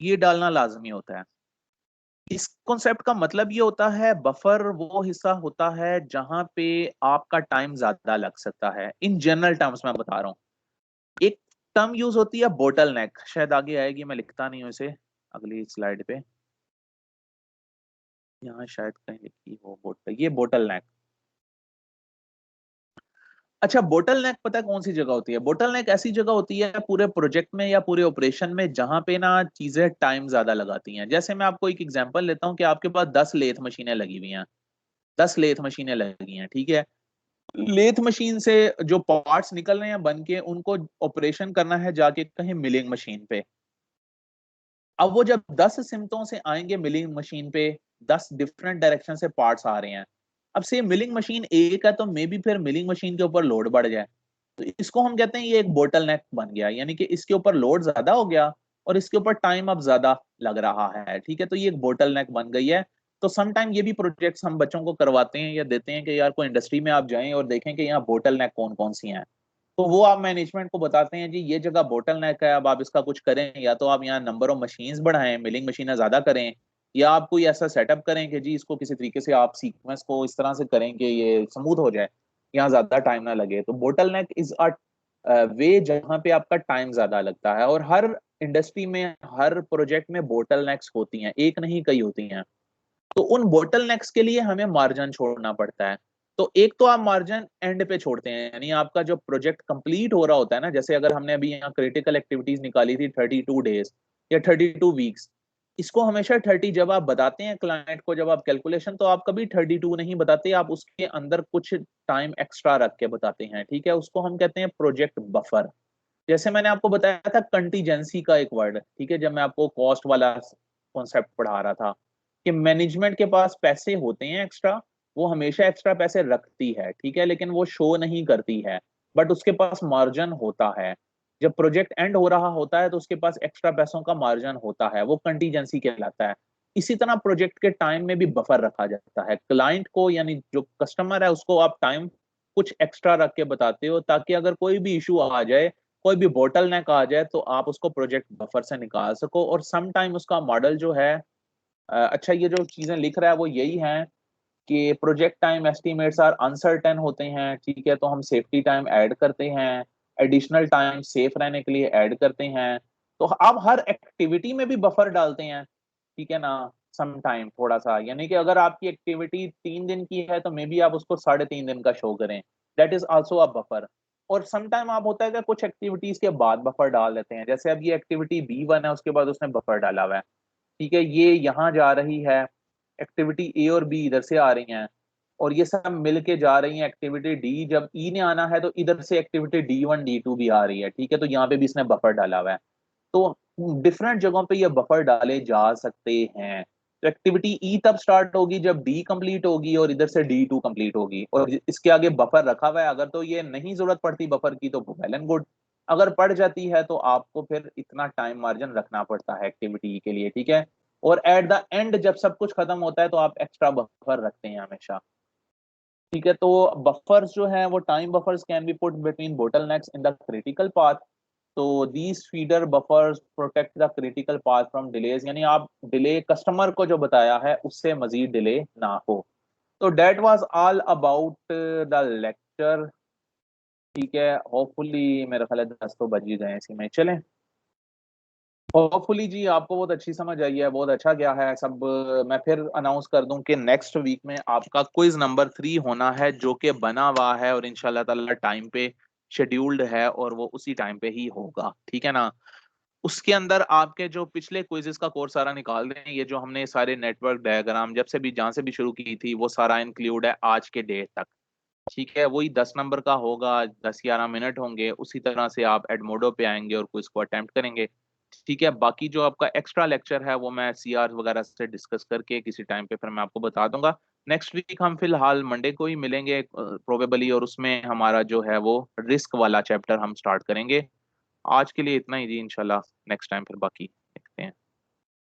ये डालना लाजमी होता है। इस कॉन्सेप्ट का मतलब ये होता है बफर वो हिस्सा होता है जहां पे आपका टाइम ज्यादा लग सकता है। इन जनरल टर्म्स में बता रहा हूँ। एक टर्म यूज होती है बोटल नेक, शायद आगे आएगी, मैं लिखता नहीं हूँ इसे अगली स्लाइड पे, यहाँ शायद कहीं लिखी हो बोटल, ये बोटल नेक। अच्छा, बोटल नेक पता है कौन सी जगह होती है? बोटल नेक ऐसी जगह होती है पूरे प्रोजेक्ट में या पूरे ऑपरेशन में जहां पे ना चीजें टाइम ज्यादा लगाती हैं। जैसे मैं आपको एक एग्जांपल लेता हूँ कि आपके पास 10 लेथ मशीनें लगी हुई हैं, 10 लेथ मशीनें लगी हैं, ठीक है। लेथ मशीन से जो पार्ट्स निकल रहे हैं बन के, उनको ऑपरेशन करना है जाके कहीं मिलिंग मशीन पे। अब वो जब 10 सिमटों से आएंगे मिलिंग मशीन पे, 10 डिफरेंट डायरेक्शन से पार्ट्स आ रहे हैं। अब से मिलिंग मशीन एक है तो मे बी फिर मिलिंग मशीन के ऊपर लोड बढ़ जाए, तो इसको हम कहते हैं ये एक बोटल नेक बन गया, यानी कि इसके ऊपर लोड ज्यादा हो गया और इसके ऊपर टाइम अब ज्यादा लग रहा है, ठीक है। तो ये एक बोटल नेक बन गई है। तो सम टाइम ये भी प्रोजेक्ट्स हम बच्चों को करवाते हैं या देते हैं कि यार कोई इंडस्ट्री में आप जाएं और देखें कि यहाँ बोटल नेक कौन कौन सी हैं। तो वो आप मैनेजमेंट को बताते हैं जी ये जगह बोटल नेक है, अब आप इसका कुछ करें, या तो आप यहाँ नंबर ऑफ मशीन्स बढ़ाएं, मिलिंग मशीनें ज्यादा करें, या आप कोई ऐसा सेटअप करें कि जी इसको किसी तरीके से आप सीक्वेंस को इस तरह से करें कि ये स्मूथ हो जाए, यहाँ ज्यादा टाइम ना लगे। तो बोटल नेक इज अ वे जहाँ पे आपका टाइम ज्यादा लगता है, और हर इंडस्ट्री में हर प्रोजेक्ट में बोटल नेक्स होती हैं, एक नहीं कई होती हैं। तो उन बोटल नेक्स के लिए हमें मार्जिन छोड़ना पड़ता है। तो एक तो आप मार्जिन एंड पे छोड़ते हैं, यानी आपका जो प्रोजेक्ट कंप्लीट हो रहा होता है ना, जैसे अगर हमने अभी यहाँ क्रिटिकल एक्टिविटीज निकाली थी 32 डेज या 32 वीक्स, इसको हमेशा 30 जब आप बताते हैं क्लाइंट को, जब आप कैलकुलेशन, तो आप कभी 32 नहीं बताते, आप उसके अंदर कुछ टाइम एक्स्ट्रा रख के बताते हैं, ठीक है। उसको हम कहते हैं प्रोजेक्ट बफर। जैसे मैंने आपको बताया था कंटीजेंसी का एक वर्ड, ठीक है, जब मैं आपको कॉस्ट वाला कॉन्सेप्ट पढ़ा रहा था कि मैनेजमेंट के पास पैसे होते हैं एक्स्ट्रा, वो हमेशा एक्स्ट्रा पैसे रखती है, ठीक है, लेकिन वो शो नहीं करती है, बट उसके पास मार्जिन होता है। जब प्रोजेक्ट एंड हो रहा होता है तो उसके पास एक्स्ट्रा पैसों का मार्जिन होता है, वो कंटीजेंसी कहलाता है। इसी तरह प्रोजेक्ट के टाइम में भी बफर रखा जाता है। क्लाइंट को यानी जो कस्टमर है उसको आप टाइम कुछ एक्स्ट्रा रख के बताते हो, ताकि अगर कोई भी इशू आ जाए, कोई भी बोटल नेक आ जाए, तो आप उसको प्रोजेक्ट बफर से निकाल सको। और सम टाइम उसका मॉडल जो है, अच्छा ये जो चीजें लिख रहा है वो यही है कि project time estimates are uncertain होते हैं, ठीक है, तो हम सेफ्टी टाइम ऐड करते हैं, एडिशनल टाइम सेफ रहने के लिए ऐड करते हैं। तो आप हर एक्टिविटी में भी बफर डालते हैं, ठीक है ना, सम टाइम थोड़ा सा, यानी कि अगर आपकी एक्टिविटी 3 दिन की है तो मे बी आप उसको 3.5 दिन का शो करें, that is also a buffer. और सम टाइम आप होता है कि कुछ एक्टिविटीज के बाद बफर डाल देते हैं, जैसे अब ये एक्टिविटी B1 है, उसके बाद उसने बफर डाला हुआ है, ठीक है, ये यहाँ जा रही है, एक्टिविटी ए और बी इधर से आ रही हैं, और ये सब मिलके जा रही हैं एक्टिविटी डी। जब ई ने आना है तो इधर से एक्टिविटी D1 D2 भी आ रही है, ठीक है, तो यहाँ पे भी इसने बफर डाला हुआ है। तो डिफरेंट जगहों पे ये बफर डाले जा सकते हैं। तो एक्टिविटी ई तब स्टार्ट होगी जब डी कंप्लीट होगी और इधर से D2 कंप्लीट होगी, और इसके आगे बफर रखा हुआ है। अगर तो ये नहीं जरूरत पड़ती बफर की तो वेल एंड गुड, अगर पड़ जाती है तो आपको फिर इतना टाइम मार्जिन रखना पड़ता है एक्टिविटी के लिए, ठीक है। और एट द एंड जब सब कुछ खत्म होता है तो आप एक्स्ट्रा बफर रखते हैं हमेशा, ठीक है। तो बफर्स जो है वो time buffers can be put between bottlenecks in the critical path. तो these feeder buffers protect the critical path from delays, यानी आप डिले कस्टमर को जो बताया है उससे मजीद डिले ना हो। तो that was all about the lecture, ठीक है। होपफुली मेरा ख्याल है 10 तो बज ही गए इसी में, चलें। होपफुली जी आपको बहुत अच्छी समझ आई है, बहुत अच्छा गया है सब। मैं फिर अनाउंस कर दूं कि नेक्स्ट वीक में आपका क्विज नंबर 3 होना है, जो कि बना हुआ है और इंशाल्लाह ताला टाइम पे शेड्यूल्ड है, और वो उसी टाइम पे ही होगा, ठीक है ना। उसके अंदर आपके जो पिछले क्विजेस का कोर्स सारा निकाल दें, ये जो हमने सारे नेटवर्क डायग्राम जब से भी जहां से भी शुरू की थी वो सारा इंक्लूड है आज के डेट तक, ठीक है। वही 10 नंबर का होगा, 10-11 मिनट होंगे, उसी तरह से आप एडमोडो पे आएंगे और क्विज को अटेम्प्ट करेंगे, ठीक है। बाकी जो आपका एक्स्ट्रा लेक्चर है वो मैं CR वगैरह से डिस्कस करके किसी टाइम पे फिर मैं आपको बता दूंगा। नेक्स्ट वीक हम फिलहाल मंडे को ही मिलेंगे प्रोबेबली, और उसमें हमारा जो है वो रिस्क वाला चैप्टर हम स्टार्ट करेंगे। आज के लिए इतना ही जी, इंशाल्लाह नेक्स्ट टाइम फिर बाकी